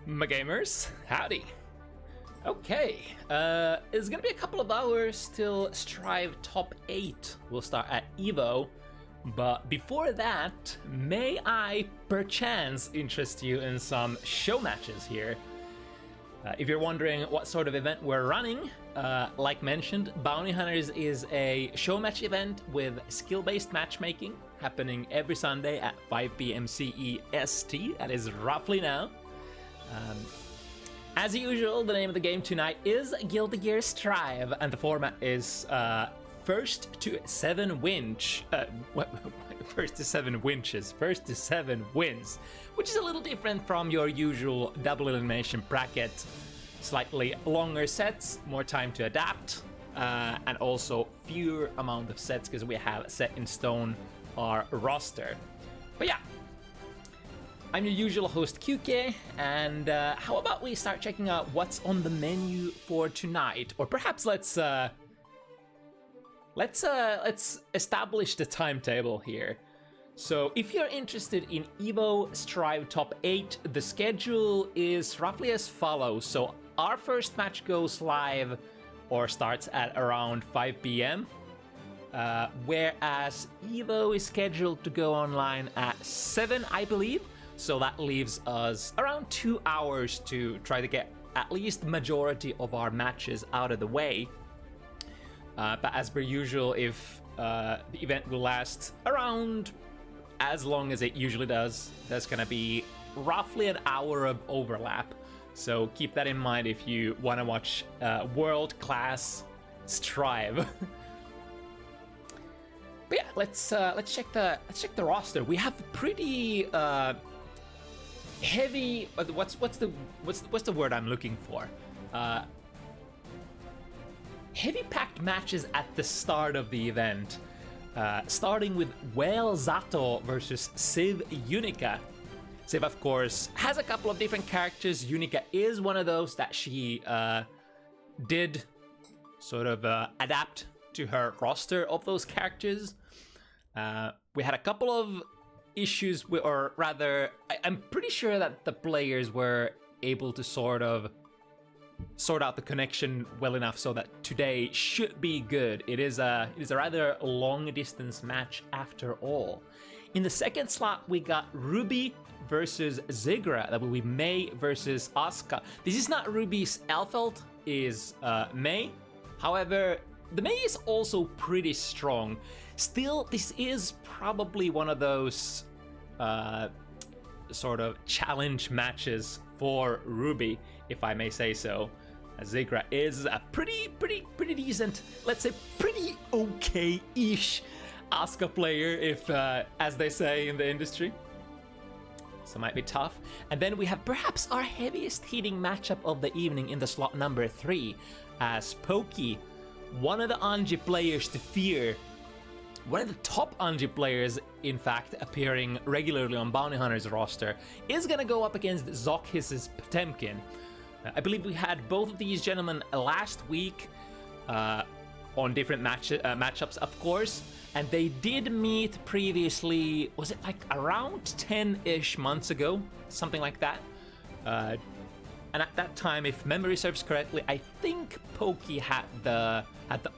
My gamers, howdy. Okay, it's gonna be a couple of hours till Strive Top 8 will start at EVO, but before that, may I perchance interest you in some show matches here? If you're wondering what sort of event we're running, like mentioned, Bounty Hunters is a show match event with skill-based matchmaking happening every Sunday at 5 p.m. CEST, that is roughly now. As usual, the name of the game tonight is Guilty Gear Strive, and the format is first to 7 wins, which is a little different from your usual double elimination bracket. Slightly longer sets, more time to adapt, and also fewer amount of sets because we have set in stone our roster. But yeah, I'm your usual host QK, and how about we start checking out what's on the menu for tonight? Or perhaps let's establish the timetable here. So if you're interested in EVO Strive Top 8, the schedule is roughly as follows. So our first match goes live or starts at around 5 p.m. Whereas EVO is scheduled to go online at 7, I believe. So that leaves us around 2 hours to try to get at least the majority of our matches out of the way. But as per usual, if the event will last around as long as it usually does, there's gonna be roughly an hour of overlap. So keep that in mind if you want to watch world-class Strive. But yeah, let's check the roster. We have pretty heavy. What's the word I'm looking for? Heavy packed matches at the start of the event. Starting with Whale Zato versus Civ Unica. Civ, of course, has a couple of different characters. Unica is one of those that she did sort of adapt to her roster of those characters. We had a couple of issues, or rather, I'm pretty sure that the players were able to sort out the connection well enough so that today should be good. It is a rather long distance match after all. In the second slot, we got Ruby versus Zigra. That will be May versus Asuka. This is not Ruby's Elfeld, is May. However, the May is also pretty strong. Still, this is probably one of those sort of challenge matches for Ruby, if I may say so. Zigra is a pretty decent, let's say pretty okay-ish Asuka player, if as they say in the industry. So it might be tough. And then we have perhaps our heaviest hitting matchup of the evening in the slot number 3, as Pokey, one of the Anji players to fear, one of the top Anji players, in fact, appearing regularly on Bounty Hunter's roster, is gonna go up against ZoKHiZ's Potemkin. I believe we had both of these gentlemen last week on different matchups, of course, and they did meet previously, was it like around 10-ish months ago? Something like that. And at that time, if memory serves correctly, I think Pokey had the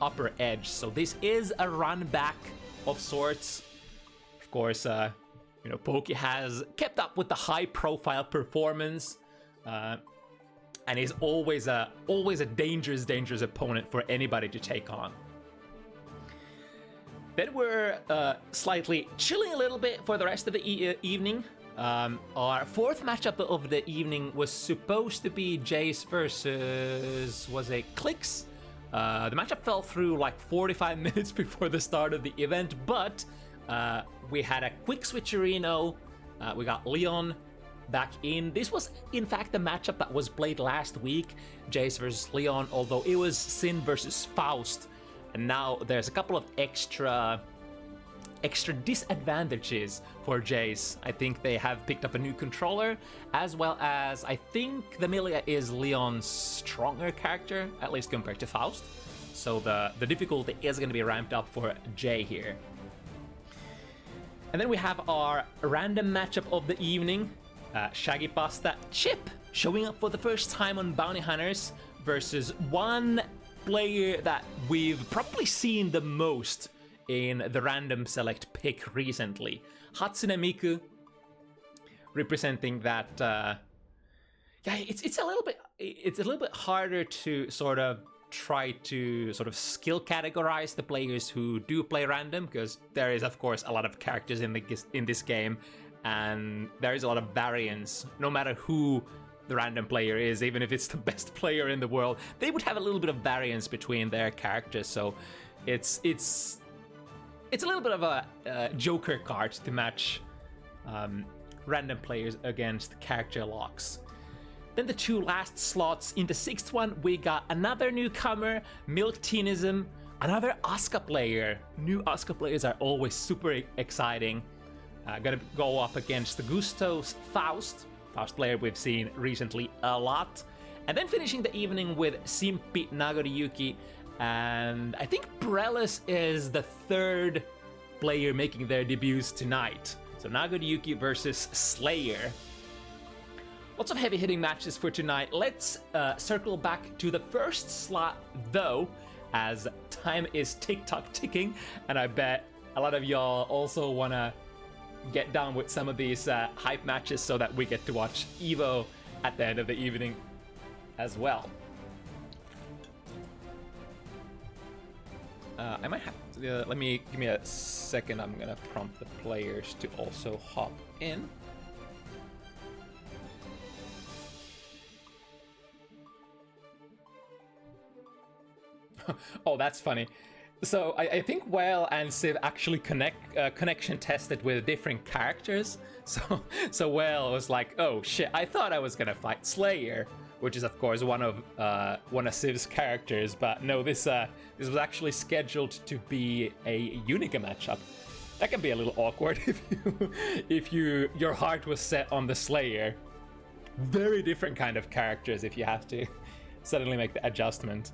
upper edge. So this is a run back of sorts. Of course, Pokey has kept up with the high profile performance, and is always a dangerous opponent for anybody to take on. Then we're slightly chilling a little bit for the rest of the evening. Our fourth matchup of the evening was supposed to be Jayce versus, was it Clicks? The matchup fell through like 45 minutes before the start of the event, but we had a quick switcherino. We got Leon back in. This was in fact the matchup that was played last week, Jayce versus Leon, although it was Sin versus Faust. And now there's a couple of extra disadvantages for Jayce. I think they have picked up a new controller, as well as I think the Milia is Leon's stronger character, at least compared to Faust. So the difficulty is going to be ramped up for Jay here. And then we have our random matchup of the evening. Shaggypasta Chip showing up for the first time on Bounty Hunters versus one player that we've probably seen the most in the random select pick recently. Hatsune Miku, representing that, yeah, it's a little bit harder to sort of try to sort of skill categorize the players who do play random, because there is of course a lot of characters in this game, and there is a lot of variance. No matter who the random player is, even if it's the best player in the world, they would have a little bit of variance between their characters. So it's a little bit of a joker card to match random players against character locks. Then the two last slots. In the sixth one, we got another newcomer, Milkteanism, another Asuka player. New Asuka players are always super exciting. Gonna go up against the Gusto's Faust player we've seen recently a lot. And then finishing the evening with Simpi Nagoriyuki. And I think Brelis is the third player making their debuts tonight. So Nagoriyuki versus Slayer. Lots of heavy-hitting matches for tonight. Let's circle back to the first slot, though, as time is tick-tock ticking, and I bet a lot of y'all also want to get down with some of these hype matches so that we get to watch Evo at the end of the evening as well. I might have to, give me a second. I'm gonna prompt the players to also hop in. Oh, that's funny. So I think Well and Civ actually connection tested with different characters. So Well was like, oh shit, I thought I was gonna fight Slayer, which is of course one of Civ's characters, but no, this was actually scheduled to be a Unica matchup. That can be a little awkward if your heart was set on the Slayer. Very different kind of characters if you have to suddenly make the adjustment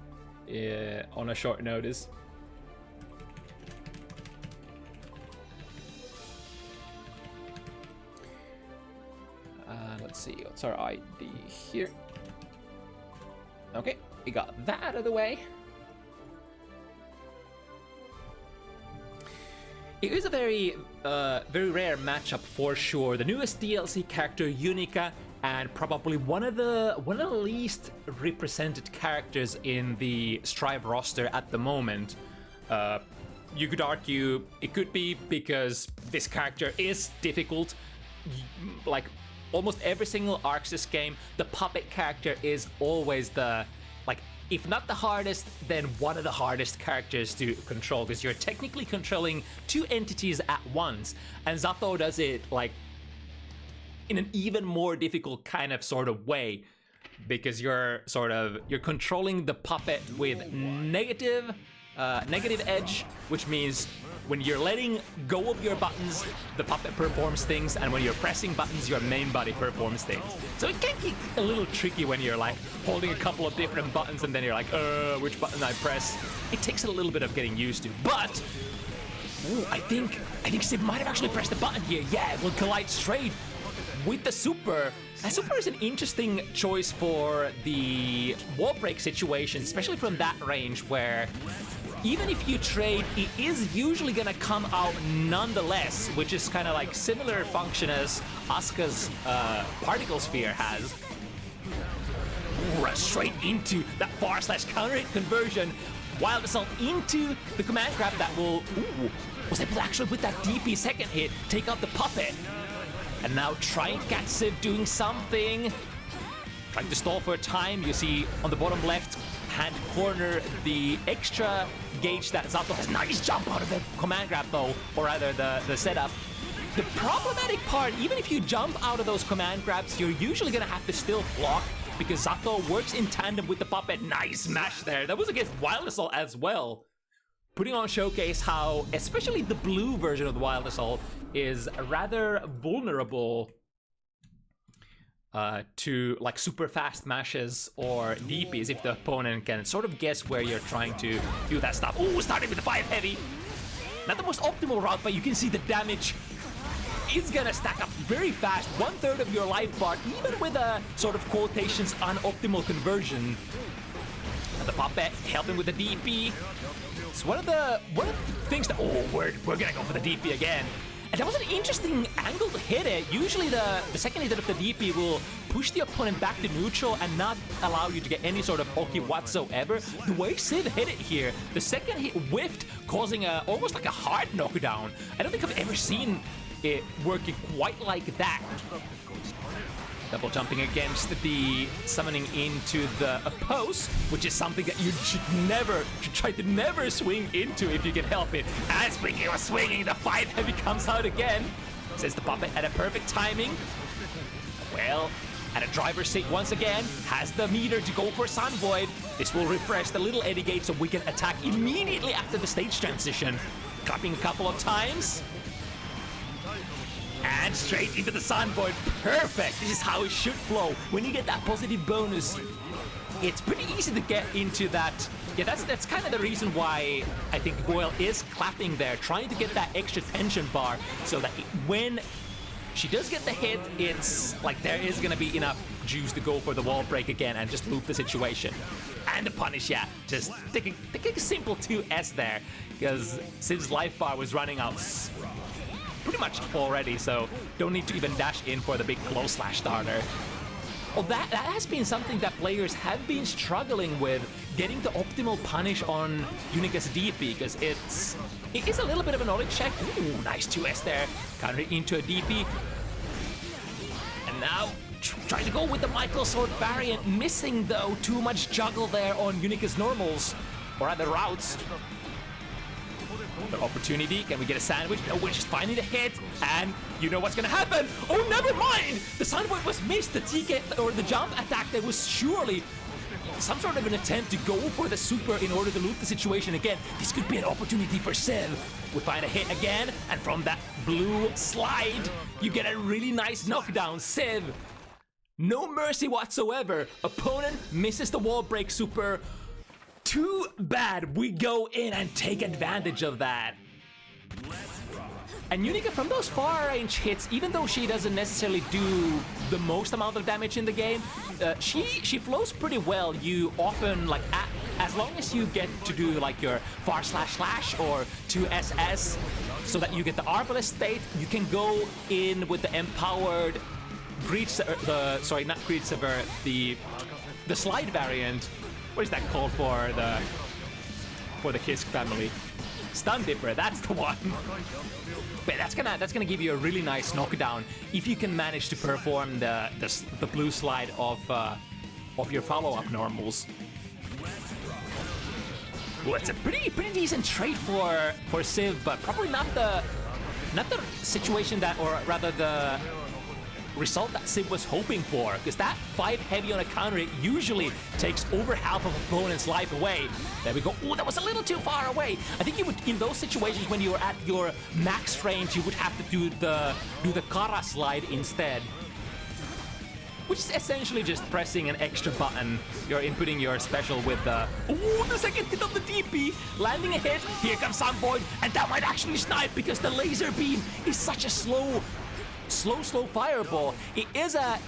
on a short notice. Let's see, what's our ID here? Okay, we got that out of the way. It is a very rare matchup for sure. The newest DLC character, Unica, and probably one of the least represented characters in the Strive roster at the moment. You could argue it could be because this character is difficult. Like almost every single Arxis game, the puppet character is always the, like, if not the hardest, then one of the hardest characters to control, because you're technically controlling two entities at once, and Zato does it like in an even more difficult kind of sort of way, because you're controlling the puppet with negative edge, which means when you're letting go of your buttons, the puppet performs things, and when you're pressing buttons, your main body performs things. So it can get a little tricky when you're like holding a couple of different buttons and then you're like, which button I press? It takes a little bit of getting used to, but I think Civ might have actually pressed the button here. Yeah, it will collide straight with the super. And super is an interesting choice for the wall break situation, especially from that range where even if you trade, it is usually gonna come out nonetheless, which is kind of like similar function as Asuka's particle sphere has. Run straight into that /counter hit conversion, wild assault into the command grab that will, was able to actually with that DP second hit take out the puppet. And now trying to catch Civ doing something. Trying to stall for time. You see on the bottom left hand corner the extra gauge that Zato has. Nice jump out of the command grab though, or rather the setup. The problematic part, even if you jump out of those command grabs, you're usually gonna have to still block because Zato works in tandem with the puppet. Nice mash there. That was against Wild Assault as well. Putting on showcase how, especially the blue version of the Wild Assault, is rather vulnerable to like super fast mashes or DPs if the opponent can sort of guess where you're trying to do that stuff. Ooh, starting with the 5 heavy. Not the most optimal route, but you can see the damage is gonna stack up very fast. 1/3 of your life bar, even with a sort of quotations unoptimal conversion. And the puppet helping with the DP. It's one of the things that we're gonna go for the DP again. And that was an interesting angle to hit it. Usually the second hit of the DP will push the opponent back to neutral and not allow you to get any sort of poke whatsoever. The way Sid hit it here, the second hit whiffed, causing almost like a hard knockdown. I don't think I've ever seen it working quite like that. Double jumping against the summoning into the oppose, which is something that you should try to never swing into if you can help it. And speaking of swinging, the 5 heavy comes out again. Says the puppet at a perfect timing. Well, at a driver's seat once again, has the meter to go for Sun Void. This will refresh the little Eddie Gate so we can attack immediately after the stage transition. Clapping a couple of times. And straight into the Sun Void. Perfect. This is how it should flow. When you get that positive bonus, it's pretty easy to get into that. Yeah, that's kind of the reason why I think Goyle is clapping there, trying to get that extra tension bar so that when she does get the hit, it's like there is going to be enough juice to go for the wall break again and just loop the situation. And the punish, yeah, just taking a simple 2S there, because Sid's life bar was running out pretty much already, so don't need to even dash in for the big close slash starter. Well, that has been something that players have been struggling with, getting the optimal punish on Unica's DP, because it is a little bit of a knowledge check. Ooh, nice 2S there. Counter into a DP. And now trying to go with the Michael Sword variant, missing though. Too much juggle there on Unica's normals, or other routes. The opportunity, can we get a sandwich? No, we're just finding the hit, and you know what's gonna happen. Oh, never mind! The sandwich was missed. The TK, or the jump attack, there was surely some sort of an attempt to go for the super in order to loop the situation again. This could be an opportunity for Civ. We find a hit again, and from that blue slide, you get a really nice knockdown. Civ, no mercy whatsoever. Opponent misses the wall break super. Too bad. We go in and take advantage of that. And Unica, from those far range hits, even though she doesn't necessarily do the most amount of damage in the game, she flows pretty well. You often, like, as long as you get to do like your far slash or 2SS, so that you get the Arbalest state, you can go in with the empowered sorry, not Greed Sever, the slide variant. What is that called for the Kisk family? Stun Dipper, that's the one. But that's gonna give you a really nice knockdown if you can manage to perform the blue slide of your follow-up normals. Well, it's a pretty decent trade for Civ, but probably not the situation that, or rather the result that Civ was hoping for, because that 5 heavy on a counter, it usually takes over half of opponent's life away. There we go. Oh, that was a little too far away. I think you would, in those situations when you're at your max range, you would have to do the Kara slide instead, which is essentially just pressing an extra button. You're inputting your special with the second hit of the DP, landing a hit. Here comes Sun Void, and that might actually snipe because the laser beam is such a slow fireball. It is a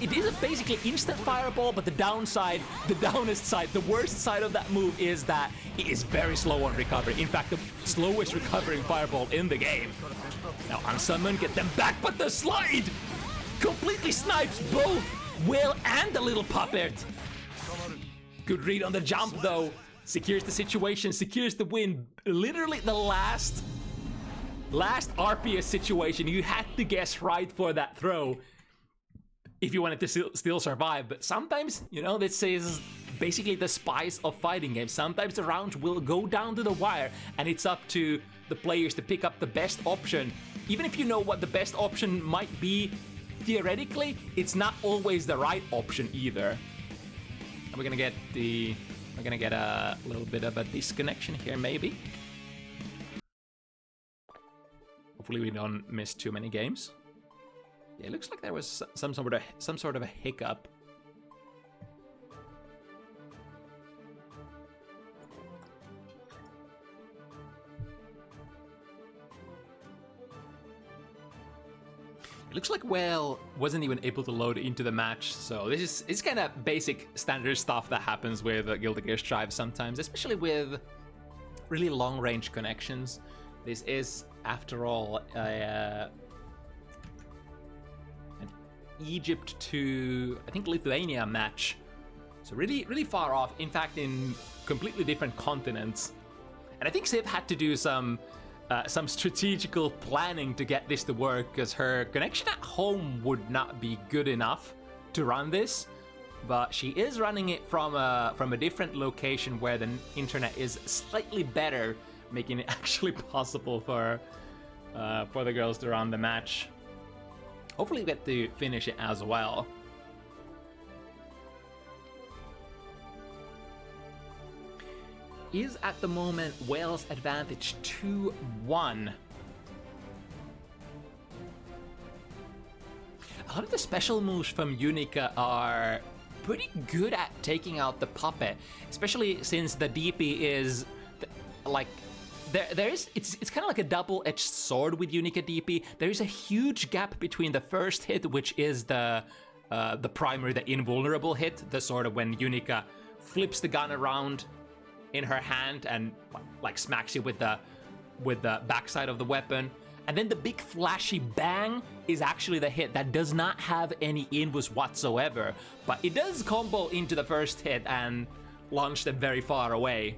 basically instant fireball, but the downest side, the worst side of that move is that it is very slow on recovery. In fact, the slowest recovering fireball in the game. Now unsummon, get them back, but the slide completely snipes both Will and the little puppet. Good read on the jump though. Secures the situation, secures the win. Literally the last RPS situation, you had to guess right for that throw if you wanted to still survive. But sometimes, you know, this is basically the spice of fighting games. Sometimes the rounds will go down to the wire, and it's up to the players to pick up the best option. Even if you know what the best option might be, theoretically, it's not always the right option either. And we're gonna get a little bit of a disconnection here, maybe. Hopefully we don't miss too many games. Yeah, it looks like there was some sort of a hiccup. It looks like Whale wasn't even able to load into the match, so this is kind of basic standard stuff that happens with Guilty Gear Strive sometimes, especially with really long-range connections. This is, after all, an Egypt to, I think, Lithuania match. So really, really far off, in fact, in completely different continents. And I think Civ had to do some strategical planning to get this to work, because her connection at home would not be good enough to run this. But she is running it from a different location where the internet is slightly better, making it actually possible for the girls to run the match. Hopefully we get to finish it as well. Is at the moment Wales' advantage 2-1. A lot of the special moves from Unica are pretty good at taking out the puppet, especially since the DP is like it's kind of like a double-edged sword with Unica DP. There is a huge gap between the first hit, which is the primary, the invulnerable hit, the sort of when Unica flips the gun around in her hand and like smacks you with the backside of the weapon. And then the big flashy bang is actually the hit that does not have any invus whatsoever, but it does combo into the first hit and launch them very far away.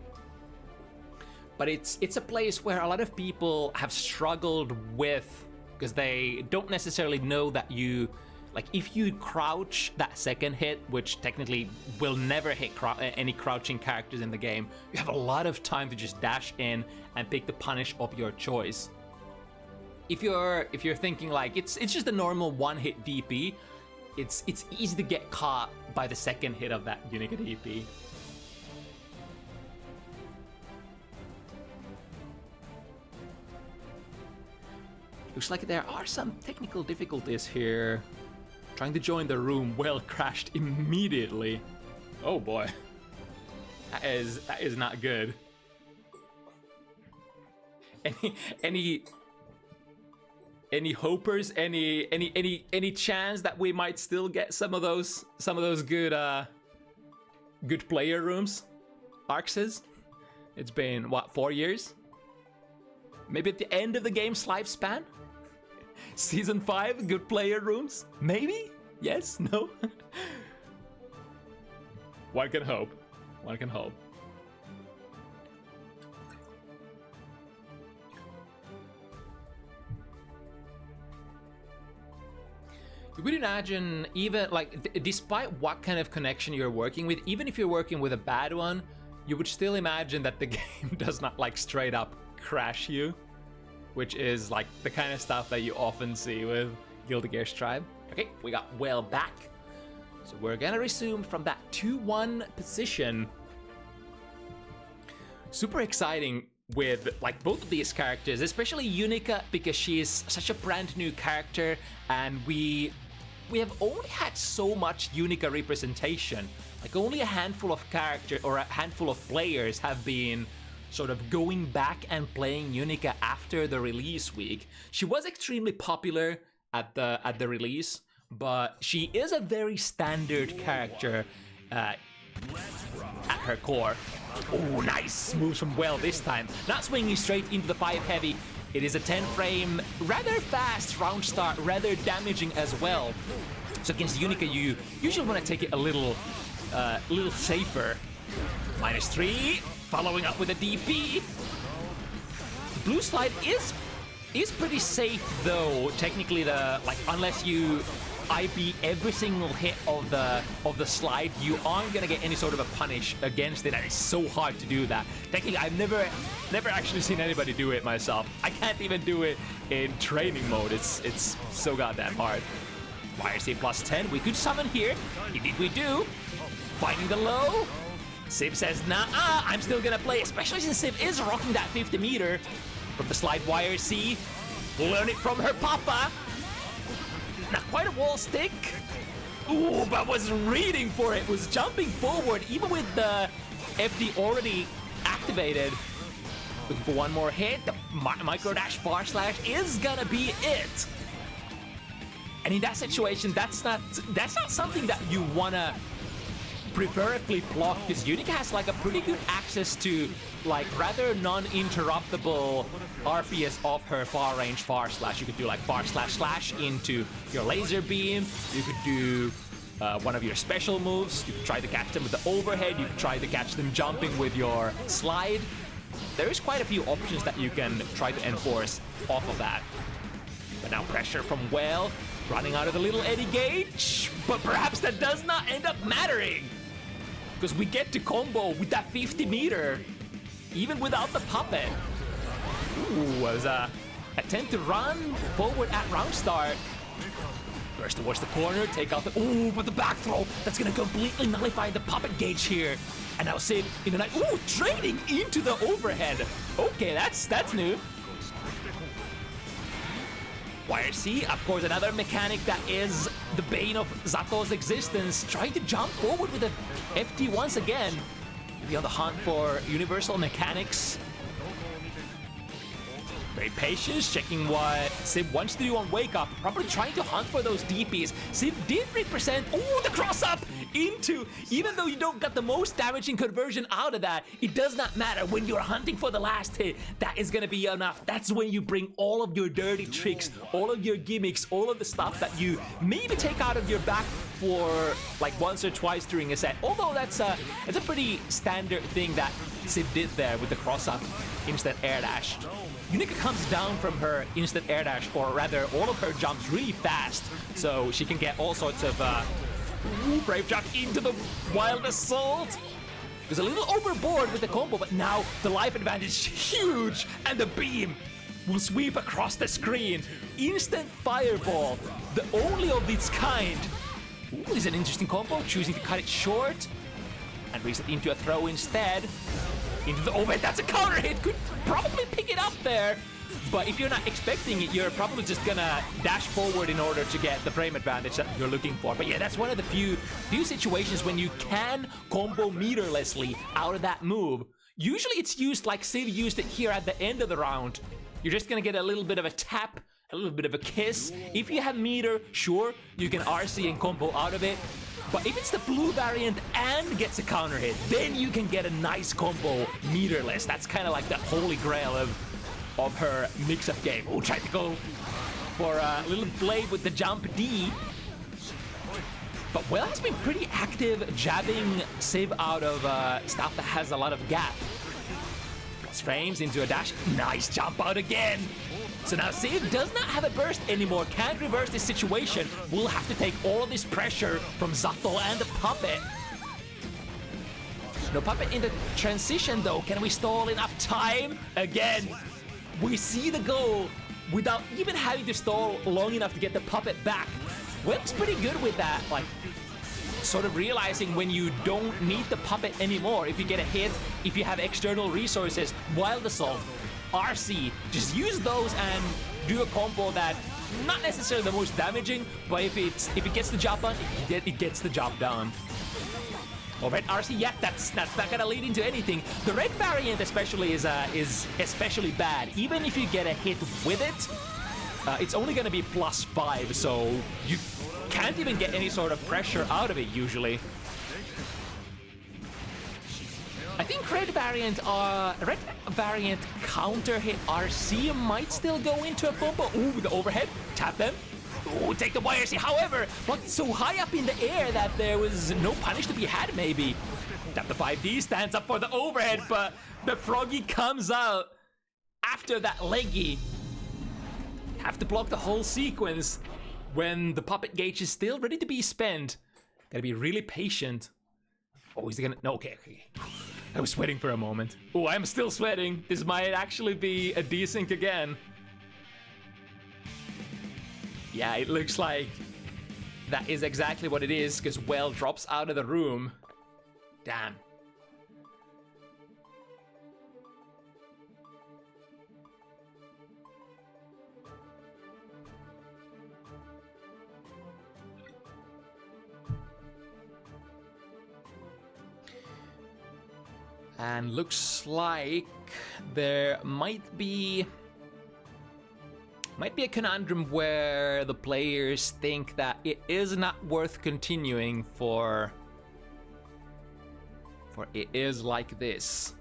But it's a place where a lot of people have struggled with, because they don't necessarily know that you, like, if you crouch that second hit, which technically will never hit any crouching characters in the game, you have a lot of time to just dash in and pick the punish of your choice. If you're thinking like it's just a normal one-hit DP, it's easy to get caught by the second hit of that Unica DP. Looks like there are some technical difficulties here. Trying to join the room, well, crashed immediately. Oh boy, that is not good. Any hopers? Any chance that we might still get some of those good player rooms? Arxes? It's been what, 4 years? Maybe at the end of the game's lifespan? Season 5, good player rooms? Maybe? Yes? No? One can hope. One can hope. You would imagine, even like, despite what kind of connection you're working with, even if you're working with a bad one, you would still imagine that the game does not like straight up crash you, which is like the kind of stuff that you often see with Guilty Gear Strive. Okay, we got well back. So we're gonna resume from that 2-1 position. Super exciting with like both of these characters, especially Unica, because she is such a brand new character, and we have only had so much Unica representation. Like only a handful of characters or a handful of players have been sort of going back and playing Unica after the release week. She was extremely popular at the release, but she is a very standard character at her core. Oh, nice moves from Well this time. Not swinging straight into the 5 heavy. It is a 10 frame, rather fast round start, rather damaging as well. So against Unica, you usually want to take it a little safer. -3, following up with a DP. The blue slide is pretty safe though. Technically, unless you IB every single hit of the slide, you aren't gonna get any sort of a punish against it, and it's so hard to do that. Technically, I've never actually seen anybody do it myself. I can't even do it in training mode. It's so goddamn hard. YRC +10, we could summon here. Indeed we do. Finding the low. Civ says, nah, I'm still gonna play, especially since Civ is rocking that 50 meter from the slide YRC. Learn it from her papa. Not quite a wall stick. Ooh, but was reading for it, was jumping forward, even with the FD already activated. Looking for one more hit. The micro dash bar slash is gonna be it. And in that situation, that's not something that you wanna preferably block, because Unica has like a pretty good access to like rather non-interruptible RPS of her far range far slash. You could do like far slash slash into your laser beam. You could do one of your special moves. You could try to catch them with the overhead. You could try to catch them jumping with your slide. There is quite a few options that you can try to enforce off of that. But now pressure from Well, running out of the little Eddie Gauge, but perhaps that does not end up mattering, because we get to combo with that 50 meter, even without the puppet. Ooh, was a attempt to run forward at round start. Burst towards the corner, take out the, ooh, but the back throw, that's gonna completely nullify the puppet gauge here. And now Sid in the night, ooh, trading into the overhead. Okay, that's new. YRC, of course, another mechanic that is the bane of Zato's existence, trying to jump forward with a FT once again. Be on the hunt for universal mechanics. Very patient, checking what Sib wants to do on Wake Up. Probably trying to hunt for those DPs. Sib did represent, ooh, the cross up into, even though you don't get the most damaging conversion out of that, it does not matter. When you're hunting for the last hit, that is gonna be enough. That's when you bring all of your dirty tricks, all of your gimmicks, all of the stuff that you maybe take out of your back for like once or twice during a set. Although that's a pretty standard thing that Sib did there with the cross up instant air dash. Unica comes down from her instant air dash, or rather all of her jumps really fast, so she can get all sorts of brave jump into the wild assault. It was a little overboard with the combo, but now the life advantage is huge, and the beam will sweep across the screen. Instant fireball, the only of its kind. Ooh, is an interesting combo, choosing to cut it short and reset into a throw instead. Into the overhead, that's a counter hit, could probably pick it up there. But if you're not expecting it, you're probably just gonna dash forward in order to get the frame advantage that you're looking for. But yeah, that's one of the few situations when you can combo meterlessly out of that move. Usually it's used like Sid used it here at the end of the round. You're just gonna get a little bit of a tap, a little bit of a kiss. If you have meter, sure, you can RC and combo out of it. But if it's the blue variant and gets a counter hit, then you can get a nice combo meterless. That's kind of like the holy grail of her mix-up game. Oh, tried to go for a little blade with the jump D. But Well has been pretty active jabbing Civ out of stuff that has a lot of gap. Puts frames into a dash. Nice jump out again. So now Civ does not have a burst anymore, can't reverse this situation. We'll have to take all of this pressure from Zato and the puppet. No puppet in the transition though. Can we stall enough time? Again, we see the goal without even having to stall long enough to get the puppet back. Web's pretty good with that, like sort of realizing when you don't need the puppet anymore. If you get a hit, if you have external resources, Wild Assault, RC, just use those and do a combo that not necessarily the most damaging, but if it gets the job done, it gets the job done. Overhead RC, yeah, that's not gonna lead into anything. The red variant especially is especially bad. Even if you get a hit with it, it's only gonna be +5, so you can't even get any sort of pressure out of it usually. I think red variant counter hit RC might still go into a combo. Ooh, the overhead, tap them. Ooh, take the YRC. However, but it's so high up in the air that there was no punish to be had maybe. Tap the 5D, stands up for the overhead, but the Froggy comes out after that leggy. Have to block the whole sequence when the puppet gauge is still ready to be spent. Gotta be really patient. Oh, is he gonna, no, okay. I was sweating for a moment. Oh, I'm still sweating. This might actually be a desync again. Yeah, it looks like that is exactly what it is, because Well drops out of the room. Damn. And looks like there might be Might be a conundrum where the players think that it is not worth continuing for it is like this,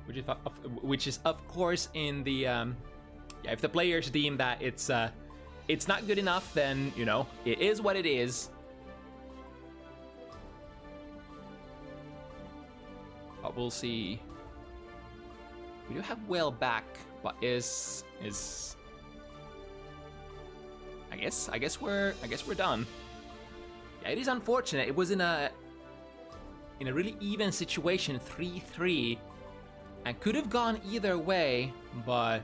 which is of course in the yeah, if the players deem that it's not good enough, then you know it is what it is. But we'll see. We do have Whale back, but is I guess we're done. Yeah, it is unfortunate. It was in a really even situation, 3-3, and could have gone either way, but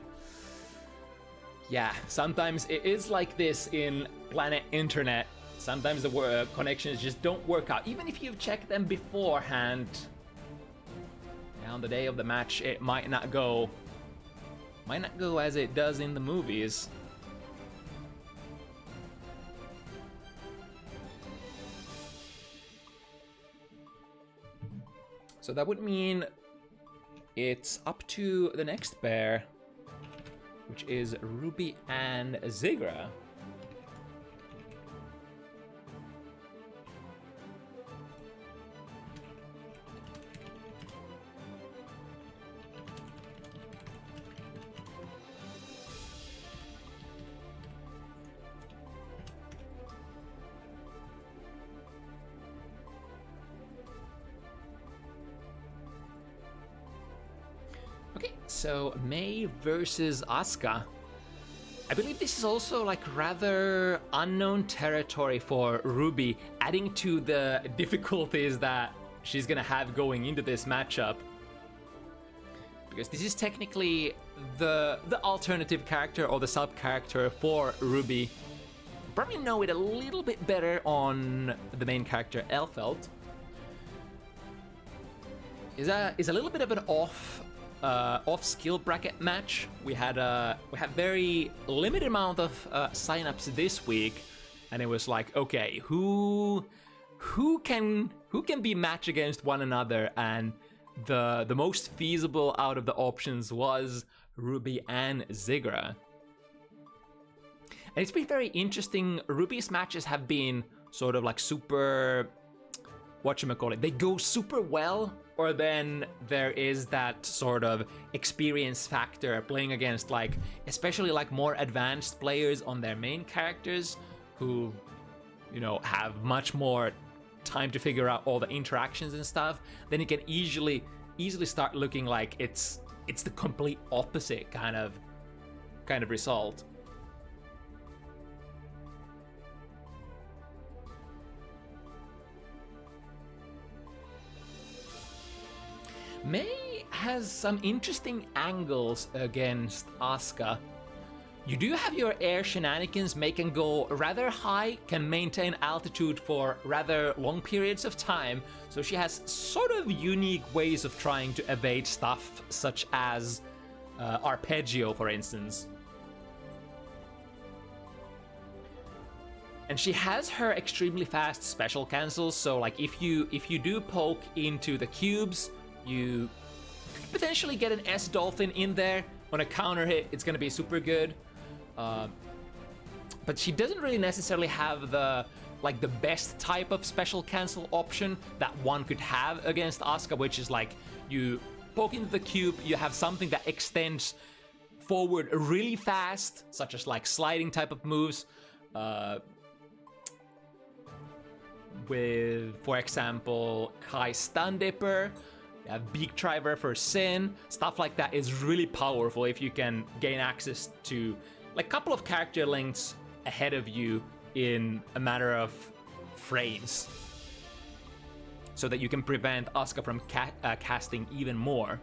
yeah, sometimes it is like this in Planet Internet. Sometimes the connections just don't work out, even if you've checked them beforehand. Yeah, on the day of the match, it might not go as it does in the movies. So that would mean it's up to the next pair, which is Ruby and Zigra. Okay, so Mei versus Asuka. I believe this is also like rather unknown territory for Ruby, adding to the difficulties that she's gonna have going into this matchup. Because this is technically the alternative character or the sub character for Ruby. Probably know it a little bit better on the main character Elfelt. Is a little bit of an off skill bracket match. We had very limited amount of signups this week, and it was like, okay, who can be matched against one another, and the most feasible out of the options was Ruby and Zigra. And it's been very interesting. Ruby's matches have been sort of like super, whatchamacallit, they go super well, or then there is that sort of experience factor playing against like, especially like more advanced players on their main characters who, you know, have much more time to figure out all the interactions and stuff. Then it can easily start looking like it's the complete opposite kind of result. Mei has some interesting angles against Asuka. You do have your air shenanigans, Mei can go rather high, can maintain altitude for rather long periods of time, so she has sort of unique ways of trying to evade stuff, such as arpeggio, for instance. And she has her extremely fast special cancels, so like if you do poke into the cubes, you potentially get an S Dolphin in there. On a counter hit, it's gonna be super good. But she doesn't really necessarily have the best type of special cancel option that one could have against Asuka, which is like you poke into the cube, you have something that extends forward really fast, such as like sliding type of moves. With, for example, Kai Stun Dipper. You have Beak Driver for Sin. Stuff like that is really powerful if you can gain access to like a couple of character lengths ahead of you in a matter of frames, so that you can prevent Asuka from casting even more.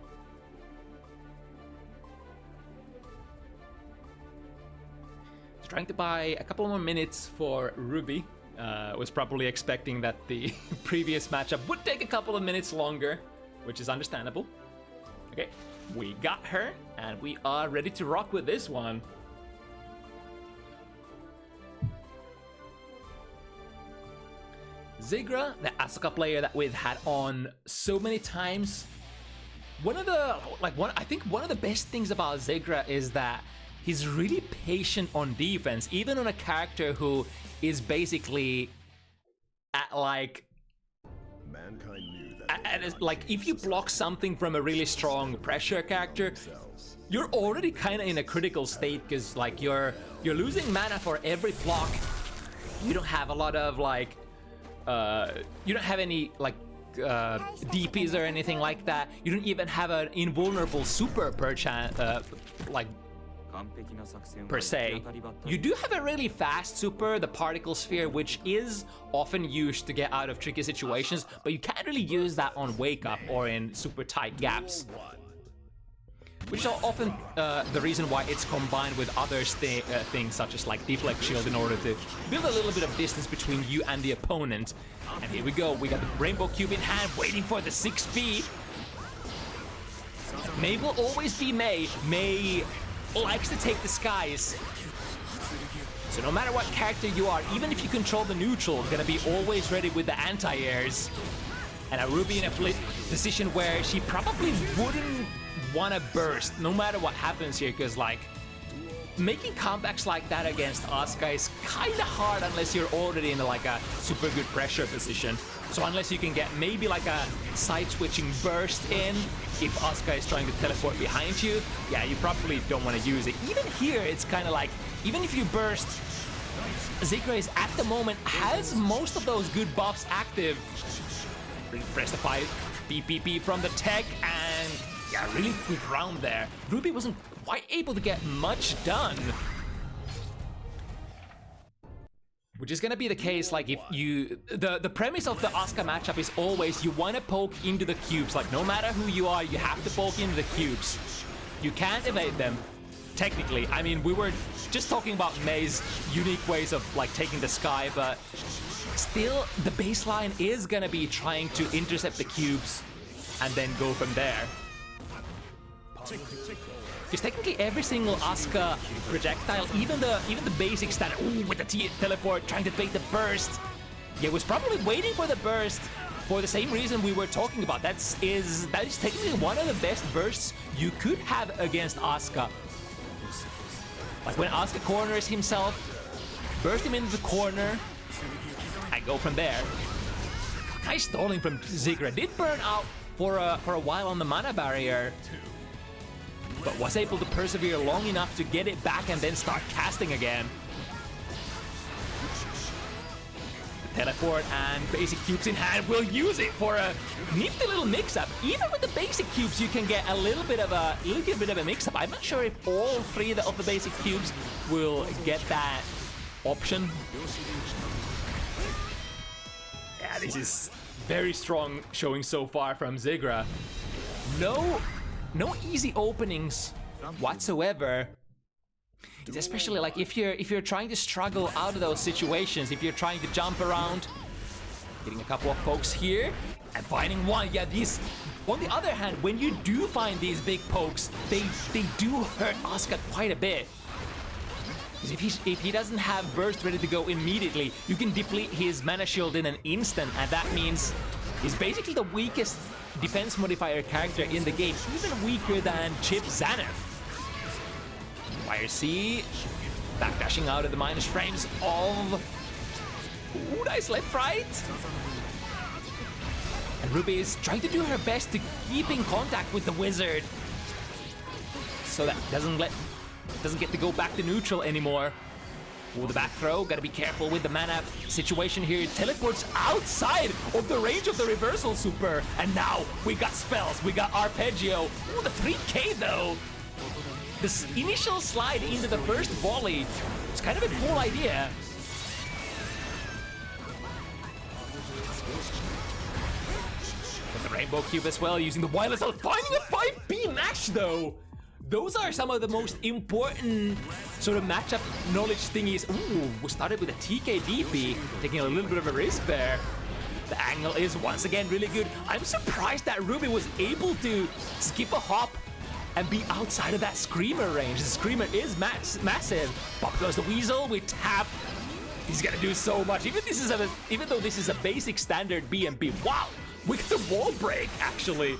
Just trying to buy a couple more minutes for Ruby. Was probably expecting that the previous matchup would take a couple of minutes longer, which is understandable. Okay, we got her, and we are ready to rock with this one. Zigra, the Asuka player that we've had on so many times. I think one of the best things about Zigra is that he's really patient on defense, even on a character who is basically at like... like, if you block something from a really strong pressure character, you're already kind of in a critical state, because like you're losing mana for every block. You don't have a lot of like you don't have any like DPs or anything like that. You don't even have an invulnerable super per se. You do have a really fast super, the particle sphere, which is often used to get out of tricky situations, but you can't really use that on wake up or in super tight gaps, which is often the reason why it's combined with other things such as like deflect shield in order to build a little bit of distance between you and the opponent. And here we go, we got the rainbow cube in hand, waiting for the 6P. Mei will always be Mei. Mei likes to take the skies. So no matter what character you are, even if you control the neutral, gonna be always ready with the anti-airs. And a Ruby in a position where she probably wouldn't want to burst, no matter what happens here, because like making comebacks like that against Asuka is kind of hard unless you're already in like a super good pressure position. So unless you can get maybe like a side switching burst in, if Asuka is trying to teleport behind you, yeah, you probably don't want to use it. Even here, it's kind of like, even if you burst, zikradvd at the moment has most of those good buffs active. Press the 5, PPP from the tech, and yeah, really quick round there. Ruby wasn't quite able to get much done. Which is gonna be the case, like if you... The premise of the Asuka matchup is always you want to poke into the cubes. Like no matter who you are, you have to poke into the cubes. You can't evade them, technically. I mean, we were just talking about Mei's unique ways of like taking the sky, but still the baseline is gonna be trying to intercept the cubes and then go from there. Because technically every single Asuka projectile, even the basic standard, ooh, with the teleport, trying to bait the burst, yeah, was probably waiting for the burst for the same reason we were talking about. That is technically one of the best bursts you could have against Asuka. Like when Asuka corners himself, burst him into the corner, and go from there. Nice stalling from zikradvd. Did burn out for a while on the mana barrier, but was able to persevere long enough to get it back and then start casting again. The teleport and basic cubes in hand will use it for a nifty little mix-up. Even with the basic cubes, you can get a little bit of a mix-up. I'm not sure if all three of the basic cubes will get that option. Yeah, this is very strong showing so far from zikradvd. No easy openings whatsoever. It's especially like if you're trying to struggle out of those situations, if you're trying to jump around, getting a couple of pokes here and finding one. Yeah, these. On the other hand, when you do find these big pokes, they do hurt Asuka quite a bit. Because if he doesn't have burst ready to go immediately, you can deplete his mana shield in an instant, and that means he's basically the weakest defense modifier character in the game, even weaker than Chip Zaneth. Fire C, backdashing out of the minus frames of... Ooh, nice left right. And Ruby is trying to do her best to keep in contact with the wizard, so that doesn't get to go back to neutral anymore. Ooh, the back throw, gotta be careful with the mana situation here. It teleports outside of the range of the reversal super. And now we got spells, we got arpeggio. Ooh, the 3K though. This initial slide into the first volley, it's kind of a cool idea. With the rainbow cube as well, using the wireless out, finding a 5B mash though. Those are some of the most important sort of matchup knowledge thingies. Ooh, we started with a TK DP, taking a little bit of a risk there. The angle is once again really good. I'm surprised that Ruby was able to skip a hop and be outside of that Screamer range. The Screamer is massive. Pop goes the Weasel, we tap. He's gonna do so much. Even though this is a basic standard BMP. Wow, we got the wall break actually.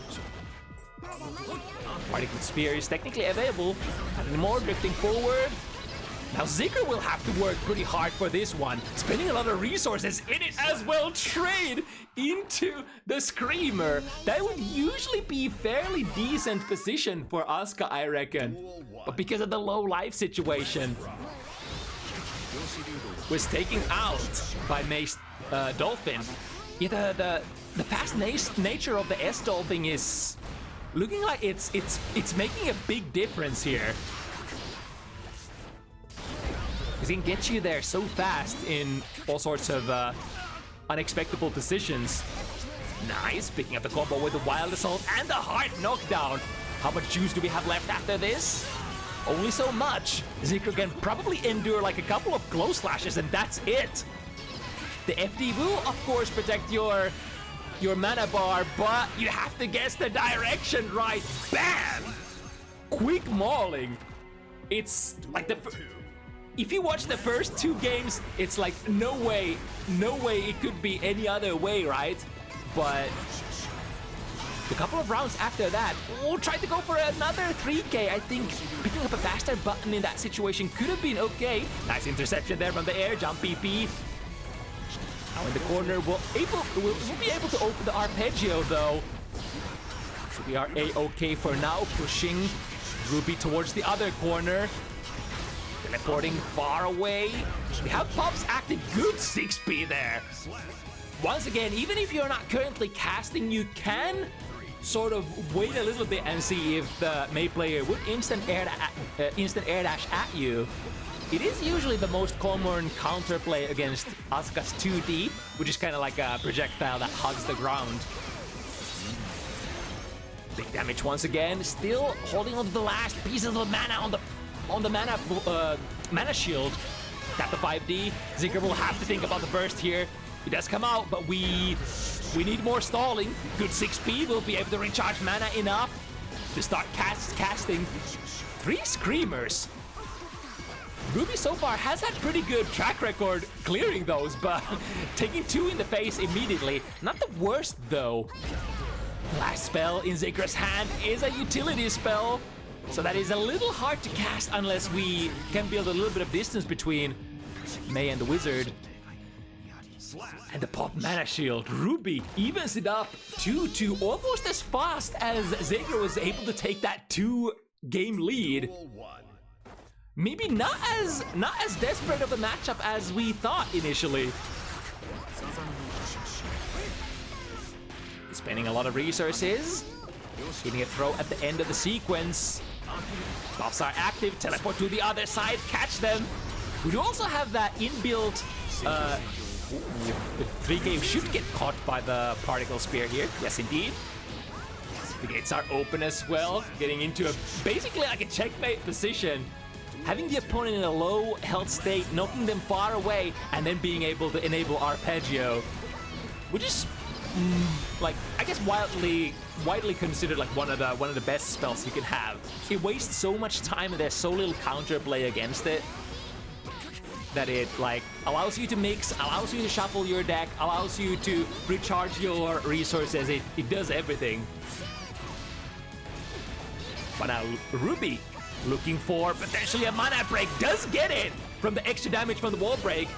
Particle Spear is technically available. And more drifting forward. Now Zikra will have to work pretty hard for this one, spending a lot of resources in it as well. Trade into the Screamer. That would usually be fairly decent position for Asuka, I reckon. But because of the low life situation, was taken out by Mace Dolphin. Yeah, the fast nature of the S Dolphin is looking like it's making a big difference here. Because it can get you there so fast in all sorts of unexpected positions. Nice, picking up the combo with the Wild Assault and the hard knockdown. How much juice do we have left after this? Only so much. Zikra can probably endure like a couple of close slashes and that's it. The FD will, of course, protect your mana bar, but you have to guess the direction right. Bam! Quick mauling. It's like if you watch the first two games, it's like no way it could be any other way, right? But a couple of rounds after that, tried to go for another 3K. I think picking up a faster button in that situation could have been okay. Nice interception there from the air, jump PP. Now in the corner, we'll be able to open the arpeggio though. So we are A-okay for now, pushing Ruby towards the other corner. Teleporting far away. We have Pops active, good 6P there. Once again, even if you're not currently casting, you can sort of wait a little bit and see if the Mei player would instant air dash at you. It is usually the most common counterplay against Asuka's 2D, which is kind of like a projectile that hugs the ground. Big damage once again, still holding on to the last pieces of mana on the mana shield. Tap the 5D. Zikra will have to think about the burst here. It does come out, but we need more stalling. Good 6P, we'll be able to recharge mana enough to start casting 3 Screamers. Ruby so far has had pretty good track record clearing those, but taking 2 in the face immediately, not the worst though. Last spell in Zikra's hand is a utility spell, so that is a little hard to cast unless we can build a little bit of distance between Mei and the wizard. And the pop mana shield, Ruby evens it up 2-2, almost as fast as Zikra was able to take that 2-game lead. Maybe not as desperate of a matchup as we thought initially. Spending a lot of resources, getting a throw at the end of the sequence. Buffs are active, teleport to the other side, catch them. We do also have that inbuilt the 3-game should get caught by the particle spear here. Yes, indeed. The gates are open as well, getting into basically like a checkmate position. Having the opponent in a low health state, knocking them far away, and then being able to enable arpeggio, which is like I guess widely considered like one of the best spells you can have. It wastes so much time and there's so little counterplay against it that it like allows you to mix, allows you to shuffle your deck, allows you to recharge your resources. It does everything. But now Ruby looking for potentially a mana break, does get it from the extra damage from the wall break.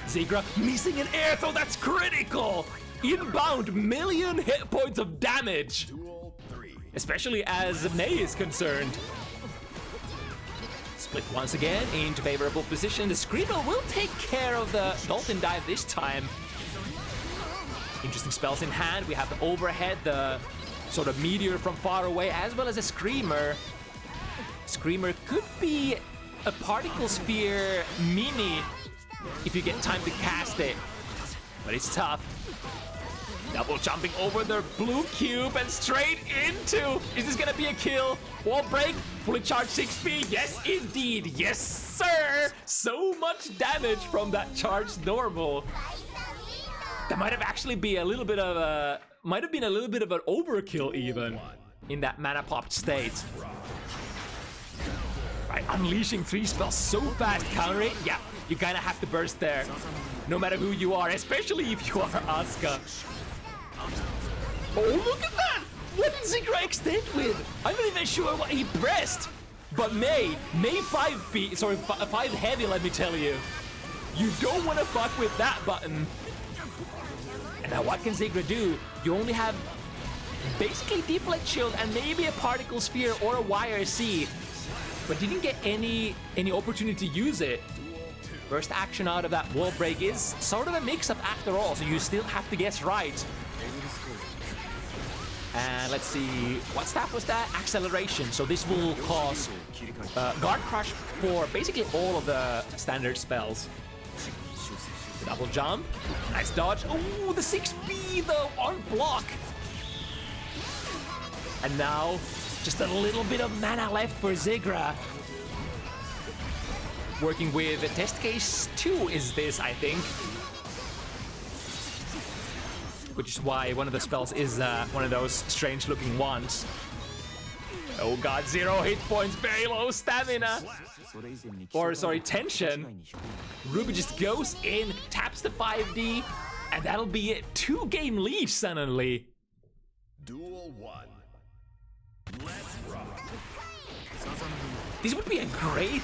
Zikra missing an air throw, that's critical. Inbound million hit points of damage, especially as Mei is concerned. Split once again into favorable position. The Screamer will take care of the Dolphin Dive this time. Interesting spells in hand. We have the overhead, the sort of meteor from far away, as well as a Screamer. Screamer could be a particle sphere mini if you get time to cast it, but it's tough. Double jumping over the blue cube and straight into. Is this gonna be a kill? Wall break, fully charged 6P. Yes, indeed. Yes, sir. So much damage from that charged normal. That might have actually been a little bit of a, might have been a little bit of an overkill even in that mana popped state. Right, unleashing 3 spells so fast, counter it. Yeah, you kind of have to burst there, no matter who you are, especially if you are Asuka. Oh, look at that! What did Zigra extend with? I'm not even sure what he pressed. But May 5 heavy, let me tell you. You don't want to fuck with that button. And now what can Zigra do? You only have basically Deflect Shield and maybe a Particle Sphere or a YRC. But you didn't get any opportunity to use it. First action out of that wall break is sort of a mix-up after all, so you still have to guess right. And let's see, what stat was that? Acceleration. So this will cause Guard Crush for basically all of the standard spells. Double jump, nice dodge. Ooh, the 6B though on block. And now, just a little bit of mana left for Zigra. Working with Test Case 2 is this, I think. Which is why one of the spells is one of those strange looking ones. Oh god, 0 hit points, very low stamina. Or sorry, tension. Ruby just goes in, taps the 5D, and that'll be it. 2-game lead suddenly. Duel 1. Let's rock. This would be a great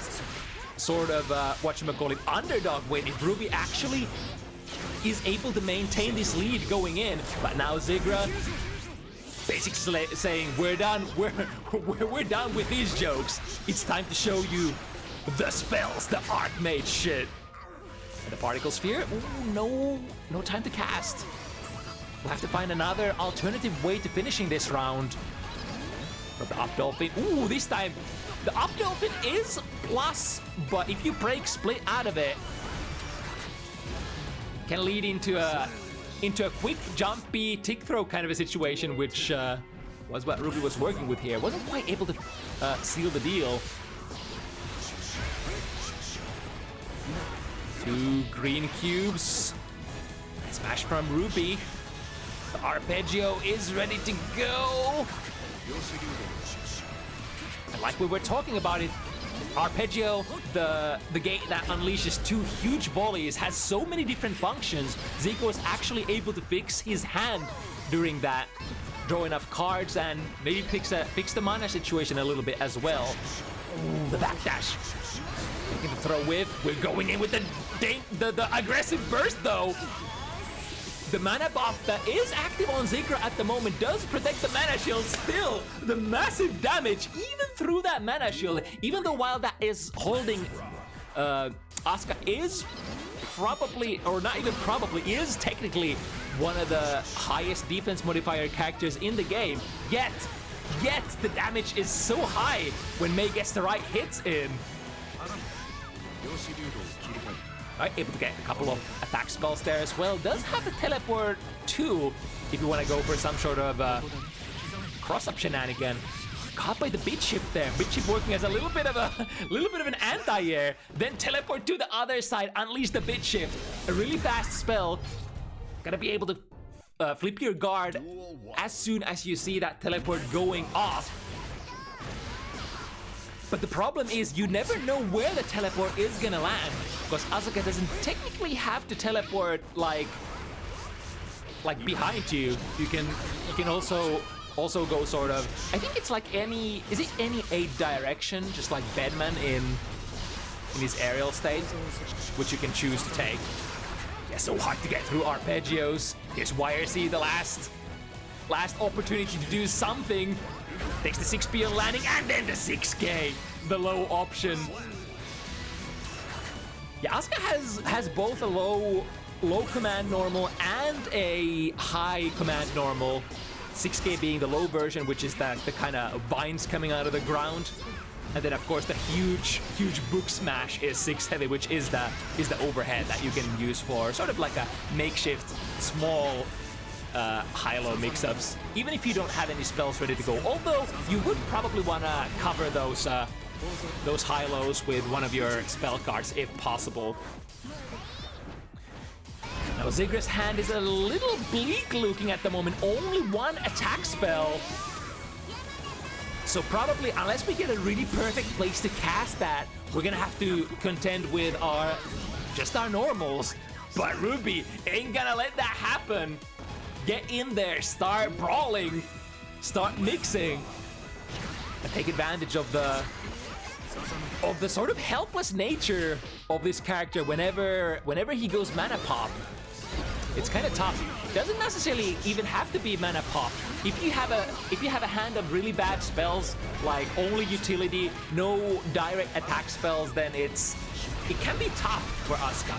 sort of, whatchamacallit, underdog win if Ruby actually is able to maintain this lead going in. But now Zigra basically saying, we're done, we're done with these jokes. It's time to show you the spells, the Archmage shit. And the Particle Sphere, ooh, no time to cast. We'll have to find another alternative way to finishing this round. But the Up Dolphin, ooh, this time the Up Dolphin is plus, but if you break Split out of it, can lead into a quick jumpy tick throw kind of a situation, which was what Ruby was working with here. Wasn't quite able to seal the deal. 2 green cubes. Smash from Ruby. The Arpeggio is ready to go. And like we were talking about it, Arpeggio, the gate that unleashes 2 huge volleys, has so many different functions. Zico is actually able to fix his hand during that, draw enough cards and maybe fix the mana situation a little bit as well. Ooh, the backdash. Looking to throw with. We're going in with the aggressive burst though. The mana buff that is active on Zigra at the moment does protect the mana shield. Still, the massive damage, even through that mana shield, even though while that is holding, Asuka is probably, or not even probably, is technically one of the highest defense modifier characters in the game. Yet the damage is so high when Mei gets the right hits in. Right, able to get a couple of attack spells there as well. Does have the teleport too, if you want to go for some sort of cross-up shenanigan. Caught by the beat shift there. Beat shift working as a little bit of an anti-air. Then teleport to the other side, unleash the beat shift. A really fast spell. Gotta be able to flip your guard as soon as you see that teleport going off. But the problem is you never know where the teleport is gonna land, because Asuka doesn't technically have to teleport like behind you. You can also go sort of, I think it's like any 8 direction, just like Bedman in his aerial state, which you can choose to take. Yeah, so hard to get through arpeggios. Here's YRC, the last opportunity to do something. Takes the 6P on landing, and then the 6K, the low option. Yeah, Asuka has both a low command normal and a high command normal. 6K being the low version, which is the kind of vines coming out of the ground. And then of course the huge book smash is 6 heavy, which is the overhead that you can use for sort of like a makeshift small high-low mix-ups, even if you don't have any spells ready to go. Although you would probably want to cover those high-lows with one of your spell cards if possible. Now Zigra's hand is a little bleak looking at the moment. Only 1 attack spell. So probably, unless we get a really perfect place to cast that, we're gonna have to contend with our normals. But Ruby ain't gonna let that happen. Get in there, start brawling. start mixing and take advantage of the sort of helpless nature of this character whenever he goes mana pop. It's kind of tough. Doesn't necessarily even have to be mana pop. If you have a hand of really bad spells, like only utility, no direct attack spells, then it can be tough for Asuka.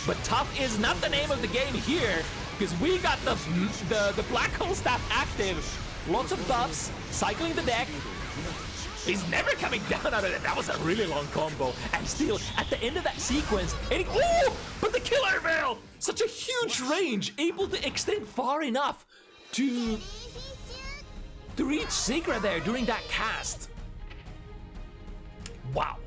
But tough is not the name of the game here, because we got the black hole staff active. Lots of buffs, cycling the deck. He's never coming down out of it. That was a really long combo. And still, at the end of that sequence, oh! But the killer veil! Such a huge range, able to extend far enough to reach Zigra there during that cast. Wow.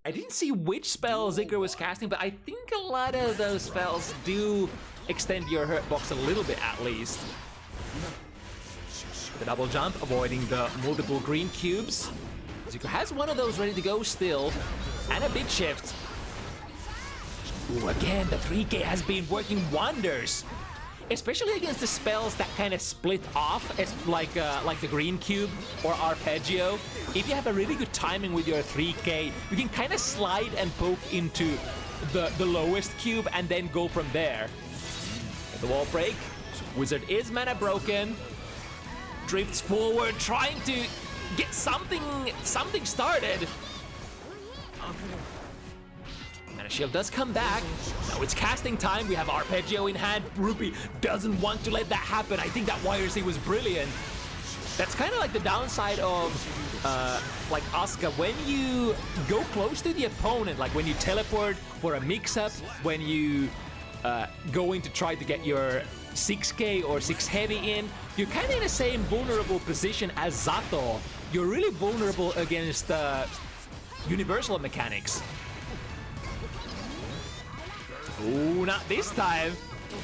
I didn't see which spell Zigra was casting, but I think a lot of those spells do extend your hurt box a little bit at least. The double jump, avoiding the multiple green cubes. Zigra has one of those ready to go still, and a big shift. Ooh, again, the 3K has been working wonders, especially against the spells that kind of split off, like the green cube or arpeggio. If you have a really good timing with your 3K, you can kind of slide and poke into the lowest cube and then go from there. The wall break. Wizard is mana broken. Drifts forward, trying to get something started. Mana shield does come back. Now it's casting time. We have arpeggio in hand. Ruby doesn't want to let that happen. I think that YRC was brilliant. That's kind of like the downside of like Asuka. When you go close to the opponent, like when you teleport for a mix-up, when you go in to try to get your 6K or 6 heavy in, you're kind of in the same vulnerable position as Zato. You're really vulnerable against universal mechanics. Oh, not this time.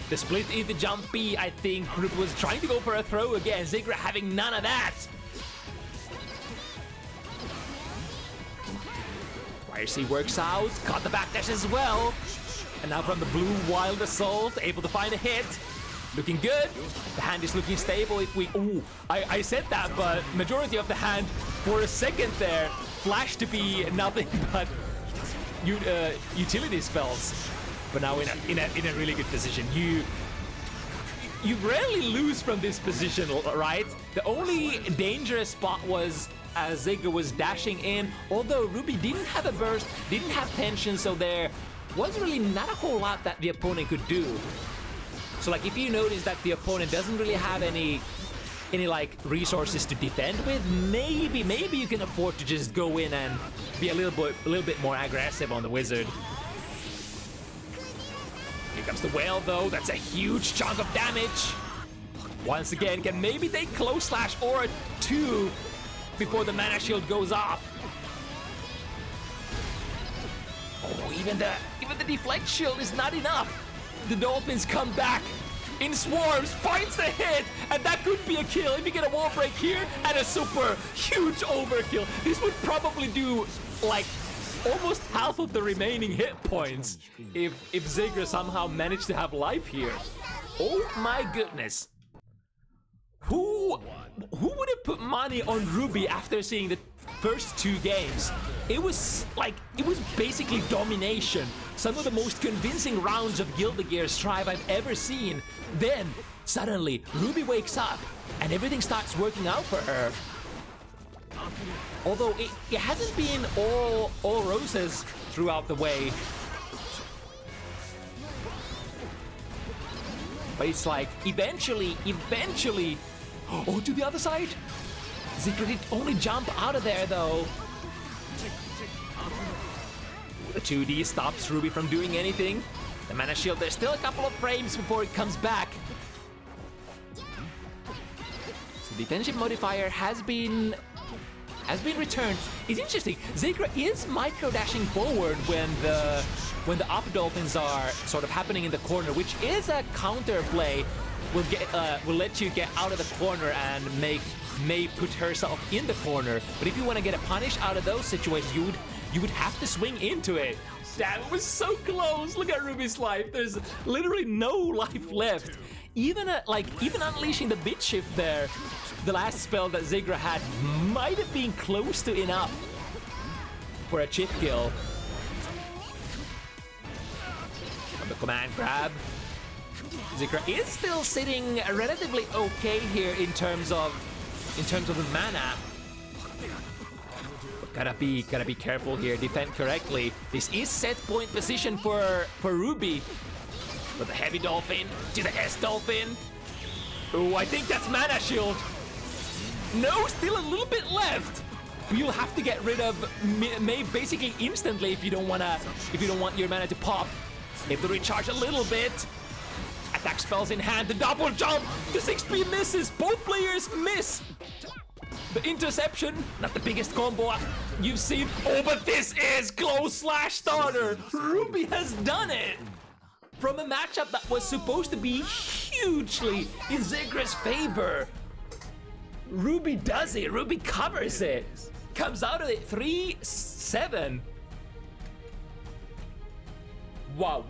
The split into jump B, I think Ruby was trying to go for a throw again. Zigra having none of that. YRC works out, got the backdash as well. And now from the blue Wild Assault, able to find a hit. Looking good. The hand is looking stable. If we... Ooh, I said that, but majority of the hand for a second there flashed to be nothing but utility spells. But now in a really good position. You rarely lose from this position, right? The only dangerous spot was as Zigra was dashing in. Although Ruby didn't have a burst, didn't have tension, so there was really not a whole lot that the opponent could do. So like if you notice that the opponent doesn't really have any like resources to defend with, maybe you can afford to just go in and be a little bit more aggressive on the wizard. Here comes the whale though. That's a huge chunk of damage. Once again, can maybe take close slash or a 2 before the mana shield goes off. Oh, even the deflect shield is not enough. The Dolphins come back in swarms, finds the hit, and that could be a kill. If you get a wall break here and a super huge overkill, this would probably do like almost half of the remaining hit points if Zigra somehow managed to have life here. Oh my goodness. Who would have put money on Ruby after seeing the first 2 games? It was basically domination. Some of the most convincing rounds of Guilty Gear Strive I've ever seen. Then, suddenly, Ruby wakes up and everything starts working out for her. Although it hasn't been all roses throughout the way. But it's like, eventually, oh, to the other side? Zigra did only jump out of there though. The 2D stops Ruby from doing anything. The mana shield, there's still a couple of frames before it comes back. So the defensive modifier has been returned. It's interesting. Zigra is micro dashing forward when the up dolphins are sort of happening in the corner, which is a counter play. Will let you get out of the corner and May put herself in the corner. But if you want to get a punish out of those situations, you would have to swing into it. Damn, it was so close. Look at Ruby's life. There's literally no life left. even unleashing the bit shift there, the last spell that Zigra had might have been close to enough for a chip kill. On the command grab, Zigra is still sitting relatively okay here in terms of the mana. Gotta be careful here, defend correctly. This is set point position for Ruby. But the heavy dolphin to the S dolphin. Oh, I think that's mana shield. No, still a little bit left. You'll have to get rid of May basically instantly if you don't want your mana to pop. If to recharge a little bit. Attack spells in hand, the double jump, the 6P misses, both players miss. The interception, not the biggest combo you've seen. Oh, but this is close slash starter. Ruby has done it. From a matchup that was supposed to be hugely in Zigra's favor. Ruby does it, Ruby covers it. Comes out of it 3-7. Wow,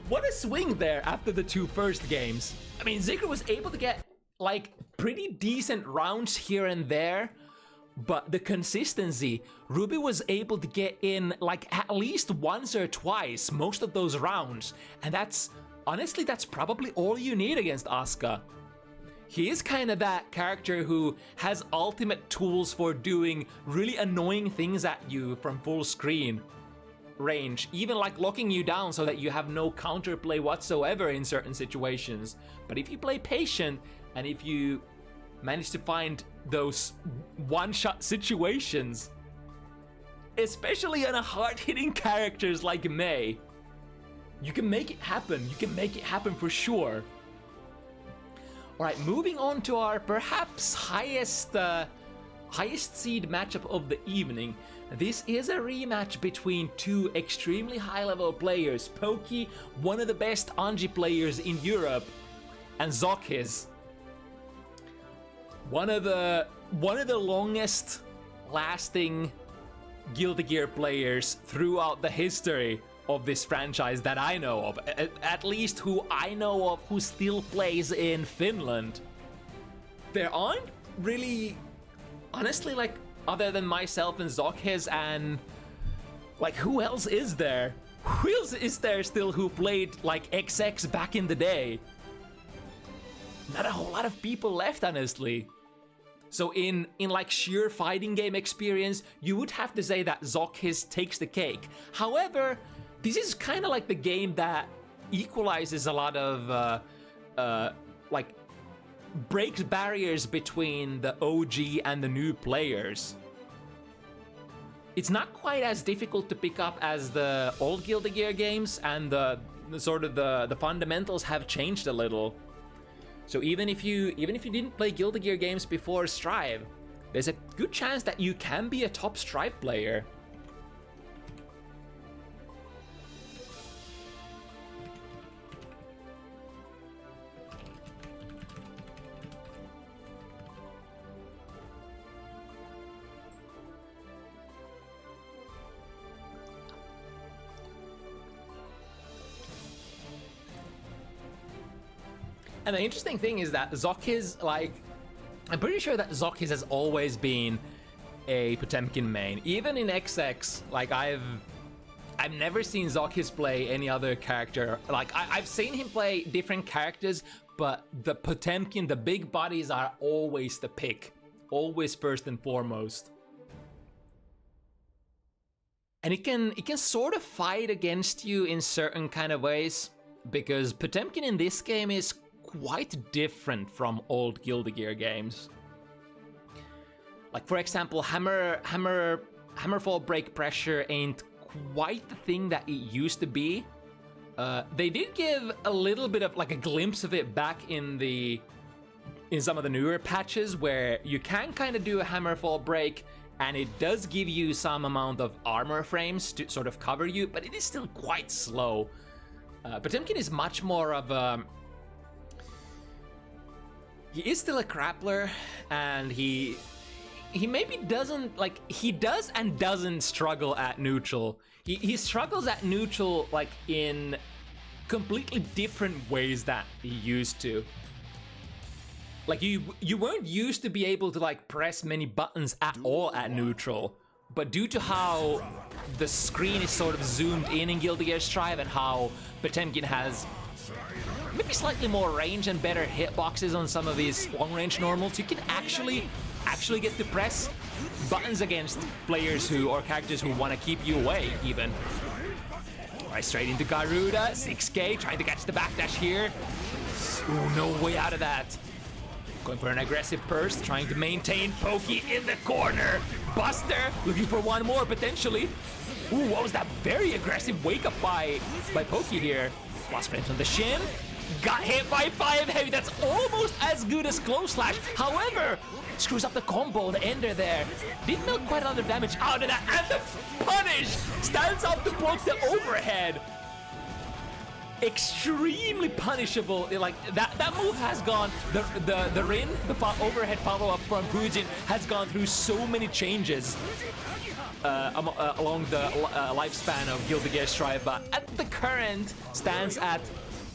what a swing there after the two first games. I mean, Zigra was able to get like pretty decent rounds here and there, but the consistency, Ruby was able to get in like at least once or twice most of those rounds, and that's honestly, that's probably all you need against Asuka. He is kind of that character who has ultimate tools for doing really annoying things at you from full screen range, even like locking you down so that you have no counterplay whatsoever in certain situations. But if you play patient and if you manage to find those one-shot situations, especially on a hard-hitting characters like Mei, you can make it happen. You can make it happen for sure. All right, moving on to our perhaps highest seed matchup of the evening. This is a rematch between two extremely high-level players. Poki, one of the best Anji players in Europe, and ZoKHiZ, one of the longest lasting Guilty Gear players throughout the history of this franchise that I know of, at least who I know of who still plays in Finland. There aren't really, honestly, like, other than myself and ZoKHiZ, and like, who else is there? Who else is there still who played like XX back in the day? Not a whole lot of people left, honestly. So in like sheer fighting game experience, you would have to say that ZoKHiZ takes the cake. However, this is kind of like the game that equalizes a lot of like breaks barriers between the OG and the new players. It's not quite as difficult to pick up as the old Guilty Gear games, and the fundamentals have changed a little. So even if you didn't play Guilty Gear games before Strive, there's a good chance that you can be a top Strive player. And the interesting thing is that ZoKHiZ, like, I'm pretty sure that ZoKHiZ has always been a Potemkin main. Even in XX, like, I've never seen ZoKHiZ play any other character. Like, I've seen him play different characters, but the Potemkin, the big bodies are always the pick. Always first and foremost. And it can sort of fight against you in certain kind of ways, because Potemkin in this game is quite different from old Guilty Gear games. Like, for example, Hammerfall break pressure ain't quite the thing that it used to be. They did give a little bit of like a glimpse of it back in some of the newer patches, where you can kind of do a Hammerfall break, and it does give you some amount of armor frames to sort of cover you, but it is still quite slow. Potemkin is much more of a... He is still a grappler, and he maybe doesn't, like, he does and doesn't struggle at neutral. He struggles at neutral, like, in completely different ways that he used to. Like you weren't used to be able to like press many buttons at all at neutral, but due to how the screen is sort of zoomed in Guilty Gear Strive and how Potemkin has maybe slightly more range and better hitboxes on some of these long-range normals, you can actually get to press buttons against players or characters who want to keep you away even. Right, straight into Garuda, 6K, trying to catch the backdash here. Ooh, no way out of that. Going for an aggressive burst, trying to maintain Pokey in the corner. Buster looking for one more potentially. Ooh, what was that very aggressive wake up by Pokey here? Lost frames on the shin. Got hit by 5 heavy. That's almost as good as close slash. However, screws up the combo, the ender there. Didn't know quite a lot of damage out of that. And the punish stands up to block the overhead. Extremely punishable. Like that move has gone. The Rin, the overhead follow-up from Fujin, has gone through so many changes along the lifespan of Guilty Gear Strive, but at the current stands at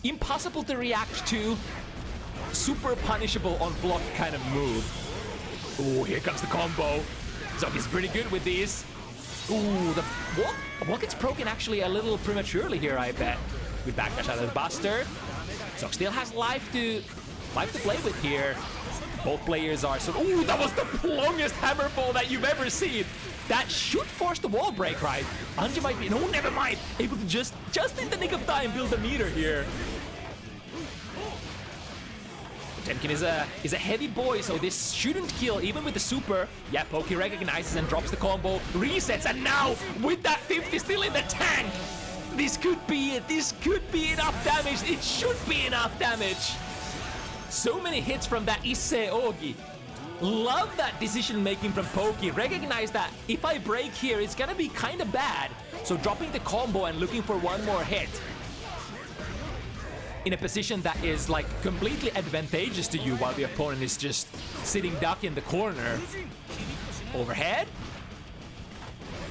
impossible to react to, super punishable on block kind of move. Ooh, here comes the combo. ZoKHiZ pretty good with these. Ooh, the block gets broken actually a little prematurely here, I bet. Good backdash out of the Buster. ZoKHiZ still has life to play with here. Both players are so. Ooh, that was the longest hammer fall that you've ever seen. That should force the wall break, right? Anji might be, no, never mind. Able to just in the nick of time build a meter here. Potemkin is a heavy boy, so this shouldn't kill even with the super. Yeah, Pokey recognizes and drops the combo, resets, and now with that 50 still in the tank, this could be it. This could be enough damage. It should be enough damage. So many hits from that Issei Ogi. Love that decision making from Pokey. Recognize that if I break here, it's gonna be kind of bad. So dropping the combo and looking for one more hit in a position that is like completely advantageous to you while the opponent is just sitting duck in the corner. Overhead.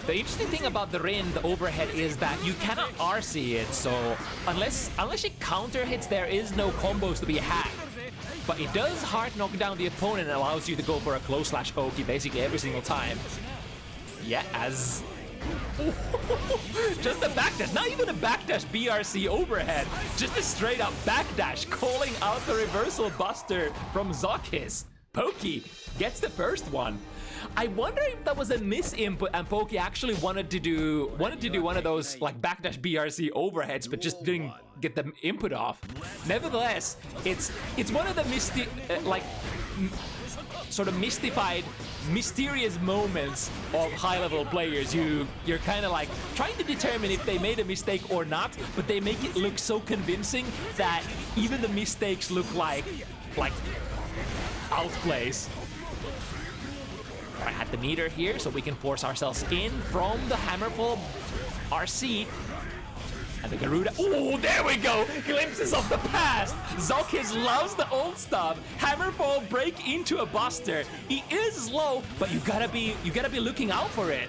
The interesting thing about the Rin, the overhead, is that you cannot RC it. So unless it counter hits, there is no combos to be had. But it does hard knock down the opponent and allows you to go for a close slash Oki basically every single time. Yeah, as... just a backdash, not even a backdash BRC overhead, just a straight up backdash calling out the reversal buster from ZoKHiZ. Pokey gets the first one. I wonder if that was a misinput and Pokey actually wanted to do one of those like backdash BRC overheads, but just didn't get the input off. Nevertheless, it's one of the sort of mystified, mysterious moments of high-level players. You're kind of like trying to determine if they made a mistake or not, but they make it look so convincing that even the mistakes look like outplays. I had the meter here, so we can force ourselves in from the Hammerfall RC. And the Garuda. Oh, there we go! Glimpses of the past! ZoKHiZ loves the old stuff. Hammerfall break into a Buster. He is slow, but you gotta be looking out for it,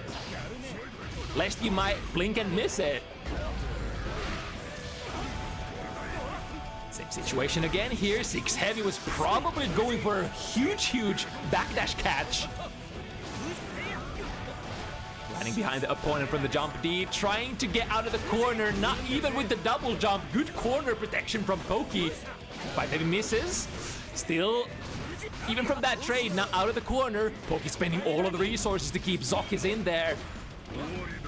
lest you might blink and miss it. Same situation again here. 6 heavy was probably going for a huge backdash catch. Running behind the opponent from the jump D, trying to get out of the corner, not even with the double jump. Good corner protection from Pokey. 5 heavy misses. Still, even from that trade, not out of the corner. Pokey spending all of the resources to keep ZoKHiZ in there.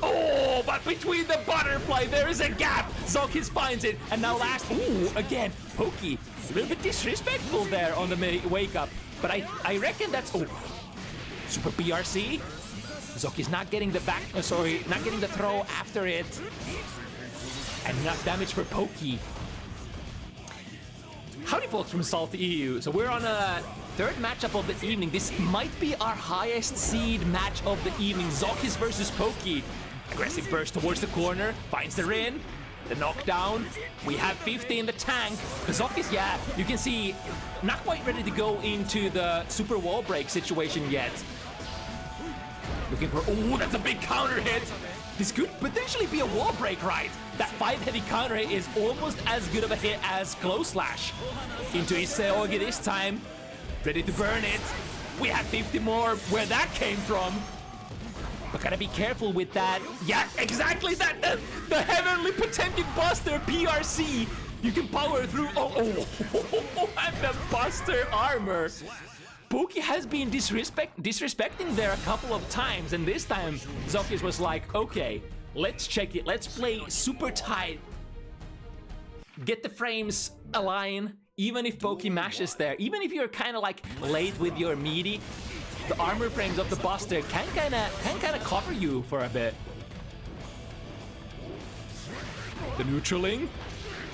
Oh, but between the butterfly, there is a gap. ZoKHiZ finds it, and now last, ooh, again, Pokey. A little bit disrespectful there on the wake up. But I reckon that's, oh, super BRC. ZoKHiZ not getting the not getting the throw after it. And enough damage for Pokey. Howdy folks from Salty EU. So we're on a third matchup of the evening. This might be our highest seed match of the evening. ZoKHiZ versus Pokey. Aggressive burst towards the corner, finds the Rin. The knockdown. We have 50 in the tank. ZoKHiZ, yeah, you can see, not quite ready to go into the super wall break situation yet. Looking for, oh, that's a big counter hit. This could potentially be a wall break, right? That 5 heavy counter hit is almost as good of a hit as close slash. Into Issei Ogi this time. ready to burn it. We have 50 more where that came from. But gotta be careful with that. Yeah, exactly that. The Heavenly Potemkin Buster PRC. You can power through. Oh, and the Buster armor. Poki has been disrespecting there a couple of times, and this time ZoKHiZ was like, okay, let's check it. Let's play super tight. Get the frames align, even if Poki mashes there. Even if you're kind of like late with your meaty, the armor frames of the Buster can kind of cover you for a bit. The neutraling.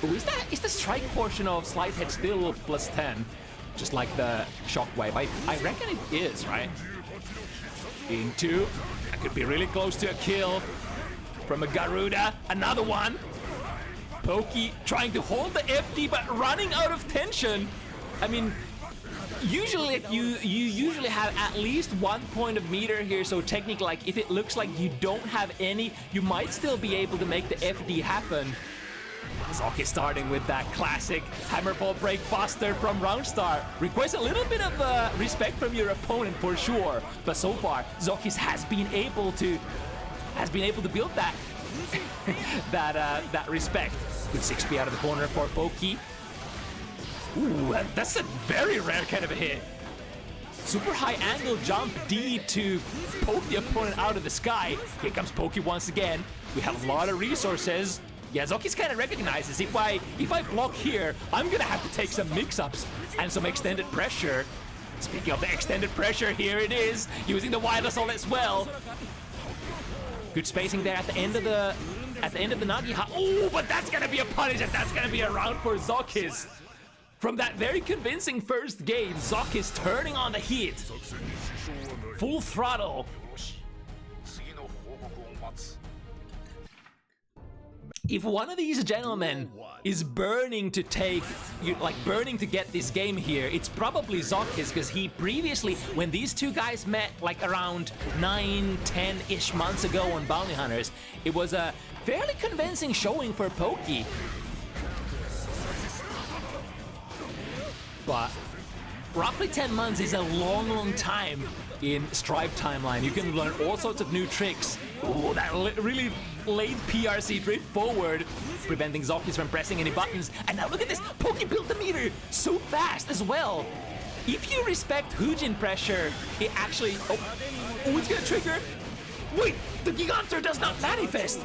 Oh, is the strike portion of Slide Head still plus 10? Just like the shockwave. I reckon it is, right? Into. That could be really close to a kill. From a Garuda. Another one. Poki trying to hold the FD but running out of tension. I mean, usually you usually have at least 1 point of meter here, so technically, like, if it looks like you don't have any, you might still be able to make the FD happen. ZoKHiZ starting with that classic Hammerfall Break Buster from round start. Requires a little bit of respect from your opponent for sure, but so far ZoKHiZ has been able to build that that respect. Good 6P out of the corner for Poki. Ooh, that's a very rare kind of a hit. Super high angle jump D to poke the opponent out of the sky. Here comes Poki once again. We have a lot of resources. Yeah, ZoKHiZ kind of recognizes if I block here, I'm gonna have to take some mix-ups and some extended pressure. Speaking of the extended pressure, here it is, using the Wild Assault as well. Good spacing there at the end of the Nagiha. Oh, but that's gonna be a punish, and that's gonna be a round for ZoKHiZ. From that very convincing first game, ZoKHiZ turning on the heat. Full throttle. If one of these gentlemen is burning to get this game here, it's probably ZoKHiZ, because he previously, when these two guys met like around 9-10-ish months ago on Bounty Hunters, it was a fairly convincing showing for Poki. But roughly 10 months is a long time in Strive timeline. You can learn all sorts of new tricks. Ooh, that really late PRC drift forward, preventing ZoKHiZ from pressing any buttons. And now look at this, Poki built the meter so fast as well. If you respect Hujin pressure, it actually... Oh, it's gonna trigger. Wait, the Gigantor does not manifest.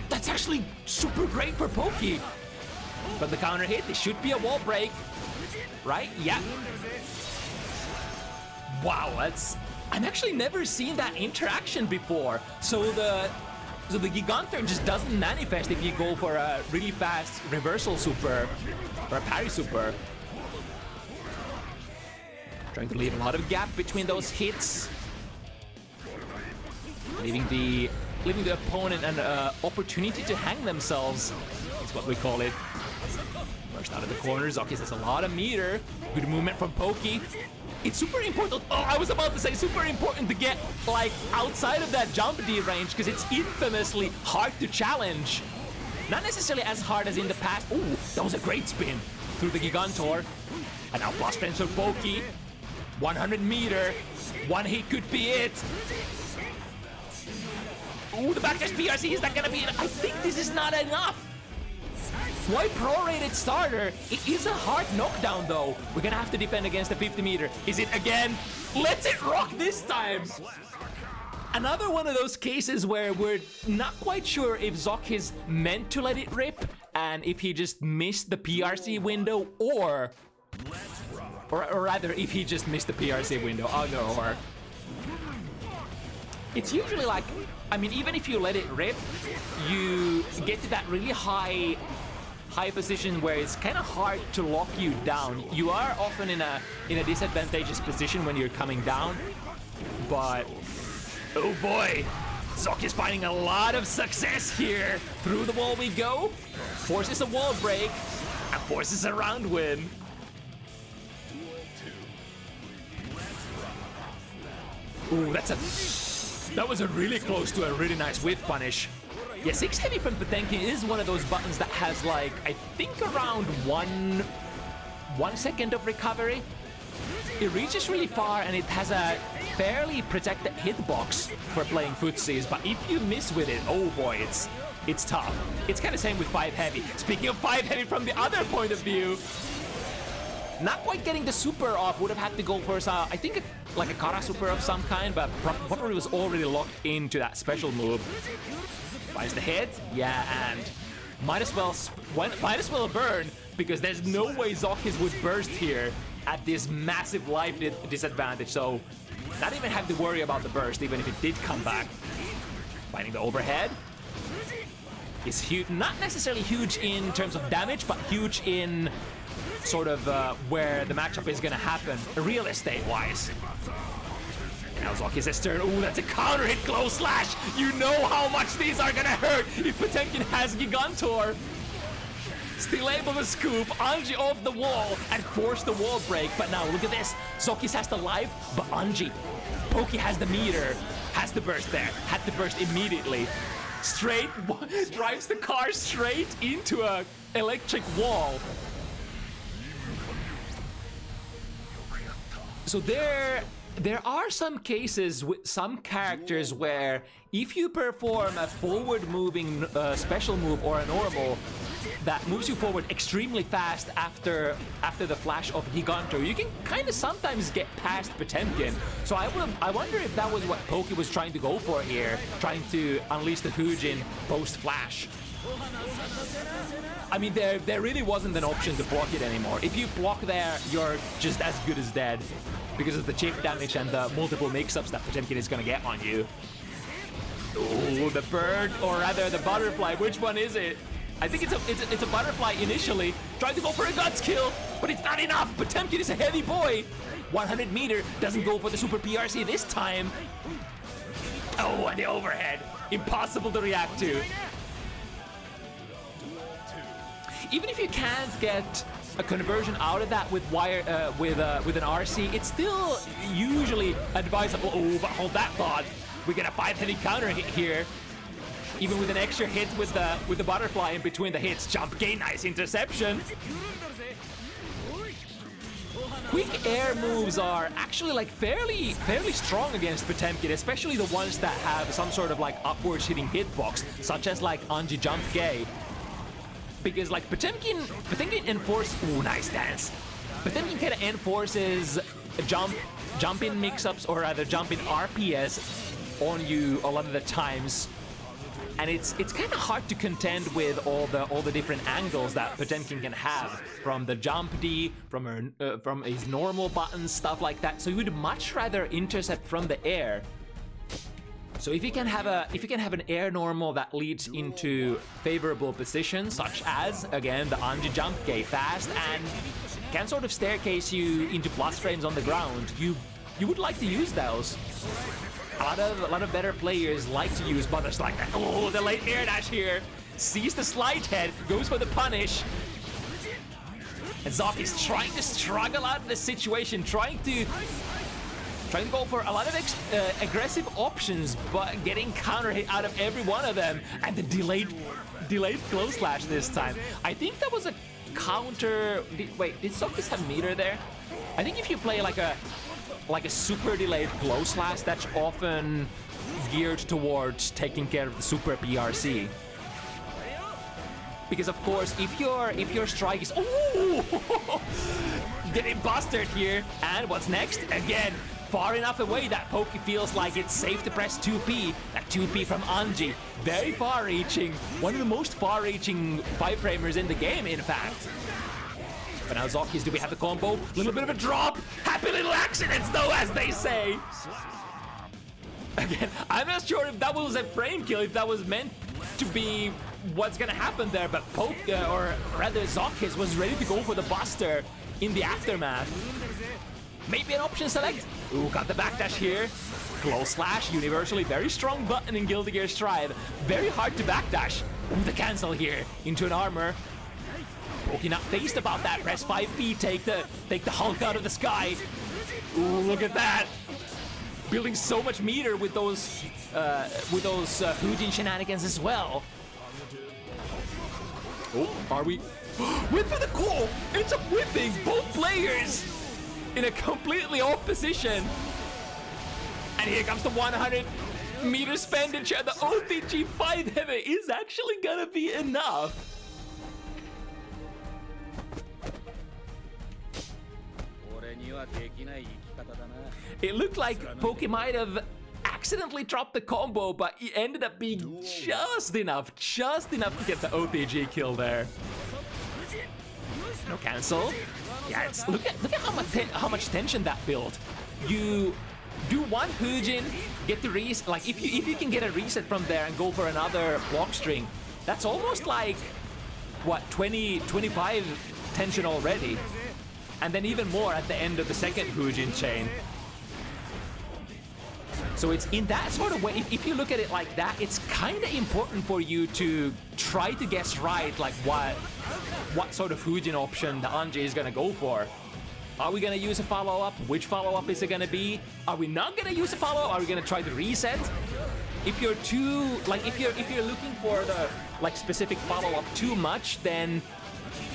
That's actually super great for Poki. But the counter hit, this should be a wall break. Right? Yeah. Wow, that's... I've actually never seen that interaction before. So the Gigantor just doesn't manifest if you go for a really fast reversal super or a parry super. Trying to leave a lot of gap between those hits. Leaving the opponent an opportunity to hang themselves. That's what we call it. Burst out of the corner. ZoKHiZ has a lot of meter. Good movement from Poki. It's super important. Oh, I was about to say super important to get like outside of that jump D range, because it's infamously hard to challenge. Not necessarily as hard as in the past. Oh, that was a great spin through the Gigantor. And now plus frames for Poki. 100 meter. One hit could be it. Ooh, the backdash PRC, is that gonna be it? I think this is not enough. Why prorated starter? It is a hard knockdown though. We're gonna have to defend against the 50 meter. Is it again? Let's it rock this time. Another one of those cases where we're not quite sure if ZoKHiZ meant to let it rip and if he just missed the PRC window, or rather if he just missed the PRC window. Oh no, or... It's usually like, I mean, even if you let it rip, you get to that really high position where it's kind of hard to lock you down. You are often in a disadvantageous position when you're coming down, but oh boy, ZoKHiZ finding a lot of success here. Through the wall we go, forces a wall break, and forces a round win. Ooh, that was a really close to a really nice whiff punish. Yeah, 6 heavy from Potemkin is one of those buttons that has like, I think around one second of recovery. it reaches really far and it has a fairly protected hitbox for playing footsies, but if you miss with it, oh boy, it's tough. It's kind of same with 5 heavy. Speaking of 5 heavy from the other point of view, not quite getting the super off, would have had to go for some, I think like a Kara super of some kind, but probably was already locked into that special move. Finds the hit, yeah, and might as well burn, because there's no way ZoKHiZ would burst here at this massive life disadvantage, so not even have to worry about the burst, even if it did come back. Finding the overhead is huge, not necessarily huge in terms of damage, but huge in sort of where the matchup is gonna happen, real estate-wise. Now ZoKHiZ's turn. Ooh, that's a counter hit close slash. You know how much these are gonna hurt if Potemkin has Gigantor. Still able to scoop Anji off the wall and force the wall break. But now look at this. ZoKHiZ has the life, but Anji. Poki has the meter. Has the burst there. Had the burst immediately. Straight drives the car straight into a electric wall. So there are some cases with some characters where if you perform a forward-moving special move or a normal that moves you forward extremely fast after the flash of Gigantor, you can kind of sometimes get past Potemkin. So I wonder if that was what Poki was trying to go for here, trying to unleash the Hujin post-flash. I mean, there really wasn't an option to block it anymore. If you block there, you're just as good as dead because of the chip damage and the multiple mix-ups that Potemkin is gonna get on you. Ooh, the bird, or rather the butterfly. Which one is it? I think it's a butterfly initially. Trying to go for a guts kill, but it's not enough. Potemkin is a heavy boy. 100 meter doesn't go for the super PRC this time. Oh, and the overhead. Impossible to react to. Even if you can't get a conversion out of that with an RC, it's still usually advisable. Oh, but hold that thought. We get a 5 heavy counter hit here. Even with an extra hit with the butterfly in between the hits. Jump gain, nice interception. Quick air moves are actually like fairly strong against Potemkin, especially the ones that have some sort of like upwards hitting hitbox, such as like Anji Jump Gay. Because like Potemkin enforce, ooh, nice dance. Potemkin kind of enforces jump in mix-ups, or rather jump in RPS on you a lot of the times. And it's kind of hard to contend with all the different angles that Potemkin can have, from the jump D, from his normal buttons, stuff like that. So you would much rather intercept from the air. So if you can have an air normal that leads into favorable positions, such as again the Anji jump gay fast and can sort of staircase you into plus frames on the ground, you would like to use those. A lot of better players like to use buttons like that. Oh, the late air dash here. Sees the slide head, goes for the punish. And ZoKHiZ trying to struggle out of the situation, trying to go for a lot of aggressive options, but getting counter hit out of every one of them. And the delayed close slash this time. I think that was a counter. Wait, did ZoKHiZ have meter there? I think if you play like a super delayed close slash, that's often geared towards taking care of the super PRC. Because of course, if your strike is getting busted here, and what's next? Again, far enough away that Poki feels like it's safe to press 2P. That 2P from Anji, very far-reaching, one of the most far-reaching 5-framers in the game, in fact. But now ZoKHiZ, do we have the combo? A little bit of a drop. Happy little accidents, though, as they say. Again, I'm not sure if that was a frame kill, if that was meant to be what's gonna happen there, but or rather ZoKHiZ was ready to go for the buster in the aftermath. Maybe an option select. Ooh, got the backdash here. Close slash, universally very strong button in Guilty Gear Strive. Very hard to backdash. Ooh, the cancel here into an armor. Poki not phased about that. Press 5P, take the Hulk out of the sky. Ooh, look at that. Building so much meter with those Hujin shenanigans as well. Oh, are we? Went for the call. Ends up whipping both players. in a completely off position. And here comes the 100-meter expenditure. The OTG 5 heavy is actually gonna be enough. It looked like Poke might have accidentally dropped the combo, but it ended up being just enough to get the OTG kill there. No cancel. Yeah, it's look at how much tension that built. You do one Hujin, get the reset. Like if you can get a reset from there and go for another block string, that's almost like what 25 tension already, and then even more at the end of the second Hujin chain. So it's in that sort of way, if you look at it like that, it's kind of important for you to try to guess right, like what sort of Hujin option the Anji is gonna go for. Are we gonna use a follow-up? Which follow-up is it gonna be? Are we not gonna use a follow-up? Are we gonna try to reset? If you're too, like, if you're looking for the like specific follow-up too much, then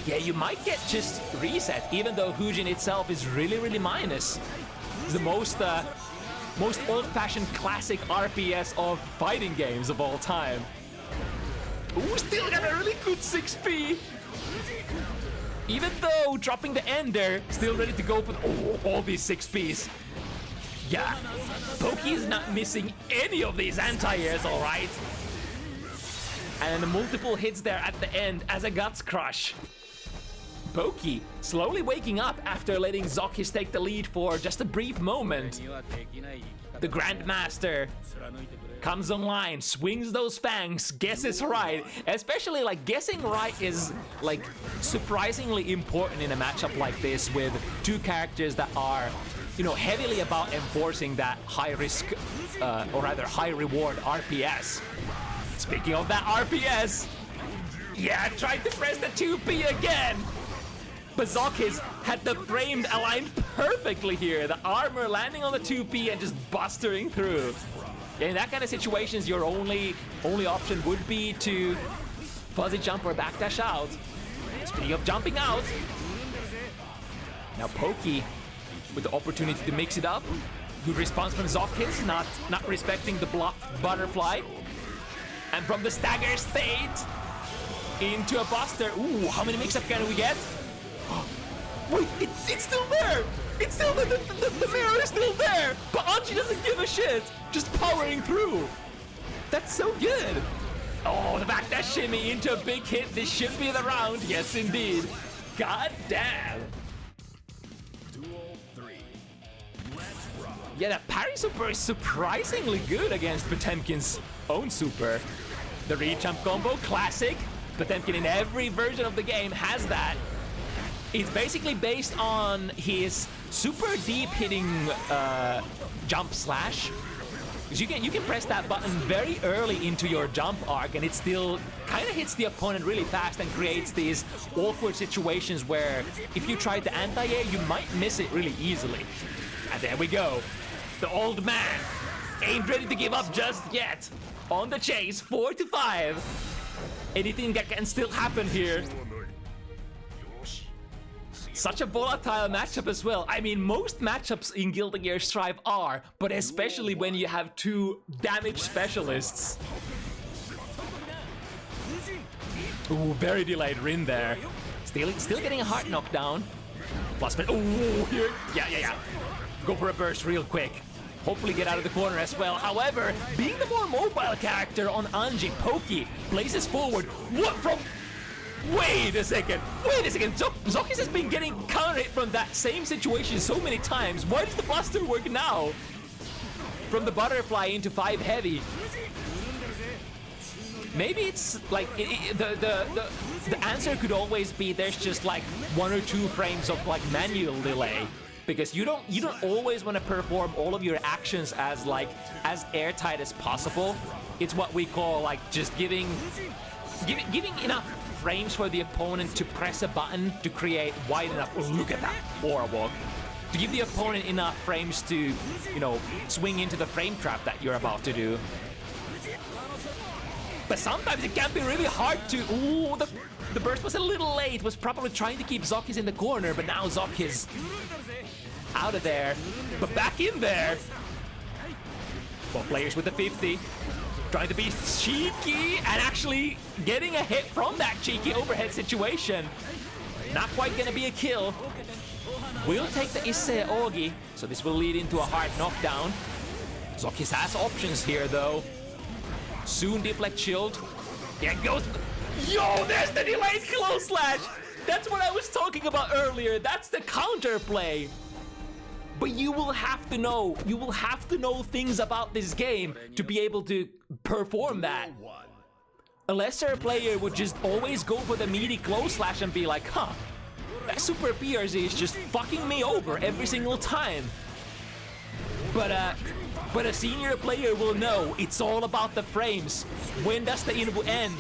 yeah, you might get just reset. Even though Hujin itself is really minus. It's the most old-fashioned classic RPS of fighting games of all time. Ooh, still got a really good 6P. Even though dropping the Ender, still ready to go for all these 6Ps. Yeah, Poke is not missing any of these anti-airs, all right. And the multiple hits there at the end as a Guts Crush. Poke slowly waking up after letting ZoKHiZ take the lead for just a brief moment. The Grandmaster comes online, swings those fangs, guesses right. Especially like guessing right is like surprisingly important in a matchup like this with two characters that are, you know, heavily about enforcing that high risk or rather high reward RPS. Speaking of that RPS, yeah, tried to press the 2P again. But ZoKHiZ had the frame aligned perfectly here. The armor landing on the 2P and just bustering through. In that kind of situations, your only option would be to fuzzy jump or backdash out. Speaking of jumping out, now Poke with the opportunity to mix it up. Good response from ZoKHiZ, not respecting the bluff butterfly. And from the stagger state into a buster. Ooh, how many mix-up can we get? Wait, it's still there! It's still the mirror is still there! But Anji doesn't give a shit! Just powering through! That's so good! Oh, the backdash shimmy into a big hit. This should be the round. Yes, indeed. God damn! Yeah, that parry super is surprisingly good against Potemkin's own super. The re-jump combo, classic. Potemkin in every version of the game has that. It's basically based on his super deep hitting jump slash. Because you can press that button very early into your jump arc and it still kind of hits the opponent really fast and creates these awkward situations where if you try the anti-air, you might miss it really easily. And there we go. The old man ain't ready to give up just yet. On the chase, 4-5. Anything that can still happen here. Such a volatile matchup as well. I mean, most matchups in Guilty Gear Strive are, but especially when you have two damage specialists. Ooh, very delayed Rin there. Still getting a heart knockdown. Plus, ooh, here, yeah. Go for a burst real quick. Hopefully get out of the corner as well. However, being the more mobile character on Anji, Poke blazes forward. What from? Wait a second. ZoKHiZ has been getting counter hit from that same situation so many times. Why does the buster work now? From the butterfly into 5 heavy. Maybe it's like the answer could always be there's just like 1 or 2 frames of like manual delay. Because you don't always want to perform all of your actions as airtight as possible. It's what we call like just giving enough frames for the opponent to press a button to create wide enough. Oh, look at that aura walk. To give the opponent enough frames to, you know, swing into the frame trap that you're about to do. But sometimes it can be really hard to. Ooh, the burst was a little late. Was probably trying to keep ZoKHiZ in the corner, but now ZoKHiZ out of there, but back in there. Both players with the 50, trying to be cheeky and actually getting a hit from that cheeky overhead situation. Not quite gonna be a kill. We'll take the Issei Ogi, so this will lead into a hard knockdown. ZoKHiZ has options here though. Soon deflect shield. Yeah, it goes. Yo, there's the delayed close slash. That's what I was talking about earlier. That's the counterplay. But you will have to know things about this game to be able to perform that. A lesser player would just always go for the meaty close slash and be like, huh, that super PRZ is just fucking me over every single time. But a senior player will know it's all about the frames. When does the input end?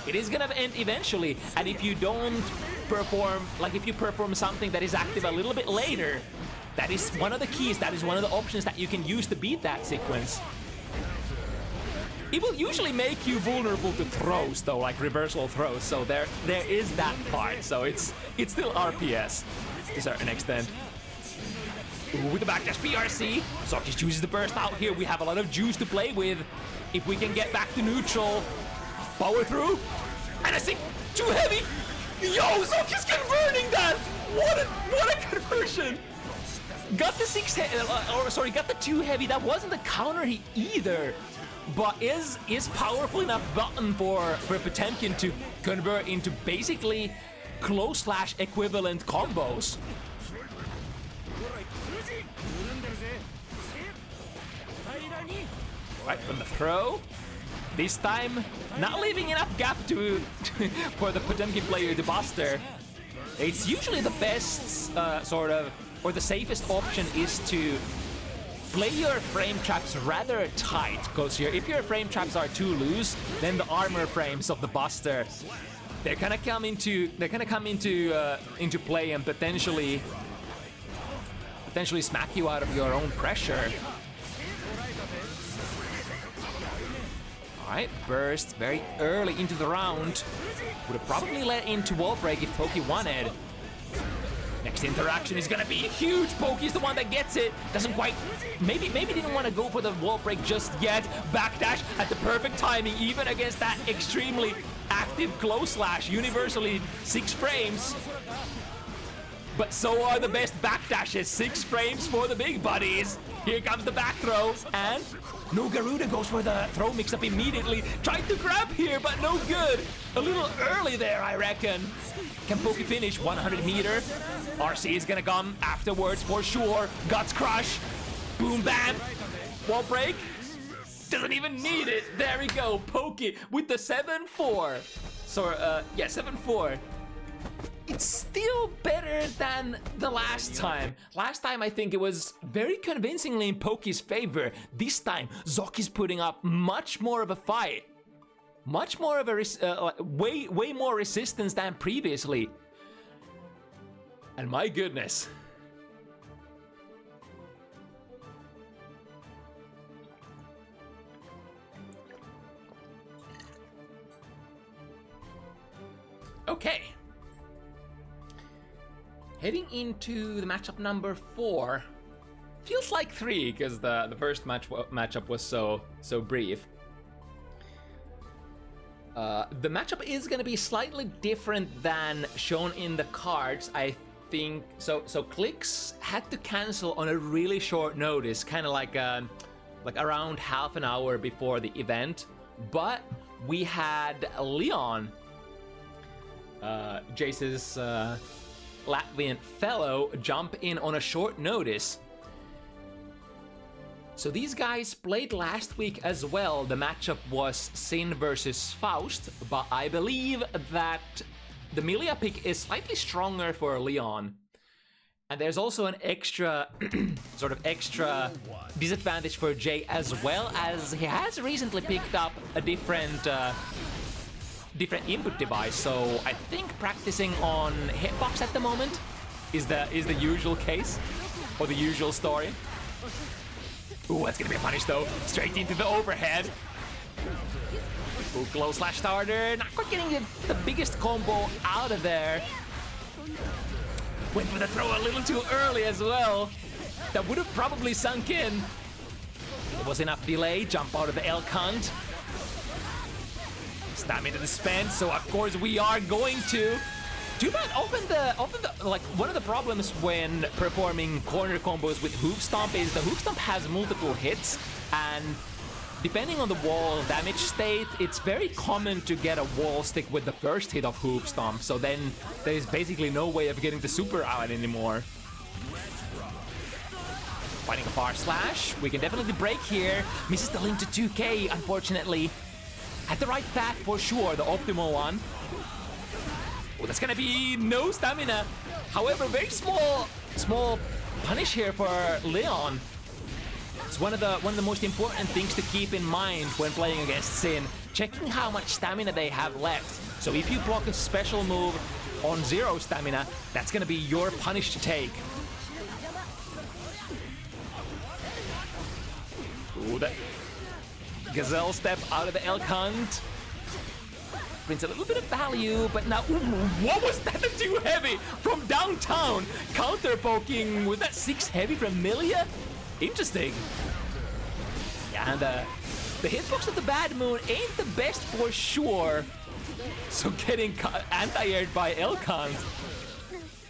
It is gonna end eventually, and if you don't perform, like if you perform something that is active a little bit later, that is one of the keys, that is one of the options that you can use to beat that sequence. It will usually make you vulnerable to throws though, like reversal throws, so there is that part, so it's still RPS to a certain extent. Ooh, with the backdash PRC, ZoKHiZ chooses to burst out here. We have a lot of juice to play with. If we can get back to neutral, power through, and I think too heavy. Yo, ZoKHiZ converting that! What a conversion! Got the got the 2 heavy. That wasn't the counter heat either, but is powerful enough button for Potemkin to convert into basically close slash equivalent combos. Right from the throw. This time, not leaving enough gap to for the Potemkin player to buster. It's usually the best or the safest option is to play your frame traps rather tight, because if your frame traps are too loose, then the armor frames of the buster, they're gonna come into play and potentially smack you out of your own pressure. Alright, burst very early into the round. Would have probably led into wall break if Poki wanted. Next interaction is gonna be huge. Poki's the one that gets it. Doesn't quite, maybe didn't want to go for the wall break just yet. Backdash at the perfect timing, even against that extremely active close slash. Universally 6 frames. But so are the best backdashes. 6 frames for the big buddies. Here comes the back throw, and no Garuda goes for the throw mix-up immediately. Tried to grab here, but no good. A little early there, I reckon. Can Poki finish 100 meter? RC is gonna come afterwards for sure. Guts crush. Boom, bam. Wall break. Doesn't even need it. There we go. Poki with the 7-4. So, yeah, 7-4. It's still better than the last time. Last time, I think it was very convincingly in Poki's favor. This time, ZoKHiZ putting up much more of a fight. Much more of a, way more resistance than previously. And my goodness. Okay. Heading into the matchup number 4. Feels like 3 because the first matchup was so brief. The matchup is going to be slightly different than shown in the cards, I think. So Clicks had to cancel on a really short notice, kind of like around half an hour before the event. But we had Leon, Jayce's Latvian fellow, jump in on a short notice. So these guys played last week as well. The matchup was Sin versus Faust, but I believe that the Milia pick is slightly stronger for Leon. And there's also an extra, extra disadvantage for Jay, as well as he has recently picked up a different input device. So I think practicing on hitbox at the moment is the usual case, or the usual story. Ooh, that's gonna be a punish though. Straight into the overhead. Ooh, close slash starter. Not quite getting the biggest combo out of there. Went for the throw a little too early as well. that would have probably sunk in. It was enough delay, jump out of the L count. Stamina to spend, so of course we are going to. Too bad, often the like one of the problems when performing corner combos with Hoof Stomp is the Hoof Stomp has multiple hits, and depending on the wall damage state, it's very common to get a wall stick with the first hit of Hoof Stomp, so then there is basically no way of getting the super out anymore. Fighting a far slash, we can definitely break here. Misses the link to 2K, unfortunately. At the right path for sure, the optimal one. Oh, that's gonna be no stamina. However, very small punish here for Leon. It's one of the most important things to keep in mind when playing against Sin. Checking how much stamina they have left. So if you block a special move on 0 stamina, that's gonna be your punish to take. Ooh, that Gazelle step out of the L count. Brings a little bit of value, but now, ooh, what was that? The 2 heavy from downtown. Counter poking, was that 6 heavy from Milia? Interesting. Yeah, and the hitbox of the Bad Moon ain't the best for sure. So getting anti-aired by L count.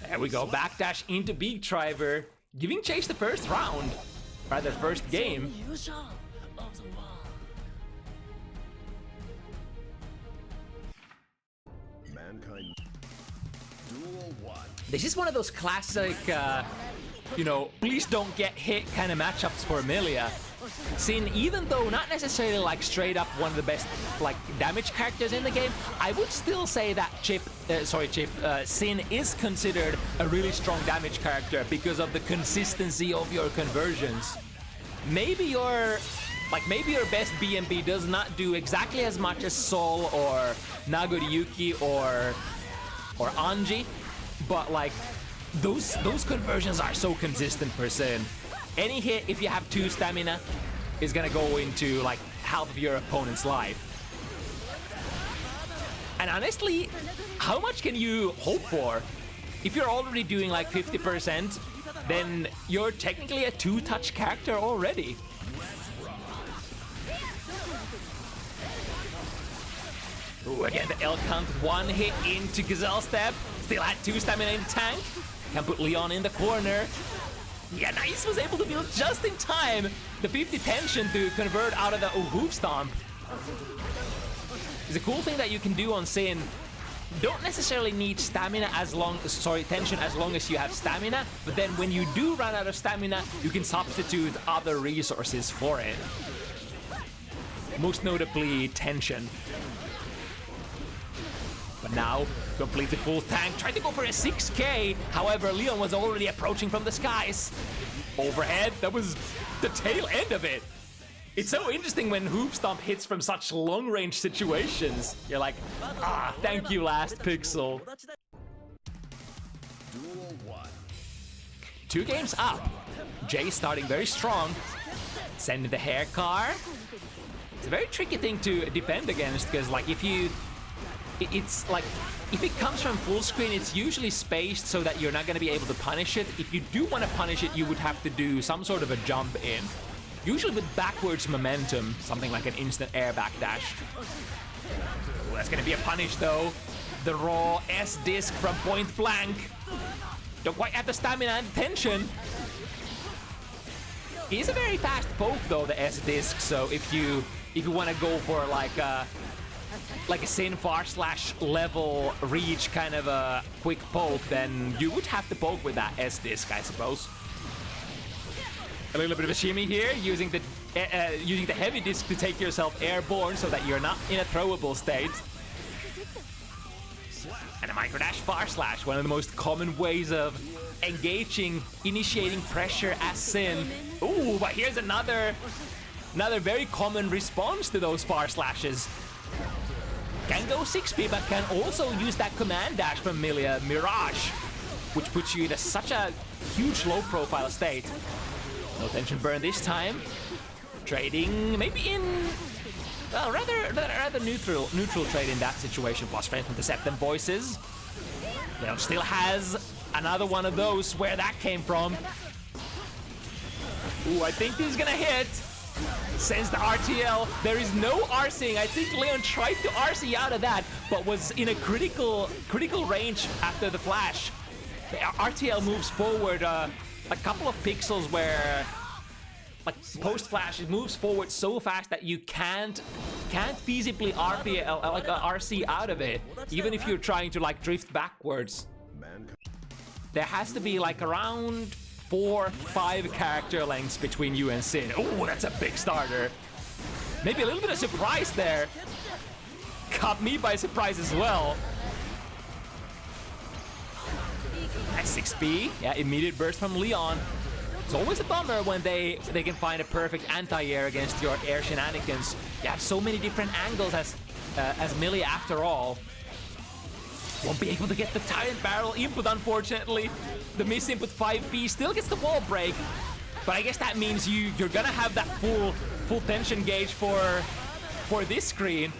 There we go, backdash into Beak Driver, giving Jayce the first round, rather first game. This is one of those classic, you know, please don't get hit kind of matchups for Milia. Sin, even though not necessarily like straight up one of the best like damage characters in the game, I would still say that Sin is considered a really strong damage character because of the consistency of your conversions. Maybe your best BMB does not do exactly as much as Sol or Nagoriyuki or Anji, but like those conversions are so consistent for Sin. Any hit, if you have 2 stamina, is gonna go into like half of your opponent's life. And honestly, how much can you hope for? If you're already doing like 50%, then you're technically a 2-touch character already. Ooh, again, the L count, 1 hit into Gazelle Step. Still had 2 stamina in the tank. Can put Leon in the corner. Yeah, Nice was able to build just in time the 50 tension to convert out of the Hoof Stomp. It's a cool thing that you can do on Sin. Don't necessarily need tension as long as you have stamina, but then when you do run out of stamina, you can substitute other resources for it. Most notably, tension. But now, completely full tank, tried to go for a 6k. However, Leon was already approaching from the skies. Overhead, that was the tail end of it. It's so interesting when Hoof Stomp hits from such long-range situations. You're like, ah, thank you, last pixel. 2 games up. Jayce starting very strong. Sending the hair car. It's a very tricky thing to defend against, because like it's like, if it comes from full screen, it's usually spaced so that you're not going to be able to punish it. If you do want to punish it, you would have to do some sort of a jump in. Usually with backwards momentum, something like an instant air backdash. Ooh, that's going to be a punish though. The raw S-disc from point blank. Don't quite have the stamina and tension. It is a very fast poke though, the S-disc, so if you want to go for like a Sin far slash level reach kind of a quick poke, then you would have to poke with that S-disc, I suppose. A little bit of a shimmy here, using the heavy disc to take yourself airborne so that you're not in a throwable state. And a micro dash far slash, one of the most common ways of initiating pressure as Sin. Ooh, but here's another very common response to those far slashes. Can go 6p, but can also use that command dash from Milia, Mirage, which puts you in such a huge low profile state. No tension burn this time. Trading maybe in, well, rather neutral trade in that situation. Plus friend from the Septem Voices. Leon still has another one of those. Where that came from. Ooh, I think this is gonna hit. Sends the RTL. There is no RCing. I think Leon tried to RC out of that, but was in a critical range after the flash. The RTL moves forward a couple of pixels where, like, post-flash, it moves forward so fast that you can't feasibly RC out of it, even if you're trying to like drift backwards. There has to be like around 4-5 character lengths between you and Sin. Oh, that's a big starter. Maybe a little bit of surprise there. Caught me by surprise as well. Nice 6B. Yeah, immediate burst from Leon. It's always a bummer when they can find a perfect anti-air against your air shenanigans. You have so many different angles as Millie after all. Won't be able to get the Tyrant Barrel input, unfortunately. The miss input 5B still gets the wall break, but I guess that means you're gonna have that full tension gauge for this screen,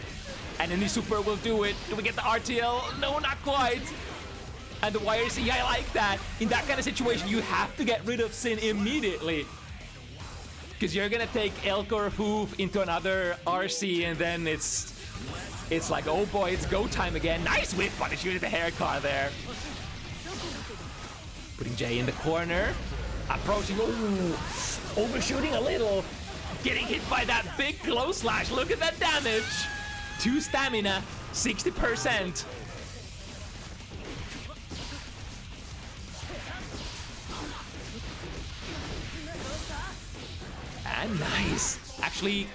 and any super will do it. Do we get the RTL? No, not quite. And the YRC, I like that. In that kind of situation, you have to get rid of Sin immediately, because you're gonna take Elk or Hoof into another RC, and then it's like, oh boy, it's go time again. Nice whiff punish, you did the hair car there. Putting Jay in the corner. Approaching, ooh, overshooting a little. Getting hit by that big close slash. Look at that damage. 2 stamina, 60%. And nice. Actually,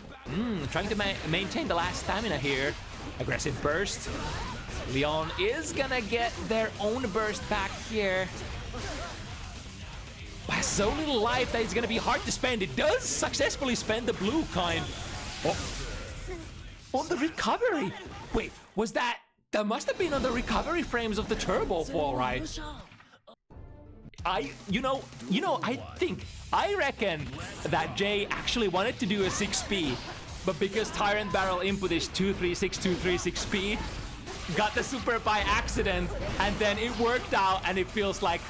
trying to maintain the last stamina here. Aggressive burst. Leon is gonna get their own burst back here. But has so little life that it's gonna be hard to spend. It does successfully spend the blue kind. Oh. On the recovery. Wait, was that? That must have been on the recovery frames of the turbo fall, right? I reckon that Jay actually wanted to do a 6P, but because Tyrant Barrel input is 236, 236P, got the super by accident, and then it worked out, and it feels like,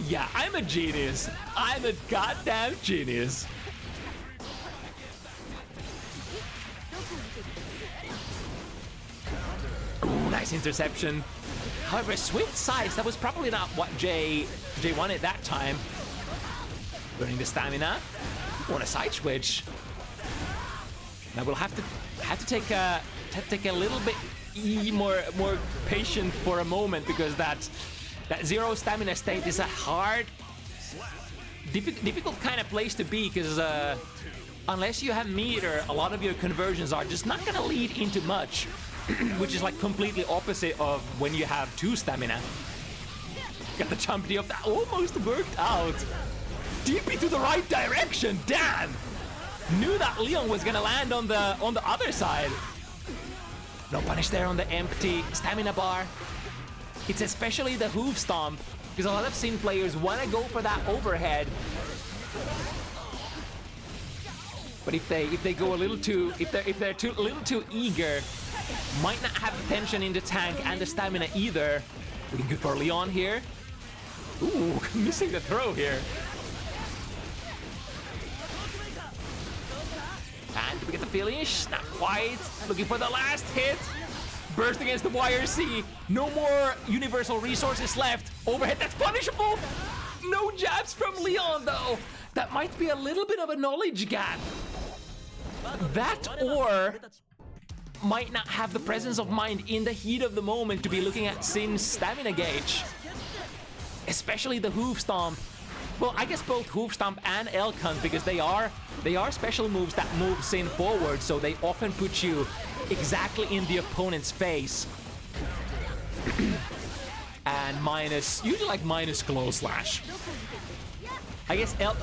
yeah, I'm a genius. I'm a goddamn genius. Ooh, nice interception. However, Swift size, that was probably not what Jay wanted that time. Burning the stamina. Want a side switch. Now we'll have to take a little bit more patient for a moment, because that 0 stamina state is a hard, difficult kind of place to be, because unless you have meter, a lot of your conversions are just not gonna lead into much, which is like completely opposite of when you have 2 stamina. Got the jump D up, that almost worked out. DP to the right direction, damn! Knew that Leon was gonna land on the other side. No punish there on the empty stamina bar. It's especially the hoof stomp, because a lot of Sin players want to go for that overhead. But if they go a little too, if they're a little too eager, might not have the tension in the tank and the stamina either. Looking good for Leon here. Ooh, missing the throw here. And do we get the finish? Not quite. Looking for the last hit. Burst against the YRC. No more universal resources left. Overhead, that's punishable. No jabs from Leon, though. That might be a little bit of a knowledge gap. That or might not have the presence of mind in the heat of the moment to be looking at Sin's stamina gauge. Especially the hoof stomp. Well, I guess both hoof stomp and elk hunt, because they are special moves that move Sin forward, so they often put you exactly in the opponent's face. And usually like minus close slash. I guess elk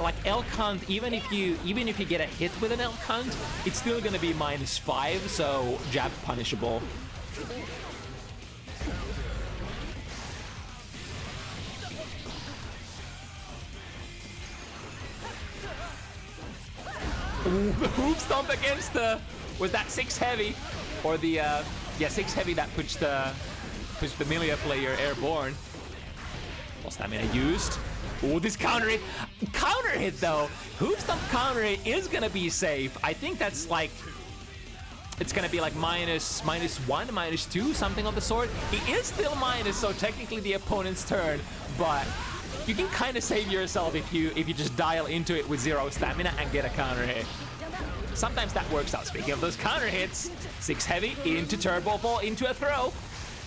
hunt, even if you get a hit with an elk hunt, it's still gonna be -5, so jab punishable. Ooh, the hoof stomp against the, was that 6 heavy? Or the, yeah, 6 heavy that pushed the Milia player airborne. Well, stamina used. Oh, this counter hit. Counter hit, though. Hoof Stomp counter hit is gonna be safe. I think that's like... It's gonna be like minus -1, -2, something of the sort. It is still minus, so technically the opponent's turn, but you can kind of save yourself if you just dial into it with 0 stamina and get a counter hit. Sometimes that works out. Speaking of those counter hits, 6 heavy into turbo ball into a throw.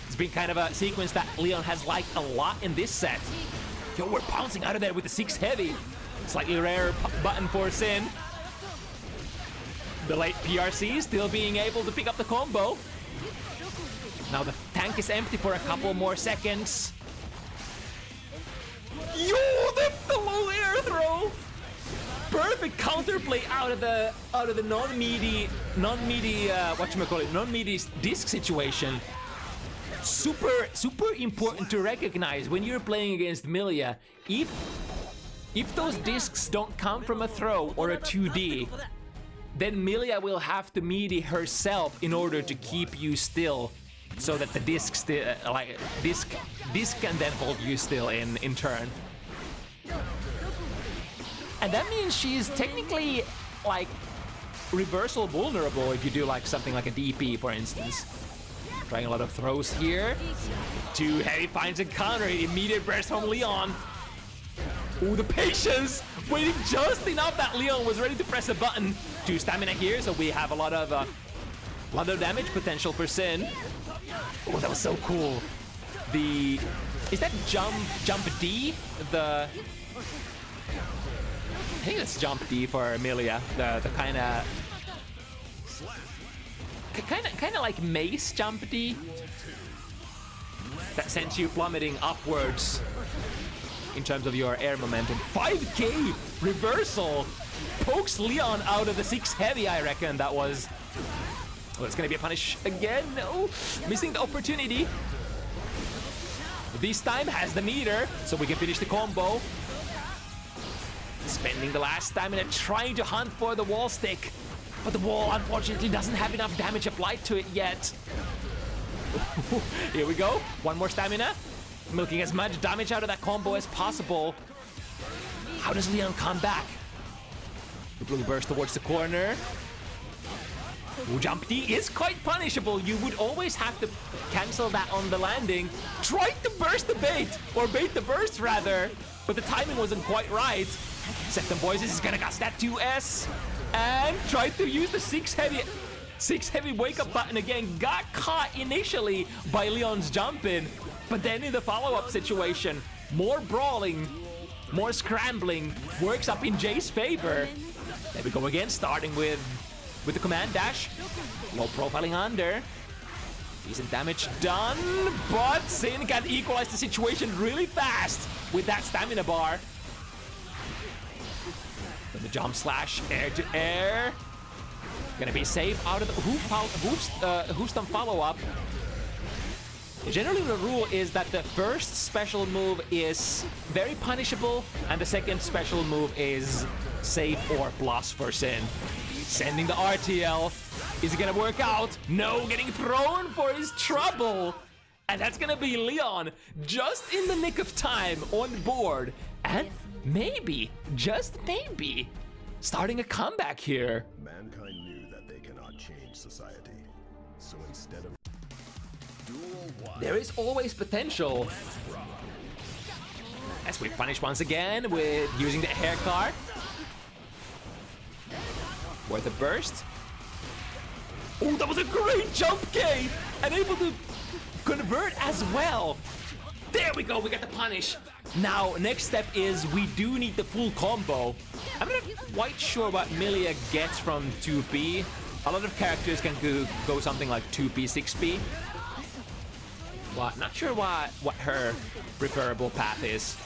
It's been kind of a sequence that Leon has liked a lot in this set. Yo, we're pouncing out of there with the 6 heavy. Slightly rare button for Sin. The late PRC still being able to pick up the combo. Now the tank is empty for a couple more seconds. Yo, the low air throw! Perfect counterplay out of the non-meaty non-meaty disc situation. Super important to recognize when you're playing against Milia. If those discs don't come from a throw or a 2D, then Milia will have to meaty herself in order to keep you still, so that the disc can then hold you still in turn. And that means she's technically like reversal vulnerable if you do like something like a DP, for instance. Trying a lot of throws here. 2 heavy finds a counter, immediate burst from Leon. Ooh, the patience! Waiting just enough that Leon was ready to press a button. 2 stamina here, so we have a lot of damage potential for Sin. Oh, that was so cool. Is that jump D? I think it's jump D for Milia. The kind of like mace jump D that sends you plummeting upwards in terms of your air momentum. 5k reversal pokes Leon out of the 6 heavy, I reckon that was. Oh, it's gonna be a punish again. No, missing the opportunity. This time has the meter, so we can finish the combo. Spending the last stamina trying to hunt for the wall stick, but the wall unfortunately doesn't have enough damage applied to it yet. Here we go. 1 more stamina. Milking as much damage out of that combo as possible. How does Leon come back? The blue burst towards the corner. Ooh, jump D is quite punishable. You would always have to cancel that on the landing. Tried to burst the bait, or bait the burst rather, but the timing wasn't quite right. Septum Boys is gonna cast that 2S and tried to use the 6 heavy wake up button again. Got caught initially by Leon's jump in, but then in the follow-up situation, more brawling, more scrambling works up in Jayce's favor. There we go again, starting with the command dash. Low profiling under. Decent damage done, but Sin can equalize the situation really fast with that stamina bar. With the jump slash, air to air. Gonna be safe out of the hoof stomp follow-up. Generally the rule is that the first special move is very punishable and the second special move is safe or plus for Sin. Sending the RTL. Is it gonna work out? No, getting thrown for his trouble. And that's gonna be Leon just in the nick of time on board. And maybe, just maybe, starting a comeback here. Mankind knew that they cannot change society. So instead of Duel 1, there is always potential. As we punish once again with using the air card. Worth a burst. Oh, that was a great jump K! And able to convert as well. There we go, we got the punish. Now, next step is we do need the full combo. I'm not quite sure what Milia gets from 2P. A lot of characters can go something like 2P, 6P. Not sure what her preferable path is.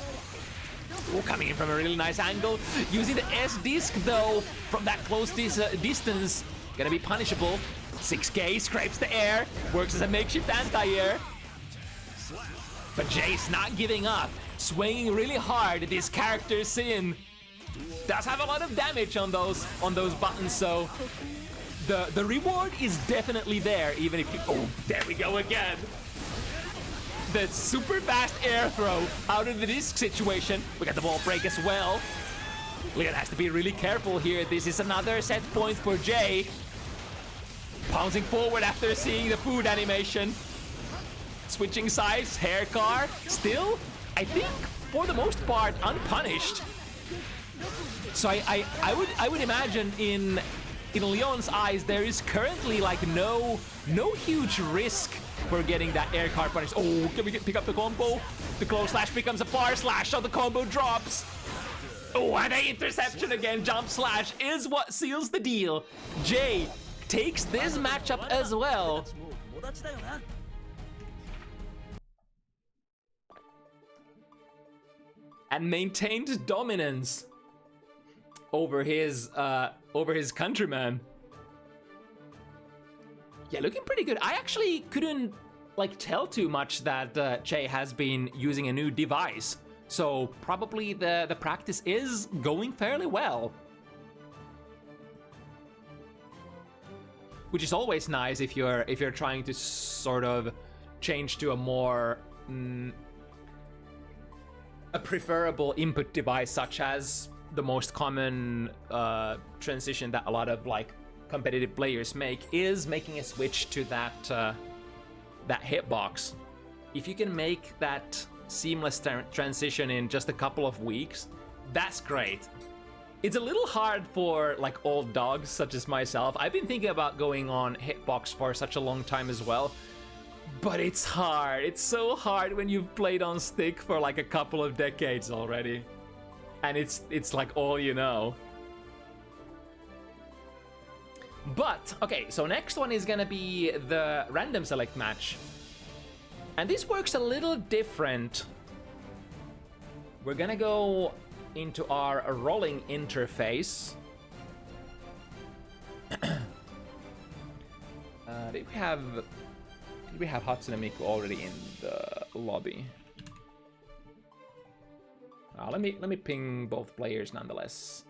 Oh, coming in from a really nice angle. Using the S-disc though, from that close distance. Gonna be punishable. 6k, scrapes the air. Works as a makeshift anti-air. But Jayce not giving up. Swinging really hard. This character Sin does have a lot of damage on those buttons, so the reward is definitely there, even if you... Oh, there we go again. the super fast air throw out of the disc situation. We got the wall break as well. Leon has to be really careful here. This is another set point for Jay. Pouncing forward after seeing the food animation. Switching sides, hair car. Still, I think, for the most part, unpunished. So I would imagine in Leon's eyes, there is currently like no huge risk for getting that air car punish. Oh, can we pick up the combo? The close slash becomes a far slash, so the combo drops. Oh, and an interception again. Jump slash is what seals the deal. Jay takes this matchup as well. And maintained dominance over his countryman. Yeah, looking pretty good. I actually couldn't like tell too much that Jay has been using a new device, so probably the practice is going fairly well, which is always nice if you're trying to sort of change to a more a preferable input device, such as the most common transition that a lot of like competitive players make is making a switch to that hitbox. If you can make that seamless transition in just a couple of weeks, that's great. It's a little hard for like old dogs such as myself. I've been thinking about going on hitbox for such a long time as well, but it's hard. It's so hard when you've played on stick for like a couple of decades already, and it's like all you know. But okay, so next one is gonna be the random select match, and this works a little different. We're gonna go into our rolling interface. Did we have Hatsune and Miku already in the lobby? Let me ping both players nonetheless.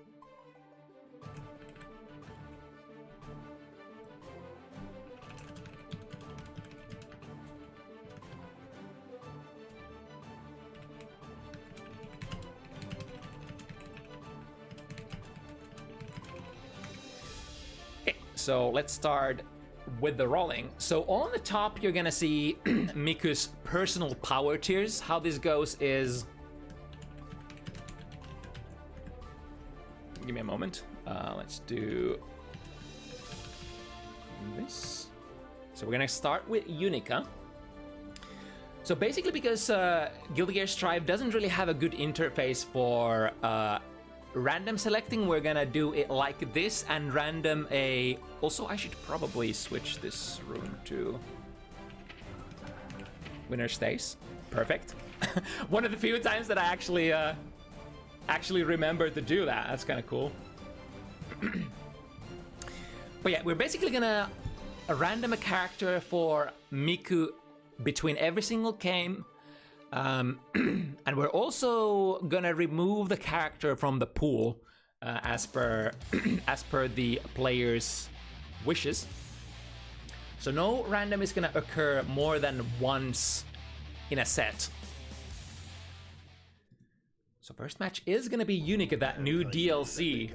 Okay, so let's start with the rolling. So on the top, you're gonna see Miku's personal power tiers. How this goes is... Give me a moment. Let's do this. So we're gonna start with Unica. So basically, because Guilty Gear Strive doesn't really have a good interface for random selecting, we're gonna do it like this and random a... Also, I should probably switch this room to winner stays. Perfect. One of the few times that I actually remembered to do that. That's kind of cool. But yeah, we're basically gonna random a character for Miku between every single game. And we're also gonna remove the character from the pool as per the player's wishes. So no random is gonna occur more than once in a set. So first match is gonna be Unica, that new DLC.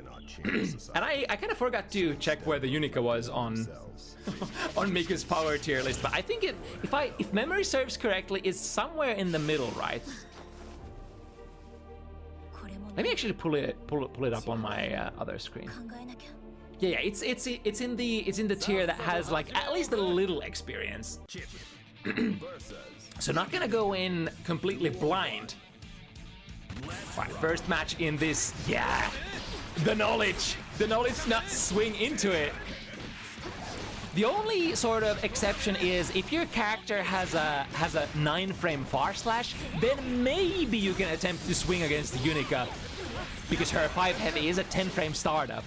And I kind of forgot to check where the Unica was on on Miku's power tier list, but I think if memory serves correctly, it's somewhere in the middle, right? Let me actually pull it up on my other screen. Yeah, it's in the tier that has like at least a little experience. So not gonna go in completely blind. Right, first match in this, yeah, the knowledge not swing into it. The only sort of exception is if your character has a 9-frame far slash, then maybe you can attempt to swing against the Unica, because her 5 heavy is a 10-frame startup.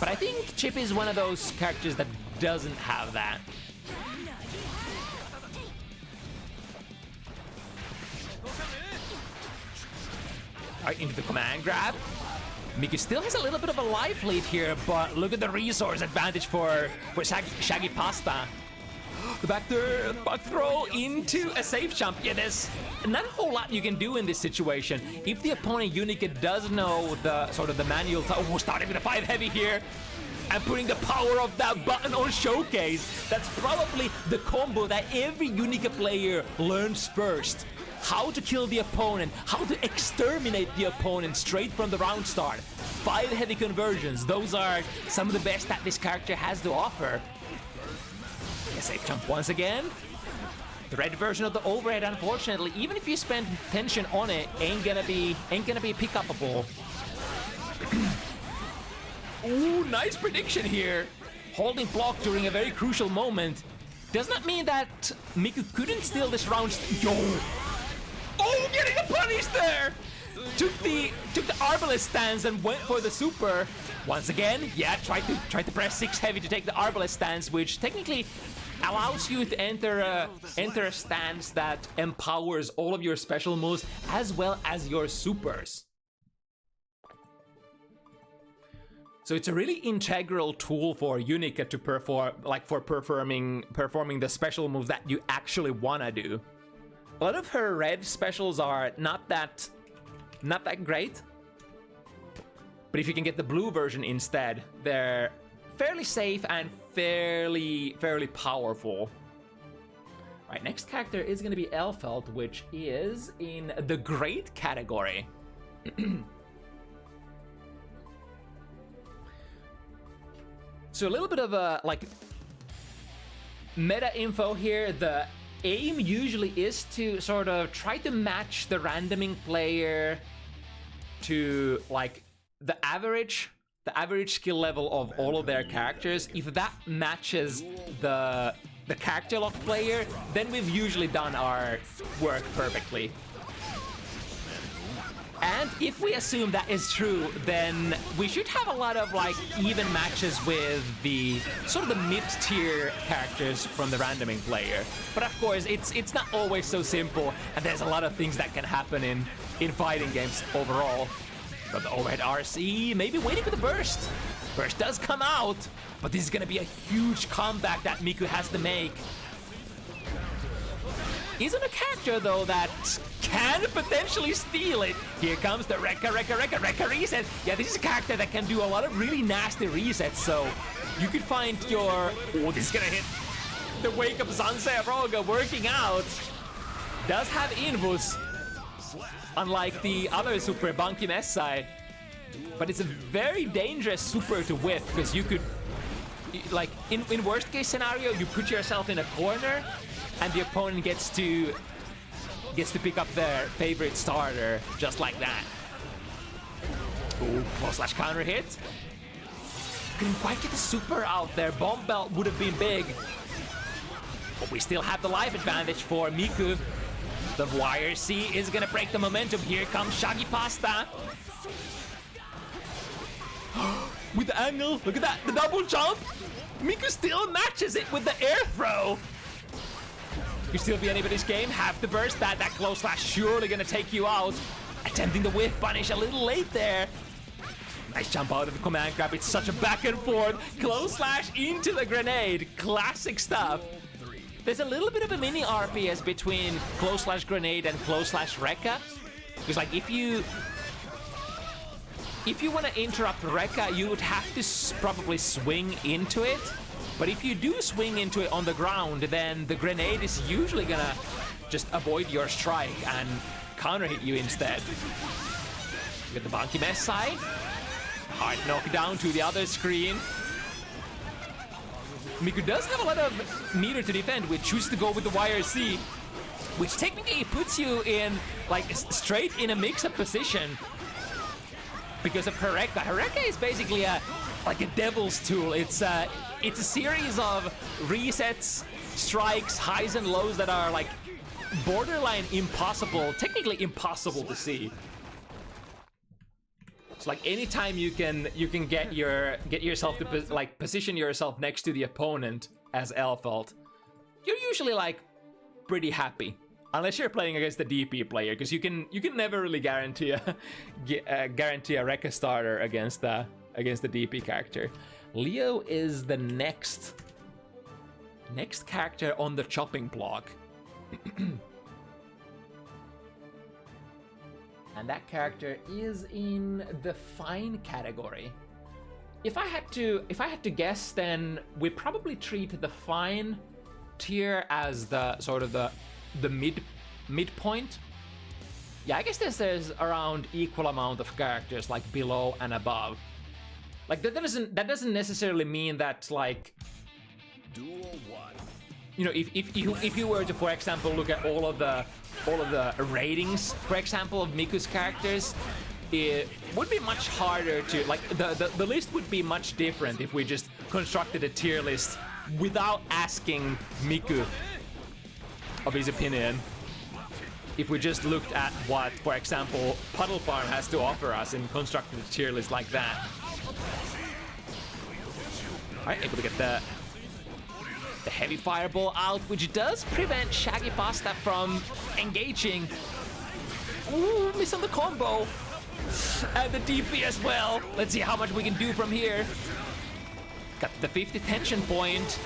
But I think Chip is one of those characters that doesn't have that. Right, into the command grab. Miku still has a little bit of a life lead here, but look at the resource advantage for Shaggypasta. The back throw into a safe jump. Yeah, there's not a whole lot you can do in this situation. If the opponent Unica does know the sort of the manual, starting with a 5 heavy here, and putting the power of that button on Showcase, that's probably the combo that every Unica player learns first. How to kill the opponent, how to exterminate the opponent straight from the round start. 5 heavy conversions, those are some of the best that this character has to offer. A safe jump once again. The red version of the overhead, unfortunately, even if you spend tension on it, ain't gonna be pick-upable. Ooh, nice prediction here. Holding block during a very crucial moment. Does not mean that Miku couldn't steal this round. Yo! Oh, getting a punish there! Took the Arbalest stance and went for the super. Once again, yeah, tried to press 6 heavy to take the Arbalest stance, which technically allows you to enter a stance that empowers all of your special moves as well as your supers. So it's a really integral tool for Unica to perform, like for performing the special moves that you actually wanna do. A lot of her red specials are not that great, but if you can get the blue version instead, they're fairly safe and fairly powerful. Right, next character is gonna be Elfelt, which is in the great category. So a little bit of a like meta info here. The aim usually is to sort of try to match the randoming player to like the average skill level of all of their characters. If that matches the character lock player, then we've usually done our work perfectly. And if we assume that is true, then we should have a lot of like even matches with the sort of the mid-tier characters from the randoming player. But of course, it's not always so simple, and there's a lot of things that can happen in fighting games overall. But the overhead RC, maybe waiting for the burst. Burst does come out, but this is gonna be a huge comeback that Miku has to make. Isn't a character though that can potentially steal it. Here comes the Rekka reset. Yeah, this is a character that can do a lot of really nasty resets, so you could find your... Oh, this is gonna hit the Wake Up Sansei Roga working out. Does have Invus, unlike the other super Banki Messai. But it's a very dangerous super to whiff, because you could... Like, in worst case scenario, you put yourself in a corner, and the opponent gets to pick up their favorite starter just like that. Ooh, close slash counter hit. Couldn't quite get the super out there. Bomb belt would have been big. But we still have the life advantage for Miku. The wire C is gonna break the momentum. Here comes Shaggypasta. With the angle, look at that, the double jump. Miku still matches it with the air throw. You still be anybody's game, have the burst, that close slash surely gonna take you out. Attempting the whiff punish a little late there. Nice jump out of the command grab, it's such a back and forth. Close slash into the grenade, classic stuff. There's a little bit of a mini RPS between close slash grenade and close slash Rekka. Because like if you want to interrupt Rekka, you would have to probably swing into it. But if you do swing into it on the ground, then the grenade is usually gonna just avoid your strike and counter hit you instead. Get the Banki Messai. Hard knockdown to the other screen. Miku does have a lot of meter to defend, which chooses to go with the wire C, which technically puts you in like straight in a mix-up position because of Rekka. Rekka is basically like a devil's tool. It's a series of resets, strikes, highs and lows that are like borderline impossible, technically impossible to see. It's like anytime you can get yourself to like position yourself next to the opponent as Elfelt, you're usually like pretty happy. Unless you're playing against the DP player, because you can never really guarantee a Rekka starter against the DP character. Leo is the next Next character on the chopping block. And that character is in the fine category. If I had to guess, then we probably treat the fine tier as the sort of the midpoint. Yeah, I guess there's around equal amount of characters like below and above. Like that doesn't necessarily mean that like, Duel 1. you know, if you were to, for example, look at all of the ratings, for example, of Miku's characters, it would be much harder to like the list would be much different if we just constructed a tier list without asking Miku of his opinion. If we just looked at what, for example, Puddle Farm has to offer us and constructed a tier list like that. Alright, able to get the heavy fireball out, which does prevent Shaggypasta from engaging. Ooh, miss on the combo. And the DP as well. Let's see how much we can do from here. Got the 50 tension point.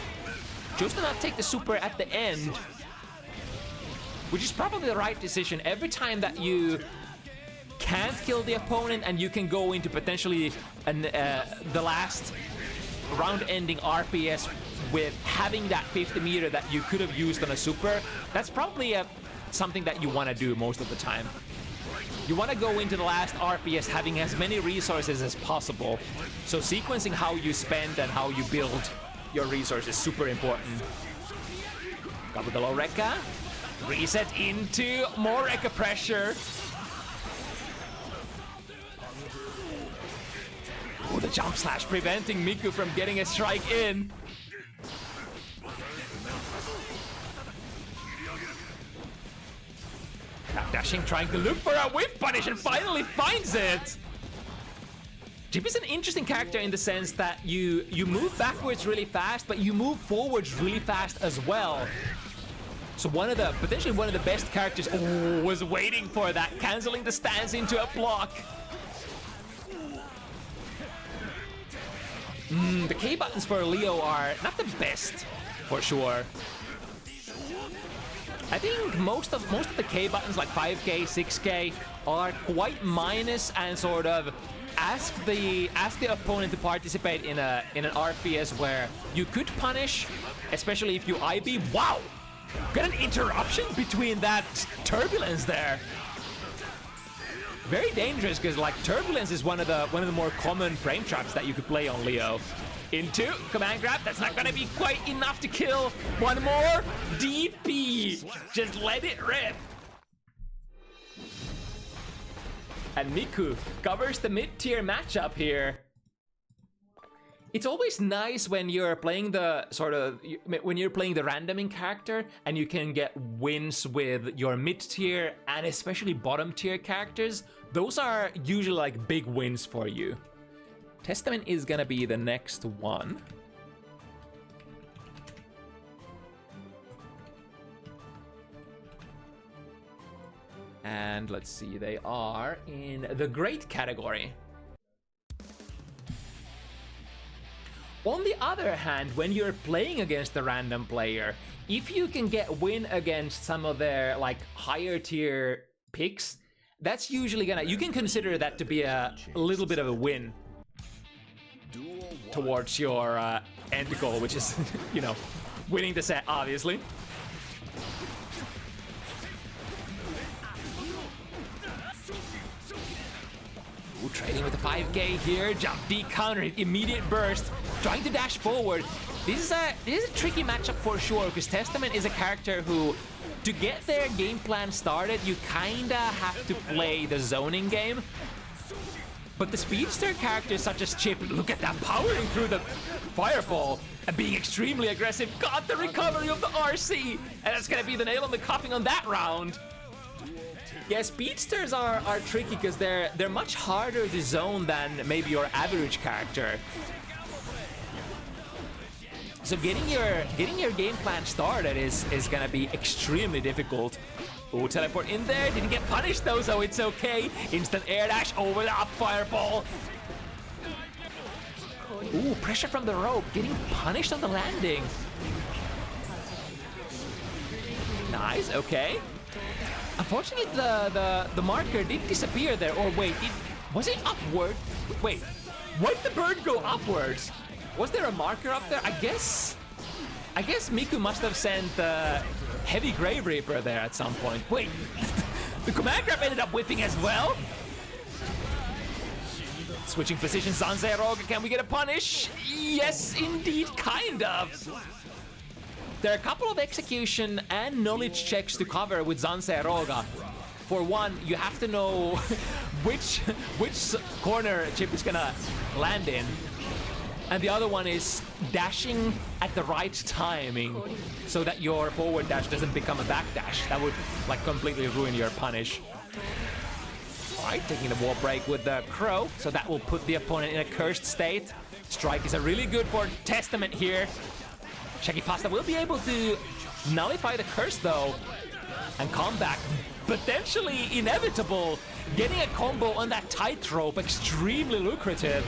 Chose to not take the super at the end, which is probably the right decision. Every time that you can't kill the opponent and you can go into potentially the last round-ending RPS with having that 50 meter that you could have used on a super, that's probably something that you want to do most of the time. You want to go into the last RPS having as many resources as possible. So sequencing how you spend and how you build your resources is super important. Got with the low Rekka. Reset into more Rekka pressure. Oh, the jump slash preventing Miku from getting a strike in. Dashing, trying to look for a whip punish and finally finds it. Jip is an interesting character in the sense that you move backwards really fast, but you move forwards really fast as well. So potentially one of the best characters was waiting for that, canceling the stance into a block. The K buttons for Leo are not the best, for sure. I think most of the K buttons, like 5K, 6K, are quite minus and sort of ask the opponent to participate in an RPS where you could punish, especially if you IB. Wow, got an interruption between that turbulence there. Very dangerous because like turbulence is one of the more common frame traps that you could play on Leo. Into command grab, that's not gonna be quite enough to kill. One more DP, just let it rip. And Miku covers the mid-tier matchup here. It's always nice when you're playing the randoming character and you can get wins with your mid-tier and especially bottom-tier characters. Those are usually like big wins for you. Testament is gonna be the next one. And let's see, they are in the great category. On the other hand, when you're playing against a random player, if you can get win against some of their like higher tier picks, that's usually you can consider that to be a little bit of a win towards your end goal, which is, you know, winning the set, obviously. Ooh, trading with the 5K here, jump D counter, immediate burst, trying to dash forward. This is a tricky matchup for sure, because Testament is a character who, to get their game plan started, you kinda have to play the zoning game. But the speedster characters such as Chip, look at that, powering through the fireball and being extremely aggressive, got the recovery of the RC, and that's gonna be the nail on the coffin on that round. Yeah, speedsters are tricky because they're much harder to zone than maybe your average character. So getting your game plan started is gonna be extremely difficult. Ooh, teleport in there, didn't get punished though, so it's okay. Instant air dash over the up fireball. Ooh, pressure from the rope, getting punished on the landing. Nice, okay. Unfortunately, the marker did disappear there. Or wait, was it upward? Wait, why did the bird go upwards? Was there a marker up there? I guess Miku must have sent the heavy Grave Reaper there at some point. Wait, the command grab ended up whiffing as well? Switching positions, Zanzeiroga, can we get a punish? Yes, indeed, kind of. There are a couple of execution and knowledge checks to cover with Zanzeiroga. For one, you have to know which corner Chip is gonna land in. And the other one is dashing at the right timing so that your forward dash doesn't become a back dash. That would like completely ruin your punish. Alright, taking the wall break with the Crow, so that will put the opponent in a cursed state. Strike is a really good for Testament here. Shaggypasta will be able to nullify the curse though and come back. Potentially inevitable. Getting a combo on that tightrope, extremely lucrative.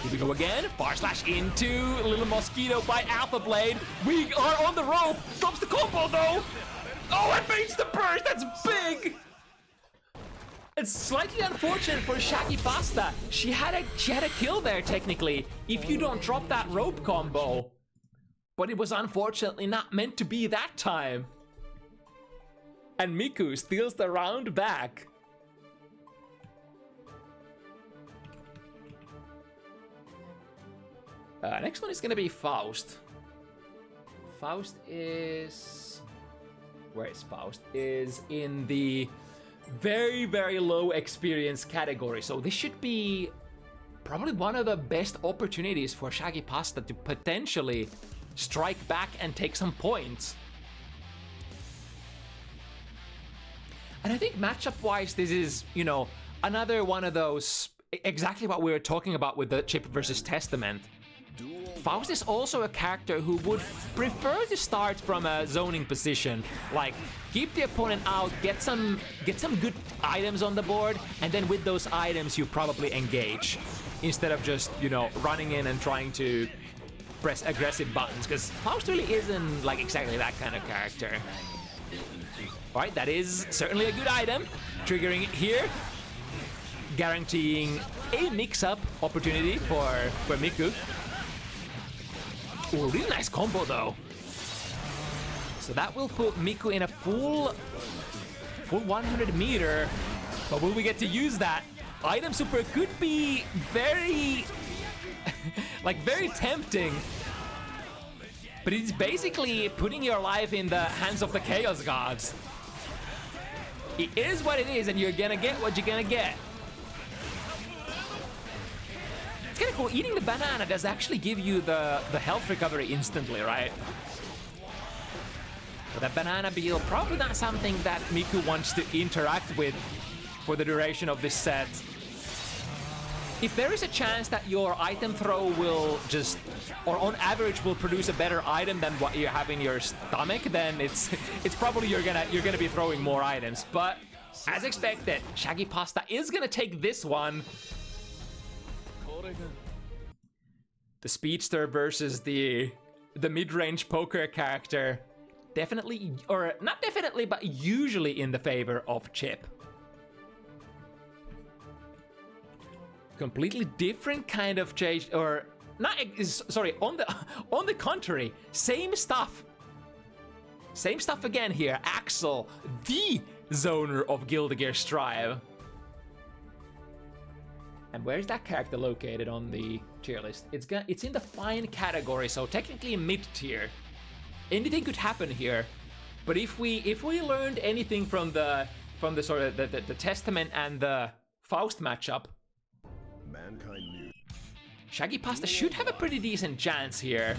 Here we go again. Far slash into Little Mosquito by Alpha Blade. We are on the rope. Drops the combo though. Oh, it beats the burst. That's big. It's slightly unfortunate for Shaggypasta. She had a kill there technically if you don't drop that rope combo. But it was unfortunately not meant to be that time. And Miku steals the round back. Next one is gonna be Faust. Faust is... Where is Faust? Is in the very, very low experience category. So this should be probably one of the best opportunities for Shaggypasta to potentially strike back and take some points. And I think matchup-wise, this is, you know, another one of those, exactly what we were talking about with the Chip versus Testament. Faust is also a character who would prefer to start from a zoning position, like keep the opponent out, get some good items on the board, and then with those items you probably engage, instead of just, you know, running in and trying to press aggressive buttons, because Faust really isn't like exactly that kind of character. Alright, that is certainly a good item. Triggering it here, guaranteeing a mix-up opportunity for Miku. Ooh, really nice combo though. So that will put Miku in a full 100 meter. But will we get to use that? Item super could be very, like very tempting. But it's basically putting your life in the hands of the Chaos Gods. It is what it is, and you're gonna get what you're gonna get. It's kind of cool. Eating the banana does actually give you the health recovery instantly, right? But that banana beetle, probably not something that Miku wants to interact with for the duration of this set. If there is a chance that your item throw will just, or on average will produce a better item than what you have in your stomach, then it's probably you're gonna be throwing more items. But as expected, Shaggypasta is gonna take this one. The speedster versus the mid-range poker character, definitely, or not definitely, but usually in the favor of Chip. Completely different kind of change, or not, sorry, on the contrary, same stuff. Same stuff again here. Axel, the zoner of Guilty Gear Strive. And where's that character located on the tier list? It's in the fine category, so technically mid-tier. Anything could happen here, but if we learned anything from the sort of the Testament and the Faust matchup, Shaggypasta should have a pretty decent chance here.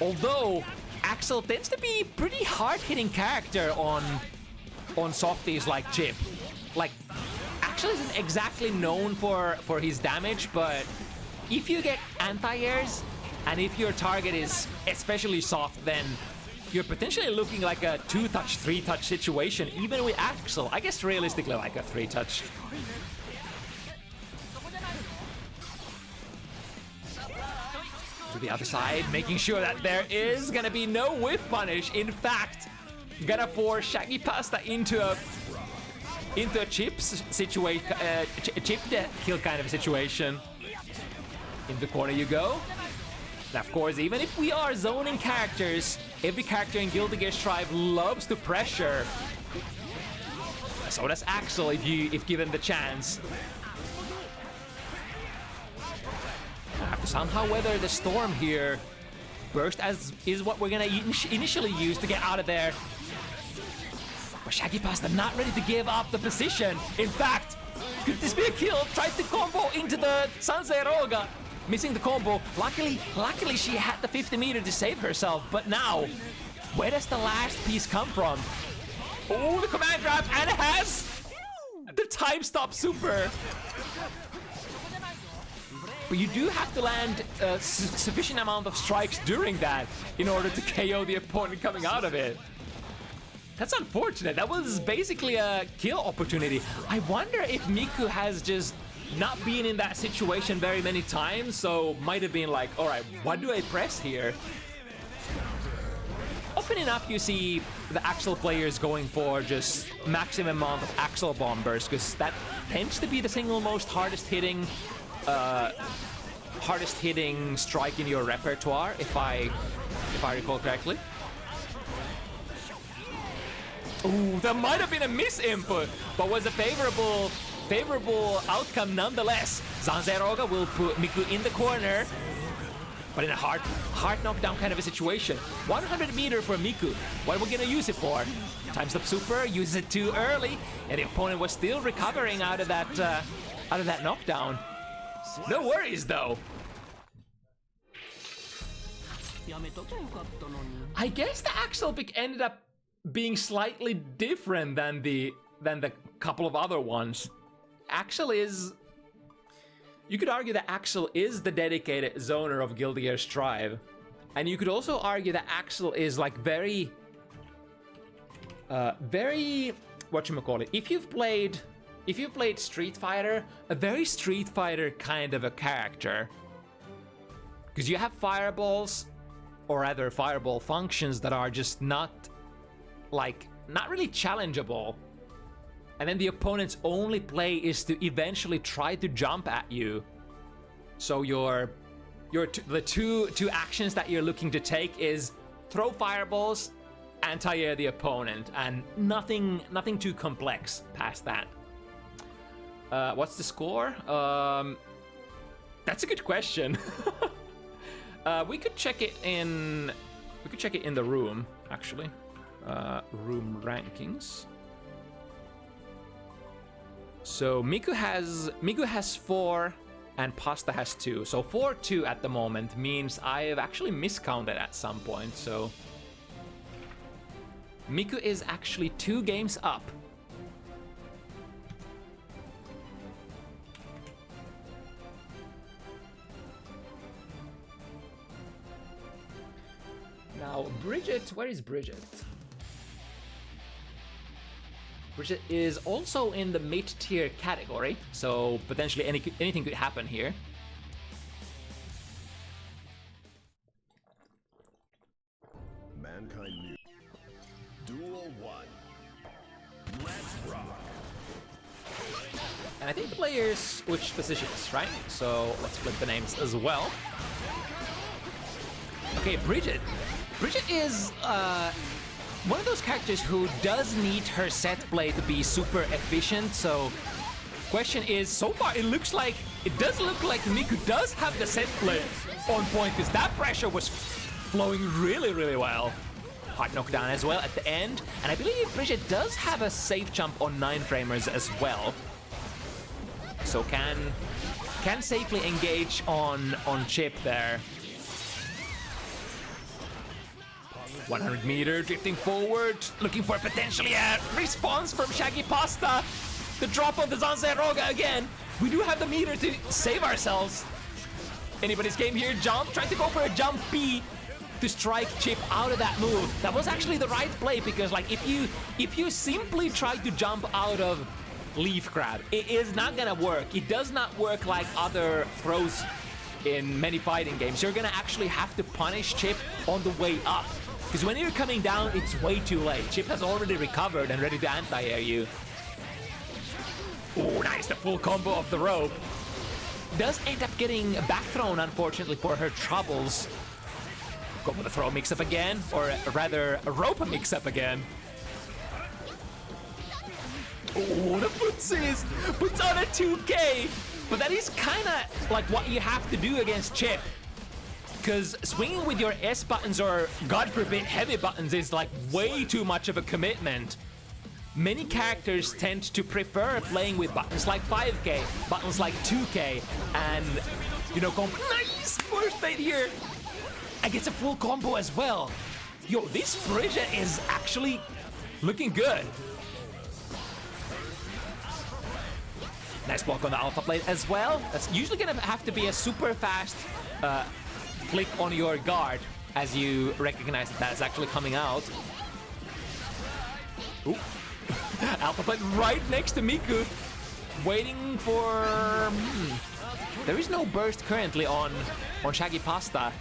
Although Axel tends to be pretty hard-hitting character on softies like Chip. Like, Axel isn't exactly known for his damage, but if you get anti-airs and if your target is especially soft, then you're potentially looking like a 2-touch, 3-touch situation, even with Axel. I guess realistically like a 3-touch. the other side, making sure that there is gonna be no whiff punish. In fact, gonna force Shaggypasta into a chip situation, chip kill kind of situation. In the corner you go. And of course, even if we are zoning characters, every character in Guilty Gear Strive loves to pressure. So does Axel if given the chance. I have to somehow weather the storm here. Burst is what we're gonna initially use to get out of there. But Shaggypasta not ready to give up the position. In fact, could this be a kill? Tried to combo into the Sansei Roga. Missing the combo. Luckily she had the 50 meter to save herself. But now, where does the last piece come from? Oh, the command grab, and it has the time stop super. But you do have to land a sufficient amount of strikes during that in order to KO the opponent coming out of it. That's unfortunate. That was basically a kill opportunity. I wonder if Miku has just not been in that situation very many times, so might have been like, all right, what do I press here? Often enough you see the Axel players going for just maximum amount of Axel bombers, because that tends to be the single most hardest hitting strike in your repertoire, if I recall correctly. Ooh, that might have been a misinput, but was a favorable outcome nonetheless. Zanzeroga will put Miku in the corner, but in a hard knockdown kind of a situation. 100 meter for Miku. What are we gonna use it for? Times up super, uses it too early, and the opponent was still recovering out of that knockdown. No worries though. I guess the Axel pick ended up being slightly different than the couple of other ones. Axel is... You could argue that Axel is the dedicated zoner of Guilty Gear Strive. And you could also argue that Axel is like very... whatchamacallit. If you've played Street Fighter, a very Street Fighter kind of a character. Because you have fireballs, or rather fireball functions that are just not really challengeable. And then the opponent's only play is to eventually try to jump at you. So the two actions that you're looking to take is throw fireballs, anti-air the opponent, and nothing too complex past that. What's the score? That's a good question. We could check it in the room, actually. Room rankings. So Miku has 4 and Pasta has 2. So 4-2 at the moment means I have actually miscounted at some point. So Miku is actually 2 games up. Now, Bridget, where is Bridget? Bridget is also in the mid-tier category, so potentially anything could happen here. Mankind new. Duel 1. Let's rock. And I think the players switch positions, right? So let's flip the names as well. Okay, Bridget. Bridget is one of those characters who does need her set play to be super efficient. So question is, so far it does look like Miku does have the set play on point, because that pressure was flowing really well. Hard knockdown as well at the end, and I believe Bridget does have a safe jump on 9-framers as well, so can safely engage on chip there. 100 meter, drifting forward, looking for potentially a response from Shaggypasta. The drop of the Zanzeroga again. We do have the meter to save ourselves. Anybody's game here. Jump, trying to go for a jump B to strike chip out of that move. That was actually the right play, because like if you simply try to jump out of leaf grab, it is not gonna work. It does not work like other throws in many fighting games, you're gonna actually have to punish Chip on the way up. Because when you're coming down, it's way too late. Chip has already recovered and ready to anti-air you. Oh, nice, the full combo of the rope. Does end up getting back thrown, unfortunately, for her troubles. Go for the throw mix-up again, or rather, a rope mix-up again. Oh, the footsies! Puts on a 2K! But that is kind of like what you have to do against Chip. Because swinging with your S buttons or, God forbid, heavy buttons is like way too much of a commitment. Many characters tend to prefer playing with buttons like 5K, buttons like 2K, and, you know, nice first aid here. And gets a full combo as well. Yo, this Bridget is actually looking good. Nice block on the Alpha Blade as well. That's usually gonna have to be a super fast flick on your guard as you recognize that that's actually coming out. Ooh. Alpha Blade right next to Miku, waiting for... There is no burst currently on Shaggypasta.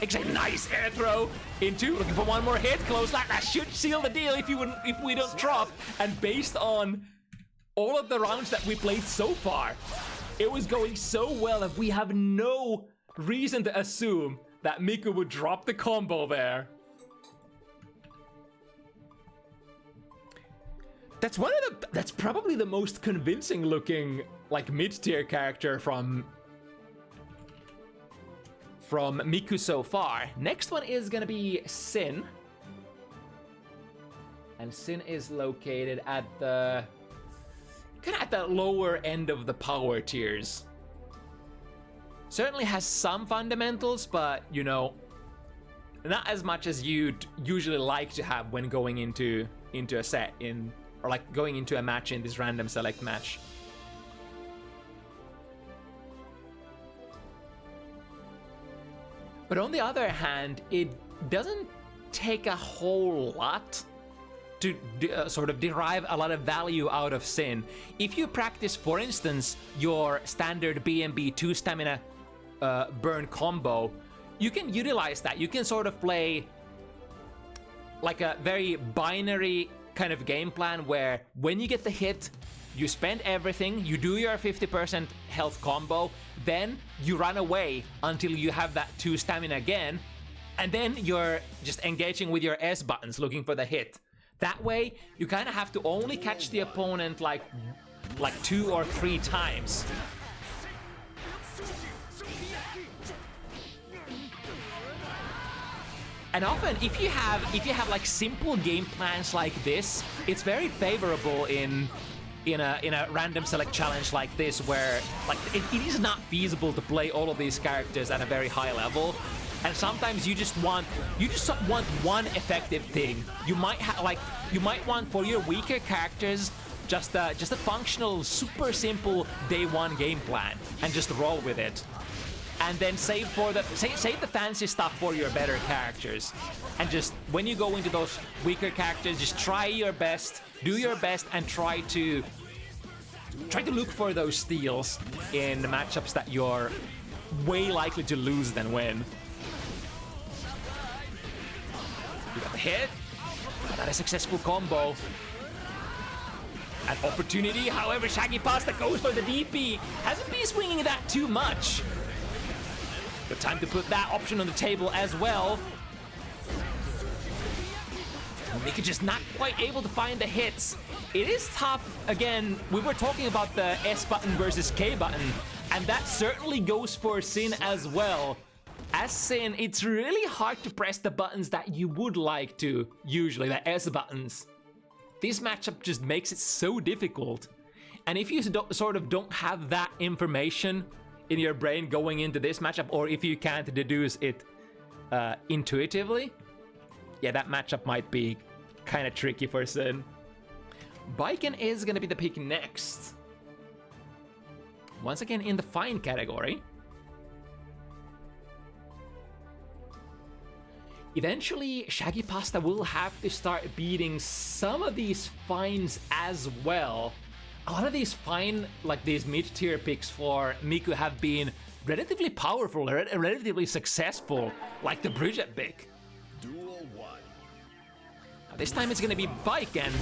Exactly, nice air throw into, looking for one more hit, close line. That should seal the deal if we don't drop. And based on all of the rounds that we played so far, it was going so well that we have no reason to assume that Miku would drop the combo there. That's probably the most convincing looking like mid-tier character from Miku so far. Next one is gonna be Sin. And Sin is located at the kind of at the lower end of the power tiers. Certainly has some fundamentals, but you know, not as much as you'd usually like to have when going into a set or like going into a match in this random select match. But on the other hand, it doesn't take a whole lot to sort of derive a lot of value out of Sin. If you practice, for instance, your standard BMB 2 stamina burn combo, you can utilize that. You can sort of play like a very binary kind of game plan where when you get the hit, you spend everything, you do your 50% health combo, then you run away until you have that 2 stamina again, and then you're just engaging with your S buttons looking for the hit. That way, you kind of have to only catch the opponent like 2 or 3 times. And often, if you have like simple game plans like this, it's very favorable in a random select challenge like this, where like it is not feasible to play all of these characters at a very high level. And sometimes you just want one effective thing. You might want for your weaker characters just a functional, super simple day one game plan, and just roll with it. And then save the fancy stuff for your better characters. And just when you go into those weaker characters, just try your best, do your best, and try to look for those steals in the matchups that you're way likely to lose than win. You got the hit. Not a successful combo. An opportunity, however, Shaggypasta goes for the DP. Hasn't been swinging that too much. But time to put that option on the table as well. Miku just not quite able to find the hits. It is tough. Again, we were talking about the S button versus K button, and that certainly goes for Sin as well. As Sin, it's really hard to press the buttons that you would like to, usually, the S buttons. This matchup just makes it so difficult. And if you sort of don't have that information in your brain going into this matchup, or if you can't deduce it intuitively, yeah, that matchup might be kind of tricky for Sin. Baiken is gonna be the pick next. Once again in the fine category. Eventually, Shaggypasta will have to start beating some of these fines as well. a lot of these fine, like these mid-tier picks for Miku have been relatively powerful, relatively successful, like the Bridget pick. Duel 1. Now, this time it's gonna be Bike, and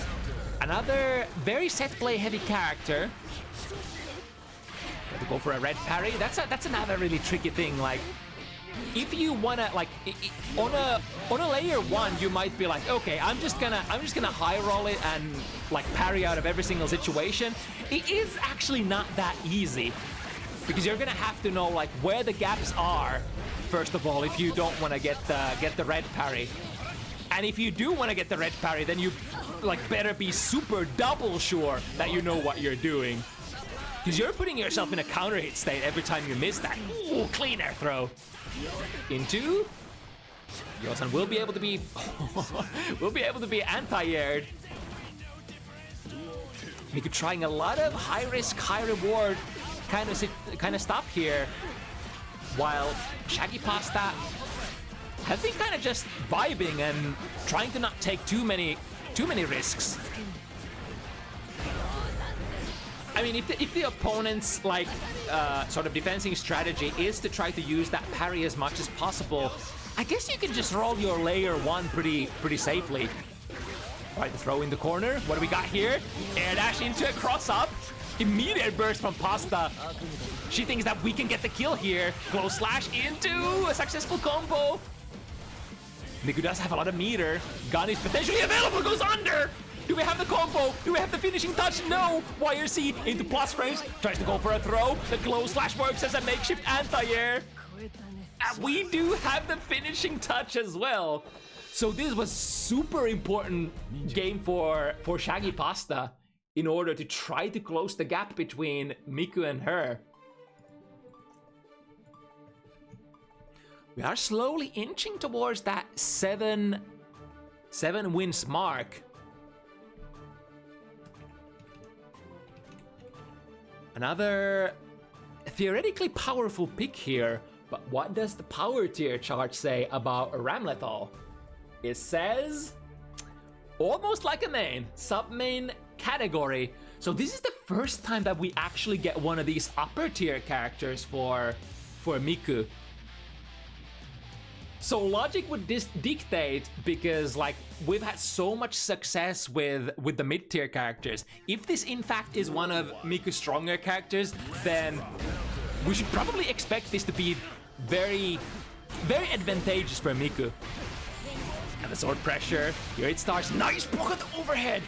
another very set play heavy character. To go for a red parry, that's another really tricky thing. Like, if you wanna like on a layer 1, you might be like, okay, I'm just gonna high roll it and like parry out of every single situation. It is actually not that easy, because you're gonna have to know like where the gaps are first of all if you don't want to get the red parry. And if you do want to get the red parry, then you like better be super double sure that you know what you're doing, because you're putting yourself in a counter hit state every time you miss that. Ooh, clean air throw. Into Yosan will be able to be anti-aired. Miku trying a lot of high risk, high reward kind of stuff here, while Shaggypasta has been kind of just vibing and trying to not take too many risks. I mean, if the opponent's like sort of defending strategy is to try to use that parry as much as possible, I guess you can just roll your layer 1 pretty safely. All right, the throw in the corner. What do we got here? Air dash into a cross up. Immediate burst from Pasta. She thinks that we can get the kill here. Close slash into a successful combo. Miku does have a lot of meter. Gun is potentially available. Goes under. Do we have the combo? Do we have the finishing touch? No! YRC into plus frames. Tries to go for a throw. The close slash works as a makeshift anti-air. And we do have the finishing touch as well. So this was super important game for Shaggypasta in order to try to close the gap between Miku and her. We are slowly inching towards that 7 wins mark. Another theoretically powerful pick here, but what does the power tier chart say about Ramlethal? It says, almost like a main, sub-main category. So this is the first time that we actually get one of these upper tier characters for Miku. So logic would dictate, because like we've had so much success with the mid-tier characters. If this in fact is one of Miku's stronger characters, then we should probably expect this to be very, very advantageous for Miku. And the sword pressure, here it starts. Nice pocket overhead!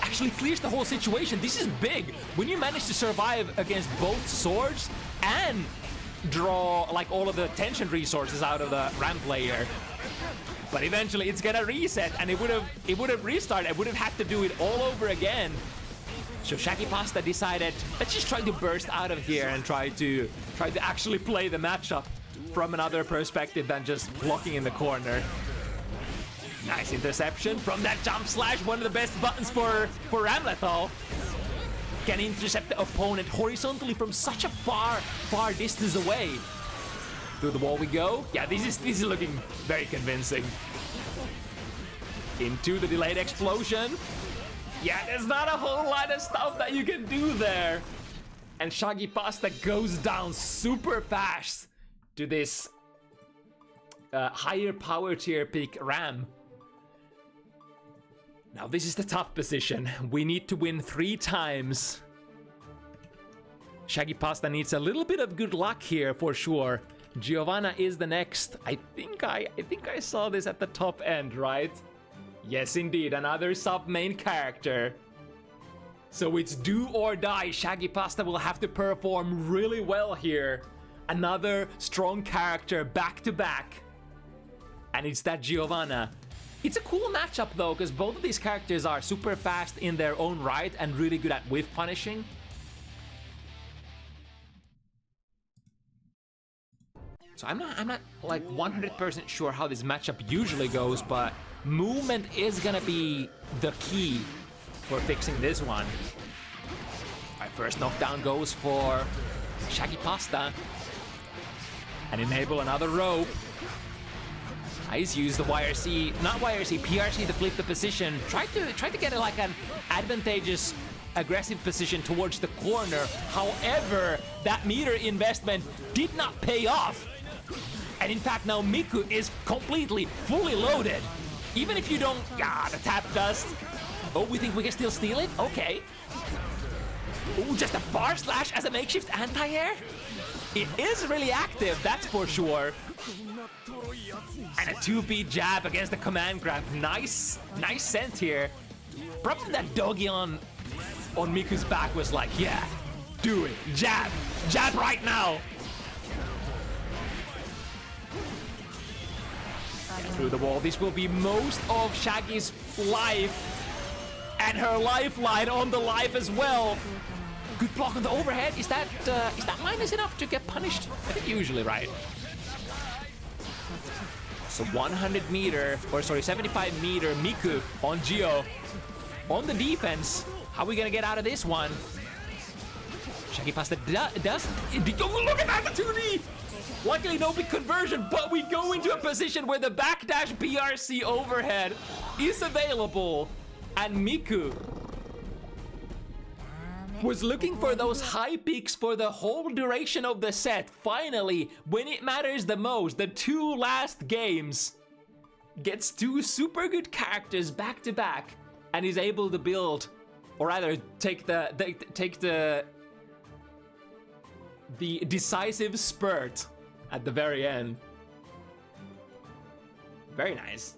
Actually clears the whole situation. This is big. When you manage to survive against both swords and draw like all of the tension resources out of the ramp layer. But eventually it's gonna reset, and it would have restarted. It would have had to do it all over again. So Shaggypasta decided, let's just try to burst out of here and try to actually play the matchup from another perspective than just blocking in the corner. Nice interception from that jump slash, one of the best buttons for Ramlethal. Can intercept the opponent horizontally from such a far distance away. Through the wall we go. Yeah, this is looking very convincing. Into the delayed explosion. Yeah, there's not a whole lot of stuff that you can do there. And Shaggypasta goes down super fast to this higher power tier pick Ram. Now this is the tough position. We need to win 3 times. Shaggypasta needs a little bit of good luck here for sure. Giovanna is the next. I think I saw this at the top end, right? Yes, indeed, another sub-main character. So it's do or die. Shaggypasta will have to perform really well here. Another strong character back to back. And it's that Giovanna. It's a cool matchup though, because both of these characters are super fast in their own right and really good at whiff punishing. So I'm not like 100% sure how this matchup usually goes, but movement is gonna be the key for fixing this one. Our first knockdown goes for Shaggypasta. And enable another rope. Nice, use the YRC, not YRC, PRC to flip the position. Try to get like an advantageous aggressive position towards the corner. However, that meter investment did not pay off. And in fact, now Miku is completely, fully loaded. Even if you don't... Ah, the tap dust. Oh, we think we can still steal it? Okay. Ooh, just a far slash as a makeshift anti-air? It is really active, that's for sure. And a 2P jab against the command grab. Nice scent here. Probably that doggy on Miku's back was like, yeah, do it. Jab right now. Get through the wall. This will be most of Shaggy's life. And her lifeline on the life as well. Good block on the overhead. Is that minus enough to get punished? I think usually, right? So 100 meter, or sorry, 75 meter Miku on Geo. On the defense. How are we gonna get out of this one? Shaggypasta does. Oh, look at that, the 2D! Luckily, no big conversion, but we go into a position where the backdash BRC overhead is available. And Miku was looking for those high peaks for the whole duration of the set. Finally, when it matters the most, the two last games, gets two super good characters back to back and is able to build, or rather take the decisive spurt at the very end. Very nice.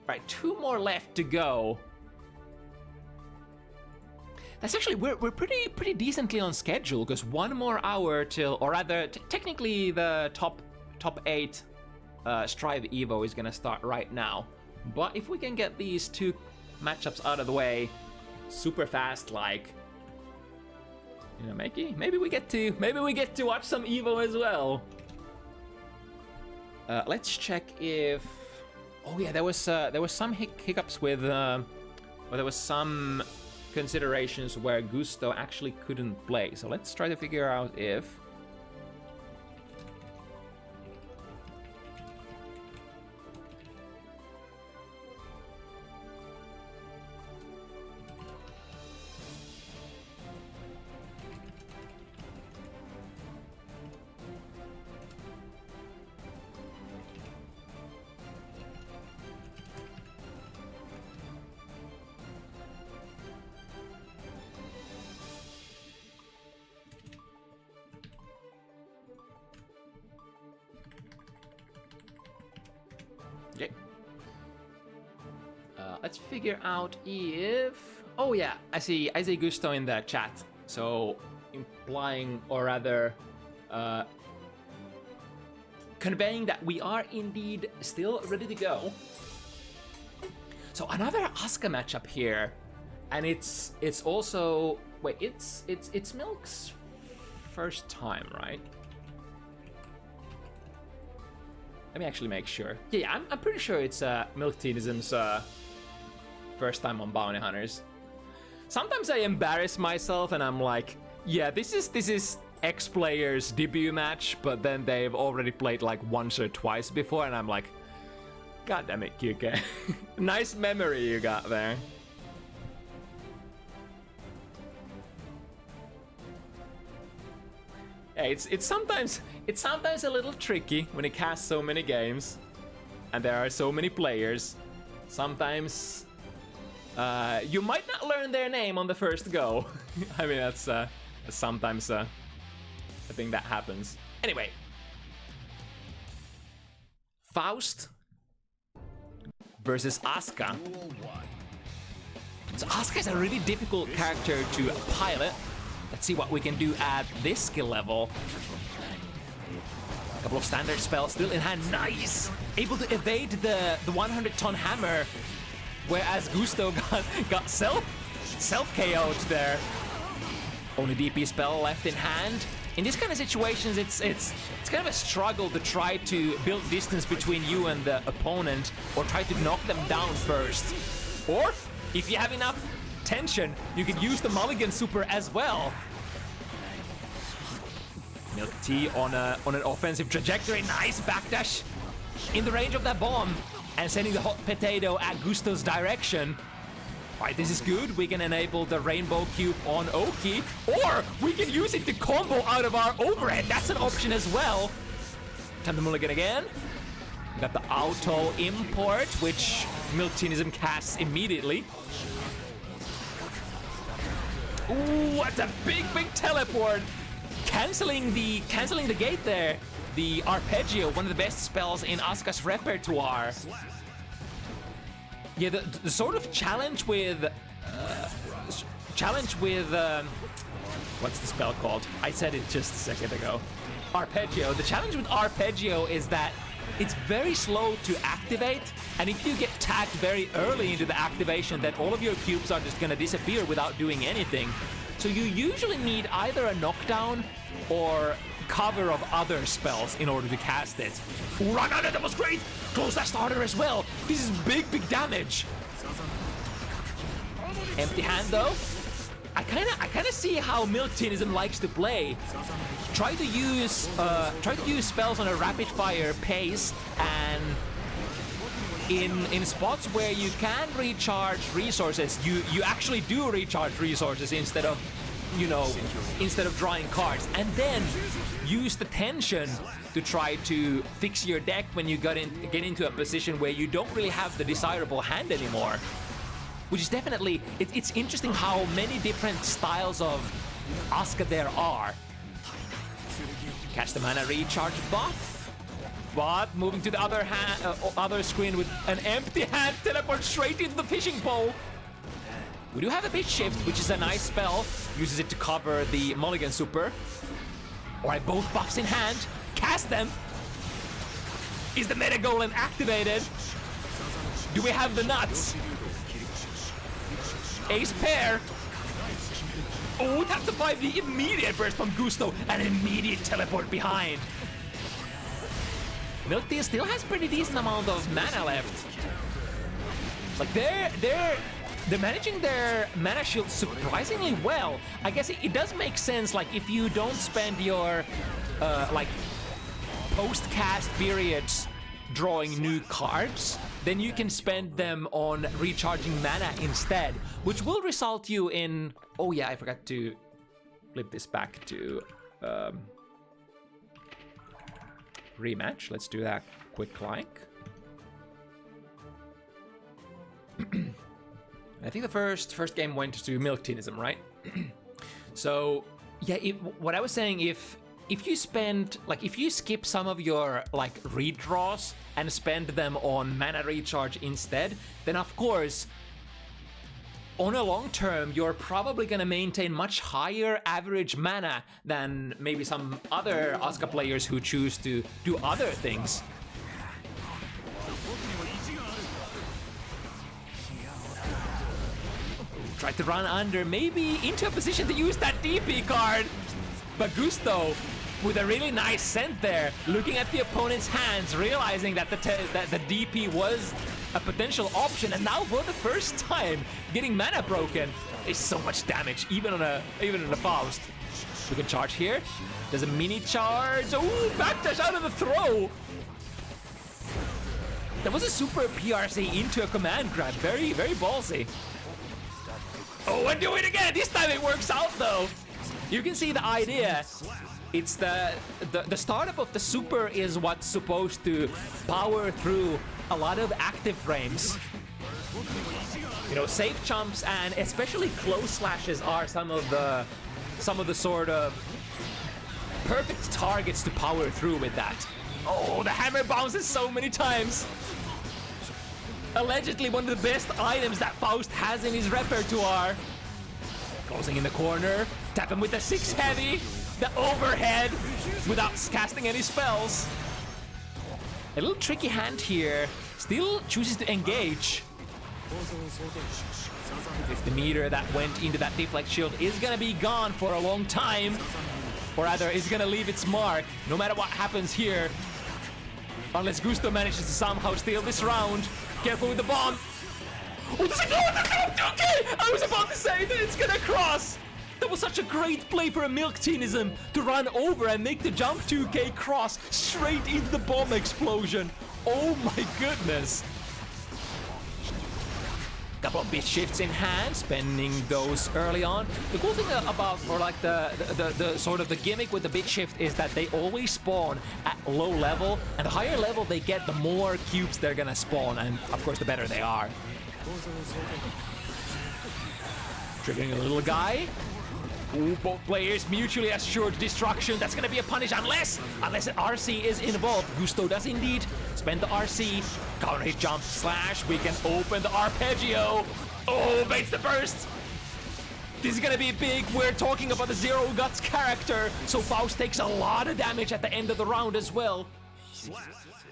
Right, 2 more left to go. That's actually, we're pretty decently on schedule, because 1 more hour till, or rather, technically the top 8 Strive Evo is gonna start right now. But if we can get these 2 matchups out of the way super fast, like, you know, maybe we get to watch some Evo as well. Let's check if. Oh yeah, there was some hiccups with, or there was some considerations where Gusto actually couldn't play. So let's try to figure out if. Okay. Let's figure out if. Oh yeah, I see Gusto in the chat. So implying, or rather, conveying that we are indeed still ready to go. So another Asuka matchup here, and it's also wait, it's Milk's first time, right? Let me actually make sure. Yeah, I'm pretty sure it's Milkteanism's first time on Bounty Hunters. Sometimes I embarrass myself and I'm like, yeah, this is X player's debut match, but then they've already played like once or twice before, and I'm like, god damn it, QK. Nice memory you got there. Yeah, it's sometimes a little tricky when it casts so many games and there are so many players. Sometimes you might not learn their name on the first go. I mean, that's sometimes a thing that happens. Anyway, Faust versus Asuka. So Asuka is a really difficult character to pilot. Let's see what we can do at this skill level. A couple of standard spells still in hand. Nice! Able to evade the 100-ton hammer, whereas Gusto got self KO'd there. Only DP spell left in hand. In this kind of situations, it's kind of a struggle to try to build distance between you and the opponent, or try to knock them down first. Or if you have enough tension, you can use the mulligan super as well. Milk Tea on an offensive trajectory. Nice backdash in the range of that bomb, and sending the hot potato at Gusto's direction. Alright, this is good. We can enable the Rainbow Cube on Oki, or we can use it to combo out of our overhead. That's an option as well. Time to mulligan again. We got the auto import, which Milkteanism casts immediately. Ooh, what a big teleport! Canceling the gate there. The Arpeggio, one of the best spells in Asuka's repertoire. Yeah, the sort of challenge with what's the spell called? I said it just a second ago. Arpeggio. The challenge with Arpeggio is that it's very slow to activate, and if you get tagged very early into the activation, then all of your cubes are just gonna disappear without doing anything. So you usually need either a knockdown or cover of other spells in order to cast it. Ooh, run under, that was great! Close that starter as well. This is big damage. Empty hand though. I kinda see how Milkteanism likes to play. Try to use spells on a rapid fire pace, and in spots where you can recharge resources, you actually do recharge resources instead of, you know, instead of drawing cards, and then use the tension to try to fix your deck when you get into a position where you don't really have the desirable hand anymore. Which is definitely, it's interesting how many different styles of Asuka there are. Catch the mana recharge buff, but moving to the other screen with an empty hand, teleport straight into the fishing pole. We do have a bit shift, which is a nice spell. Uses it to cover the mulligan super. Alright, both buffs in hand. Cast them. Is the meta golem activated? Do we have the nuts? Ace pair. Oh, tap to 5, the immediate burst from Gusto, an immediate teleport behind. Milkteanism still has pretty decent amount of mana left. Like they're managing their mana shield surprisingly well. I guess it does make sense, like if you don't spend your like post-cast periods drawing new cards, then you can spend them on recharging mana instead, which will result you in... Oh yeah, I forgot to flip this back to rematch. Let's do that quick like. I think the first game went to Milkteanism, right? So yeah, what I was saying, if you spend, like, if you skip some of your like redraws and spend them on mana recharge instead, then of course on a long term you're probably gonna maintain much higher average mana than maybe some other Asuka players who choose to do other things. Tried to run under, maybe into a position to use that DP card, but Gusto with a really nice scent there, looking at the opponent's hands, realizing that the DP was a potential option, and now for the first time getting mana broken. Is so much damage, even on a Faust. We can charge here. There's a mini charge. Ooh, backdash out of the throw. That was a super PRC into a command grab. Very ballsy. Oh, and do it again. This time it works out though. You can see the idea. It's the startup of the super is what's supposed to power through a lot of active frames. You know, safe jumps and especially close slashes are some of the sort of perfect targets to power through with that. Oh, the hammer bounces so many times. Allegedly one of the best items that Faust has in his repertoire. Closing in the corner, tap him with the 6 heavy. The overhead without casting any spells. A little tricky hand here. Still chooses to engage. 50 meter that went into that deflect shield is gonna be gone for a long time. Or rather, is gonna leave its mark no matter what happens here. Unless Gusto manages to somehow steal this round. Careful with the bomb. Oh, does it go? Okay! I was about to say that it's gonna cross. That was such a great play for a Milkteanism to run over and make the jump 2K cross straight into the bomb explosion. Oh my goodness. Couple of bit shifts in hand, spending those early on. The cool thing about, or like the sort of the gimmick with the bit shift is that they always spawn at low level, and the higher level they get, the more cubes they're gonna spawn, and of course the better they are. Triggering a little guy. Ooh, both players mutually assured destruction. That's gonna be a punish unless an RC is involved. Gusto does indeed spend the RC. Counter hit jump slash. We can open the arpeggio. Oh, baits the burst. This is gonna be big. We're talking about the Zero Guts character, so Faust takes a lot of damage at the end of the round as well.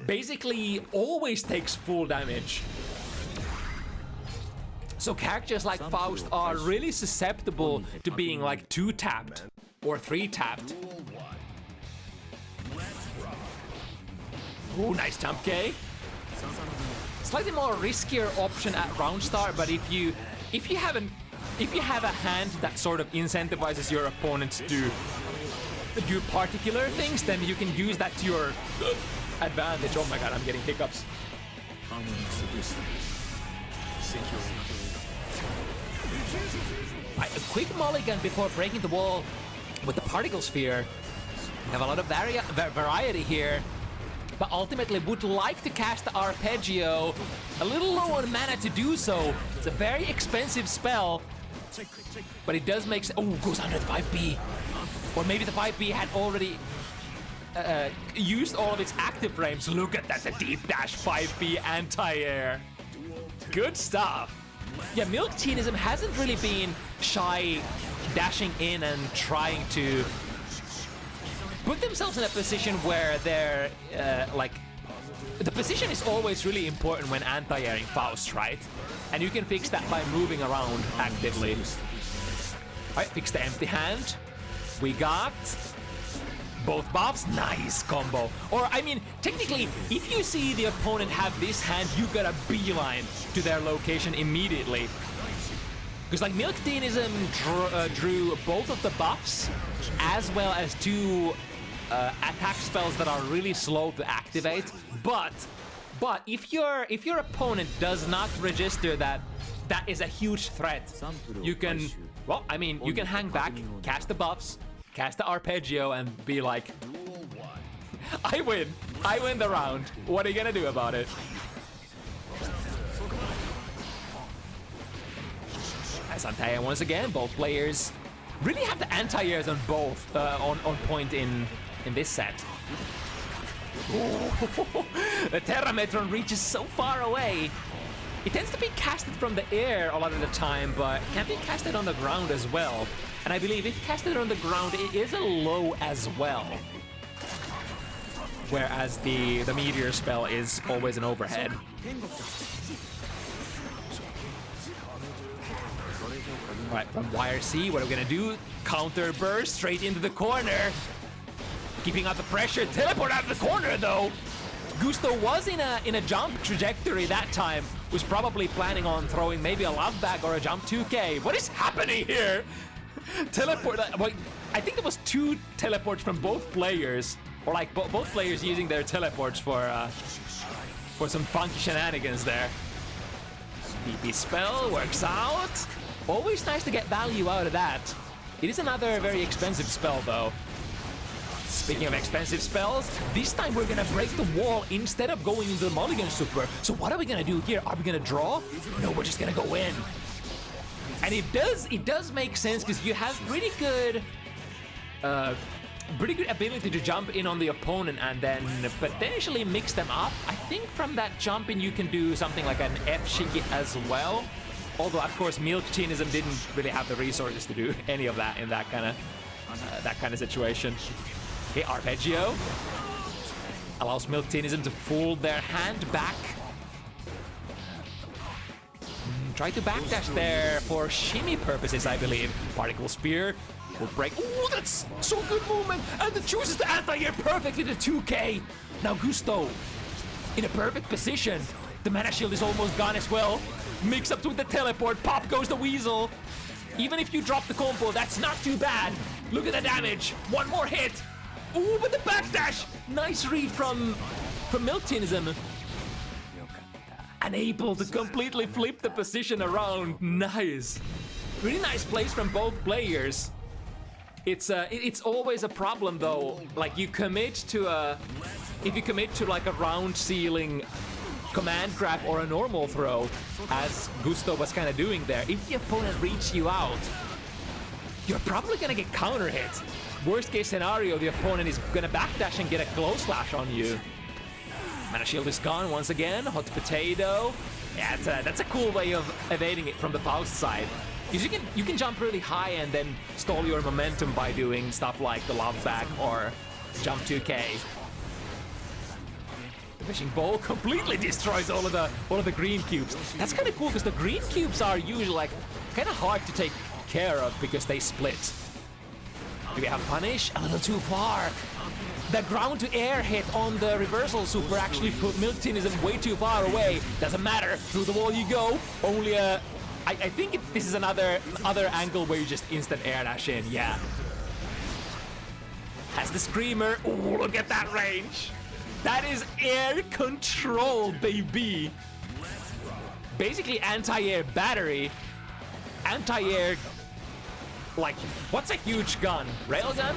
Basically, always takes full damage. So characters like Faust are really susceptible to being like 2-tapped or 3-tapped. Ooh, nice jump K. Slightly more riskier option at round start, but if you have a hand that sort of incentivizes your opponent to do particular things, then you can use that to your advantage. Oh my god, I'm getting hiccups. A quick mulligan before breaking the wall with the particle sphere. We have a lot of variety here, but ultimately would like to cast the arpeggio. A little low on mana to do so. It's a very expensive spell, but it does make sense. Oh, goes under the 5B. Or maybe the 5B had already used all of its active frames. Look at that, the deep dash 5B anti-air. Good stuff. Yeah, Milkteanism hasn't really been shy dashing in and trying to put themselves in a position where they're like, the position is always really important when anti-airing Faust, right? And you can fix that by moving around actively. Alright, fix the empty hand. We got both buffs. Nice combo. Or, I mean, technically, if you see the opponent have this hand, you gotta beeline to their location immediately. Because, like, Milkteanism drew both of the buffs, as well as 2 attack spells that are really slow to activate. But if your opponent does not register that is a huge threat, you can, well, I mean, you can hang back, cast the buffs, cast the arpeggio, and be like, I win the round. What are you gonna do about it? As anti-air once again, both players really have the anti-airs on both on point in this set. The Terrametron reaches so far away. It tends to be casted from the air a lot of the time, but it can be casted on the ground as well. And I believe if casted on the ground, it is a low as well. Whereas the meteor spell is always an overhead. Right, from YRC, what are we gonna do? Counter burst straight into the corner. Keeping out the pressure, teleport out of the corner though. Gusto was in a jump trajectory that time. Was probably planning on throwing maybe a love bag or a jump 2K. What is happening here? Teleport, well, I think there was 2 teleports from both players. Or like both players using their teleports for some funky shenanigans there. BP spell works out. Always nice to get value out of that. It is another very expensive spell though. Speaking of expensive spells, this time we're gonna break the wall instead of going into the Mulligan Super. So what are we gonna do here? Are we gonna draw? No, we're just gonna go in. And it does make sense because you have pretty good ability to jump in on the opponent and then potentially mix them up. I think from that jump in you can do something like an F-Shiggy as well. Although of course Milkteanism didn't really have the resources to do any of that in that kind of situation. Okay, arpeggio allows Milkteanism to fold their hand back. Try to backdash there for shimmy purposes, I believe. Particle spear will break. Oh, that's so good movement, and it chooses to anti-air perfectly to 2K. Now Gusto in a perfect position. The mana shield is almost gone as well. Mix up with the teleport. Pop goes the weasel. Even if you drop the combo, that's not too bad. Look at the damage. One more hit. Ooh, but the backdash! Nice read from Milkteanism. unable to completely flip the position around. Nice. Really nice plays from both players. It's always a problem though. Like you commit to if you commit to like a round ceiling command grab or a normal throw, as Gusto was kind of doing there, if the opponent reaches you out, you're probably gonna get counter hit. Worst case scenario, the opponent is gonna backdash and get a close slash on you. Mana shield is gone once again. Hot potato. Yeah, that's a cool way of evading it from the Faust side. Because you can jump really high and then stall your momentum by doing stuff like the love back or jump 2K. The fishing bowl completely destroys all of the green cubes. That's kind of cool because the green cubes are usually like kind of hard to take care of because they split. Do we have punish? A little too far. The ground to air hit on the reversal super actually put Milkteanism way too far away. Doesn't matter. Through the wall you go. Only a I think this is another angle where you just instant air dash in, yeah. Has the screamer. Ooh, look at that range. That is air control, baby. Basically anti-air battery. Anti-air, like, what's a huge gun? Railgun?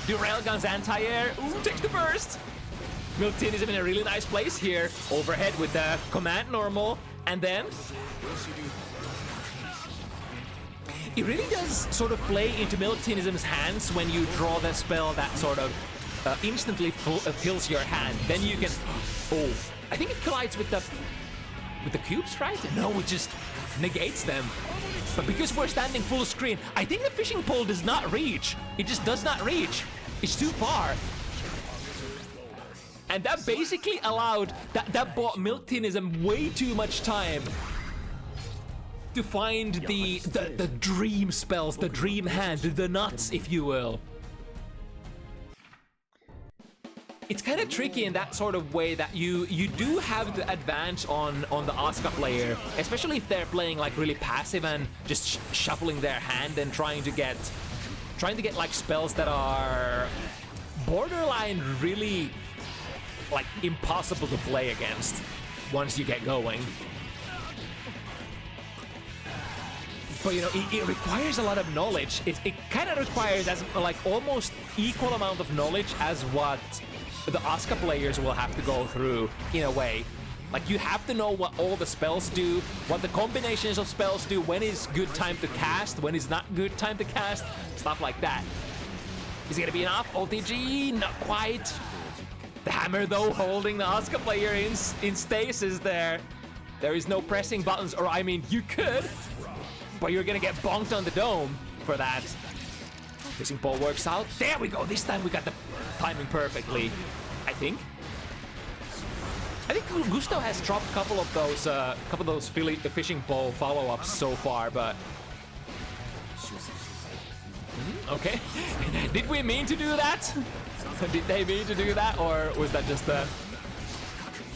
Do railguns anti-air? Ooh, takes the burst. Milkteanism in a really nice place here. Overhead with the command normal. And then it really does sort of play into Milkteanism's hands when you draw the spell that sort of instantly fills your hand. Then you can... Oh, I think it collides with the cubes, right? No, it just negates them. But because we're standing full screen, I think the fishing pole does not reach. It just does not reach. It's too far. And that basically allowed... That bought Milkteanism way too much time to find the dream spells, the dream hand, the nuts, if you will. It's kind of tricky in that sort of way that you do have the advantage on the Asuka player, especially if they're playing like really passive and just shuffling their hand and trying to get like spells that are borderline really like impossible to play against once you get going. But you know, it requires a lot of knowledge. It kind of requires as like almost equal amount of knowledge as what the Asuka players will have to go through in a way. Like you have to know what all the spells do, what the combinations of spells do, when is good time to cast, when is not good time to cast, stuff like that. Is it gonna be enough? OTG? Not quite. The hammer though holding the Asuka player in stasis there. There is no pressing buttons, or I mean you could, but you're gonna get bonked on the dome for that. Fishing pole works out. There we go. This time we got the timing perfectly, I think. I think Gusto has dropped a couple of those fishing pole follow-ups so far, but okay. Did we mean to do that? Did they mean to do that, or was that just a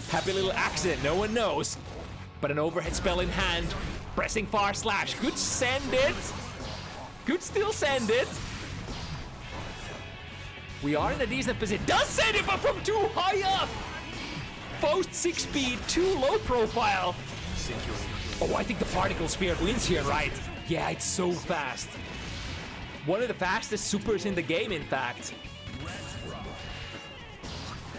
happy little accident? No one knows. But an overhead spell in hand, pressing far slash. Could send it. Could still send it. We are in a decent position. Does send it, but from too high up. Faust 6 speed, too low profile. Oh, I think the particle spear wins here, right? Yeah, it's so fast. One of the fastest supers in the game, in fact.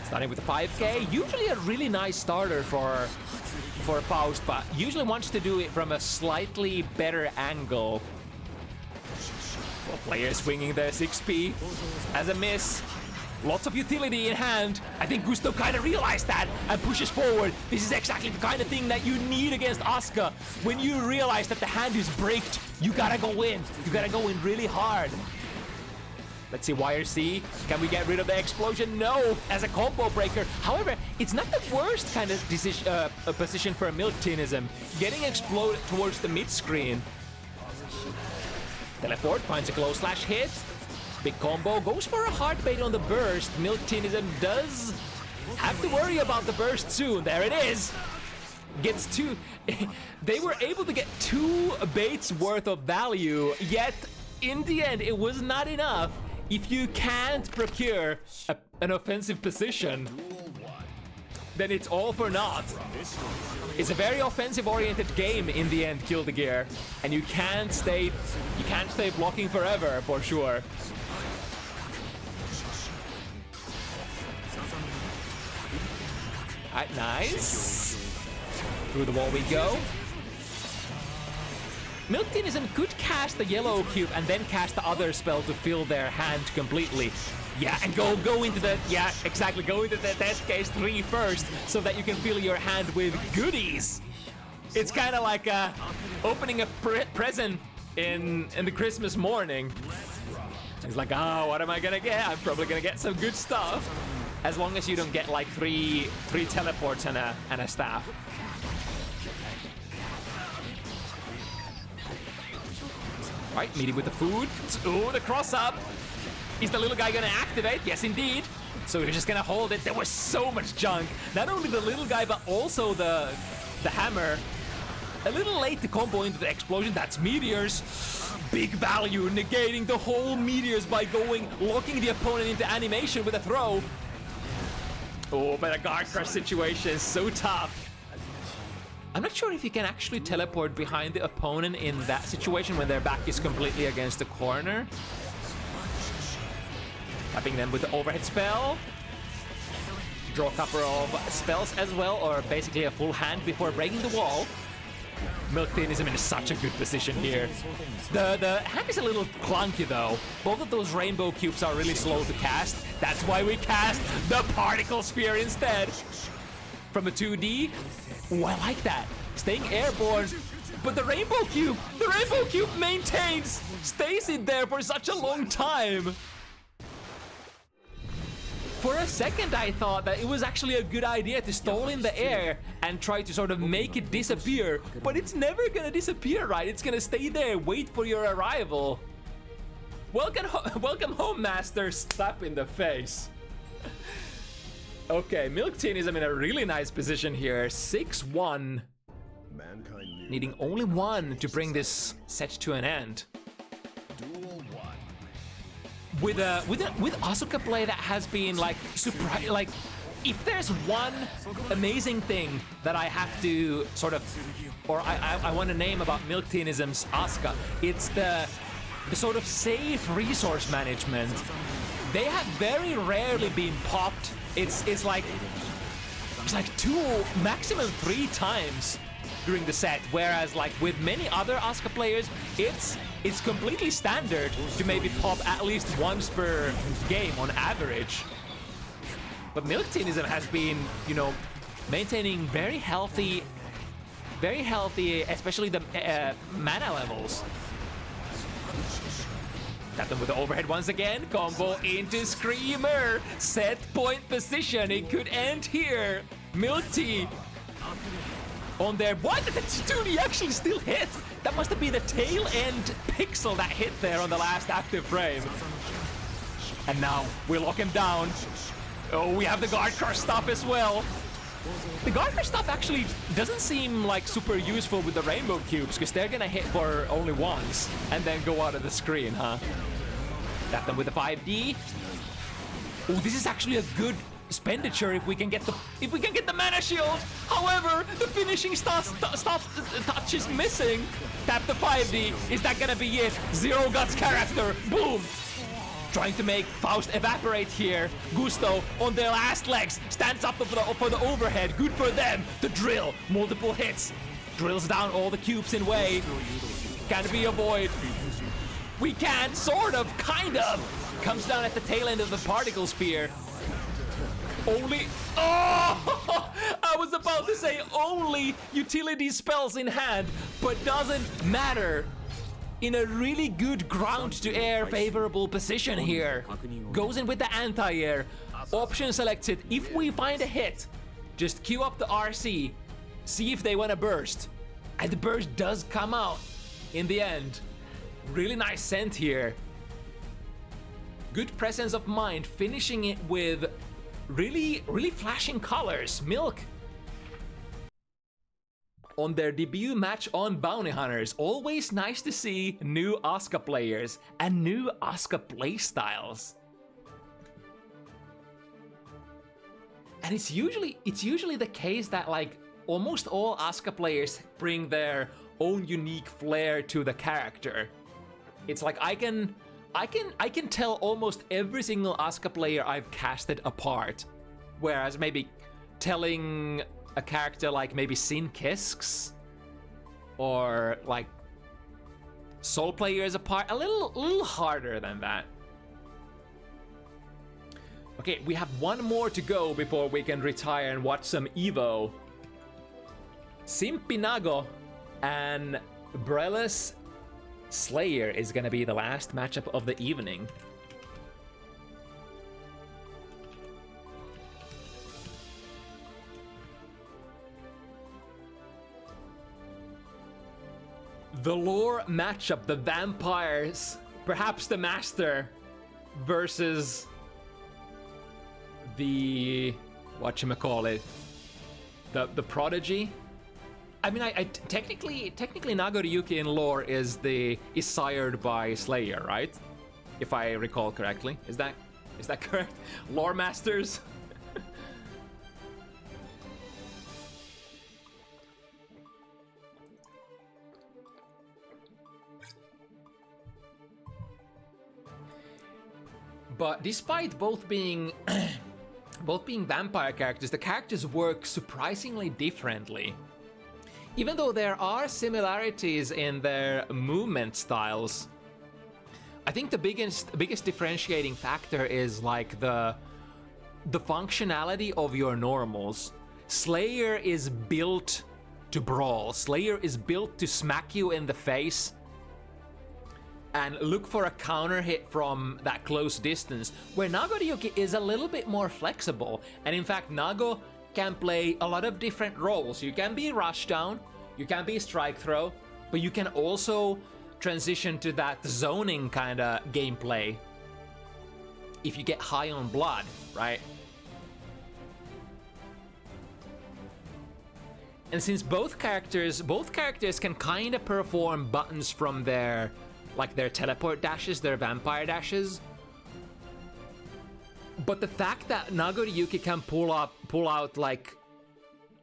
Starting with the 5K, usually a really nice starter for Faust, but usually wants to do it from a slightly better angle. Well, players swinging their 6P as a miss. Lots of utility in hand. I think Gusto kind of realized that and pushes forward. This is exactly the kind of thing that you need against Asuka. When you realize that the hand is braked, you gotta go in. You gotta go in really hard. Let's see, YRC. Can we get rid of the explosion? No, as a combo breaker. However, it's not the worst kind of position for a Milkteanism. Getting exploded towards the mid screen. Teleport finds a close slash hit. Big combo goes for a hard bait on the burst. Milkteanism does have to worry about the burst soon. There it is. Gets two. They were able to get 2 baits worth of value, yet in the end it was not enough if you can't procure an offensive position. then it's all for naught. It's a very offensive-oriented game in the end, Kill the Gear, and you can't stay blocking forever for sure. Alright, nice. Through the wall we go. Milkteanism could cast the yellow cube and then cast the other spell to fill their hand completely. Yeah, and go into the, yeah, exactly, go into the test case 3 first so that you can fill your hand with goodies. It's kind of like opening a present in the Christmas morning. It's like, oh, what am I gonna get? I'm probably gonna get some good stuff. As long as you don't get like three teleports and a staff. Right, meeting with the food. Ooh, the cross up. Is the little guy gonna activate? Yes, indeed. So we're just gonna hold it. There was so much junk. Not only the little guy, but also the hammer. A little late to combo into the explosion. That's meteors. Big value, negating the whole meteors by locking the opponent into animation with a throw. Oh, but a guard crush situation is so tough. I'm not sure if you can actually teleport behind the opponent in that situation when their back is completely against the corner. Tapping them with the overhead spell. Draw a couple of spells as well, or basically a full hand before breaking the wall. Milkteanism in such a good position here. The hand is a little clunky though. Both of those rainbow cubes are really slow to cast. That's why we cast the particle sphere instead. From a 2D. Oh, I like that. Staying airborne. But the rainbow cube maintains, stays in there for such a long time. For a second, I thought that it was actually a good idea to stall in the air and try to sort of make it disappear. But it's never gonna disappear, right? It's gonna stay there, wait for your arrival. Welcome home, master. Slap in the face. Okay, Milkteanism in a really nice position here. 6-1. Needing only one to bring this set to an end. With Asuka play that has been like surprise, like if there's one amazing thing that I have to sort of, or I want to name about Milkteanism's Asuka, it's the sort of safe resource management. They have very rarely been popped. It's like 2, maximum 3 times during the set, whereas like with many other Asuka players, it's completely standard to maybe pop at least once per game on average. But Milkteanism has been, you know, maintaining very healthy, especially the mana levels. Tap them with the overhead once again. Combo into Screamer. Set point position. It could end here. Milktea on there. What? The 2D actually still hit. That must have been the tail end pixel that hit there on the last active frame. And now we lock him down. Oh, we have the guard crush stuff as well. The guard crush stuff actually doesn't seem like super useful with the rainbow cubes because they're gonna hit for only once and then go out of the screen, huh? Tap them with the 5D. Oh, this is actually a good expenditure if we can get the mana shield. However, the finishing touch is missing. Tap the 5D. Is that gonna be it? Zero Guts character. Boom. Trying to make Faust evaporate here. Gusto on their last legs stands up for the overhead. Good for them. The drill. Multiple hits. Drills down all the cubes in way. Can be avoided. We can, sort of, kind of. Comes down at the tail end of the particle sphere. Only, oh! I was about to say only utility spells in hand, but doesn't matter. In a really good ground to air favorable position here. Goes in with the anti-air. Option selected. If we find a hit, just queue up the RC. See if they want to burst. And the burst does come out in the end. Really nice scent here. Good presence of mind, finishing it with really flashing colors. Milk. On their debut match on Bounty Hunters, always nice to see new Asuka players and new Asuka playstyles. And it's usually the case that like almost all Asuka players bring their own unique flair to the character. It's like I can tell almost every single Asuka player I've casted apart. Whereas maybe telling a character like maybe Sin Kisks or like Soul players apart a little harder than that. Okay, we have one more to go before we can retire and watch some Evo. Simpinago and Brelis Slayer is gonna be the last matchup of the evening. The lore matchup, the vampires, perhaps the master versus the whatchamacallit, the prodigy. I mean, I technically Nagoriyuki in lore is sired by Slayer, right? If I recall correctly. Is that correct? Lore masters? But despite both being vampire characters, the characters work surprisingly differently. Even though there are similarities in their movement styles, I think the biggest differentiating factor is like the functionality of your normals. Slayer is built to brawl. Slayer is built to smack you in the face and look for a counter hit from that close distance, where Nagoriyuki is a little bit more flexible. And in fact, Nago can play a lot of different roles. You can be rushdown, you can be strike throw, but you can also transition to that zoning kind of gameplay if you get high on blood, right? And since both characters can kind of perform buttons from their teleport dashes, their vampire dashes. But the fact that Nagoriyuki can pull out like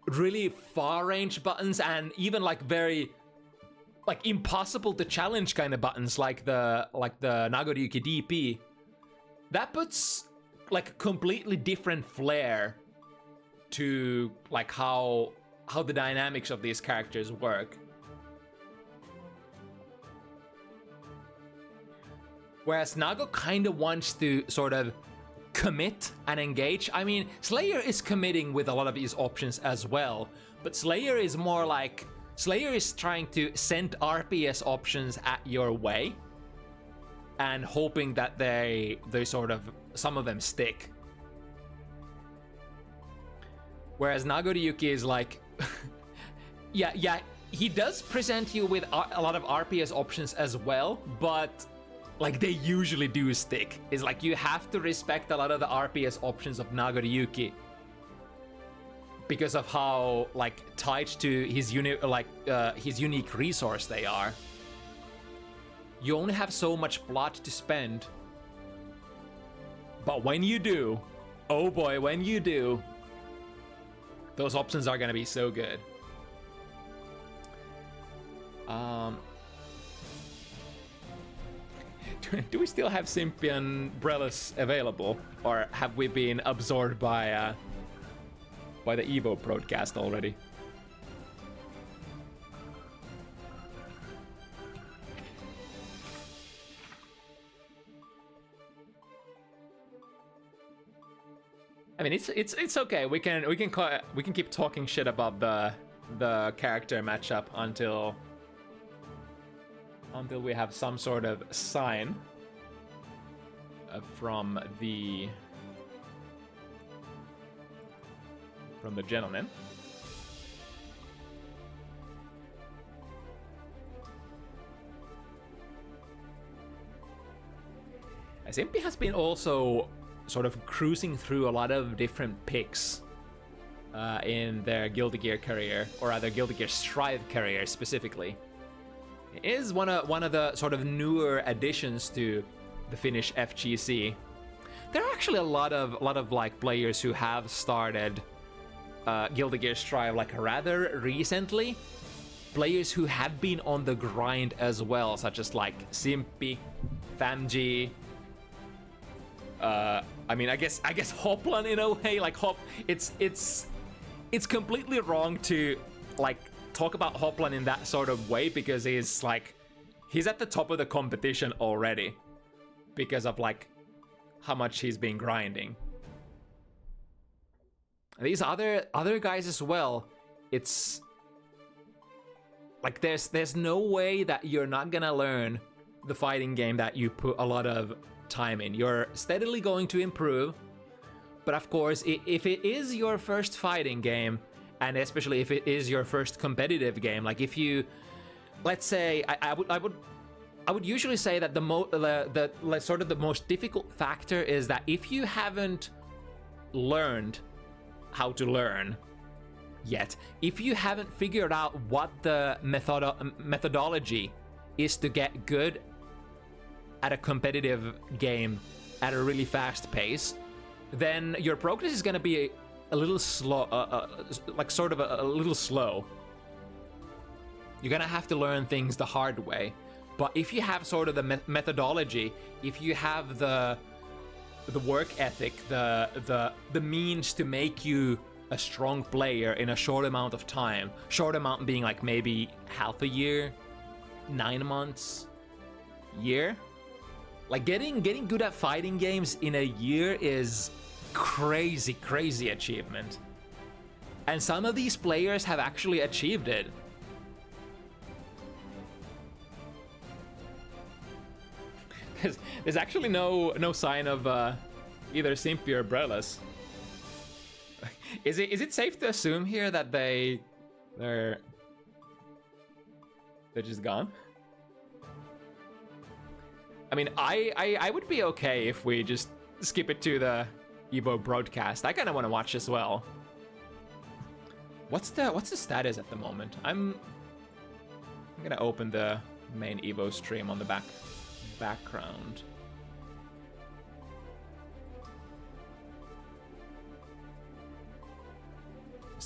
really far range buttons and even like very like impossible to challenge kind of buttons like the Nagoriyuki DP, that puts like a completely different flair to like how the dynamics of these characters work. Whereas Nago kind of wants to sort of commit and engage. I mean, Slayer is committing with a lot of his options as well, but Slayer is more like, Slayer is trying to send RPS options at your way and hoping that they sort of, some of them stick. Whereas Nagoriyuki is like, yeah, he does present you with a lot of RPS options as well, but like they usually do stick. It's like you have to respect a lot of the RPS options of Nagoriyuki because of how like tied to his unique resource they are. You only have so much blood to spend, but when you do, oh boy, when you do, those options are gonna be so good. Do we still have Sympian Brelis available, or have we been absorbed by the Evo broadcast already? I mean, it's okay. We can keep talking shit about the character matchup until we have some sort of sign from the gentleman. Simpy has been also sort of cruising through a lot of different picks in their Guilty Gear career, or rather Guilty Gear Strive career specifically. It is one of the sort of newer additions to the Finnish FGC. there are actually a lot of like players who have started Guilty Gear Strive like rather recently. Players who have been on the grind as well, such as like Simpy, Famg. I mean, I guess Hoplan in a way. Like it's completely wrong to like talk about Hoplan in that sort of way, because he's at the top of the competition already because of like how much he's been grinding. These other guys as well, it's like there's no way that you're not gonna learn the fighting game that you put a lot of time in. You're steadily going to improve, but of course, if it is your first fighting game, and especially if it is your first competitive game, like if you, let's say, I would usually say that the sort of the most difficult factor is that if you haven't learned how to learn yet, if you haven't figured out what the methodology is to get good at a competitive game at a really fast pace, then your progress is going to be a little slow, like sort of a little slow. You're going to have to learn things the hard way. But if you have sort of the methodology, if you have the work ethic, the means to make you a strong player in a short amount of time, short amount being like maybe half a year, 9 months, year. Like getting good at fighting games in a year is crazy achievement. And some of these players have actually achieved it. There's actually no sign of either Simpy or Brelas. Is it safe to assume here that they're just gone? I mean, I would be okay if we just skip it to the Evo broadcast. I kind of want to watch as well. What's the status at the moment? I'm gonna open the main Evo stream on the background.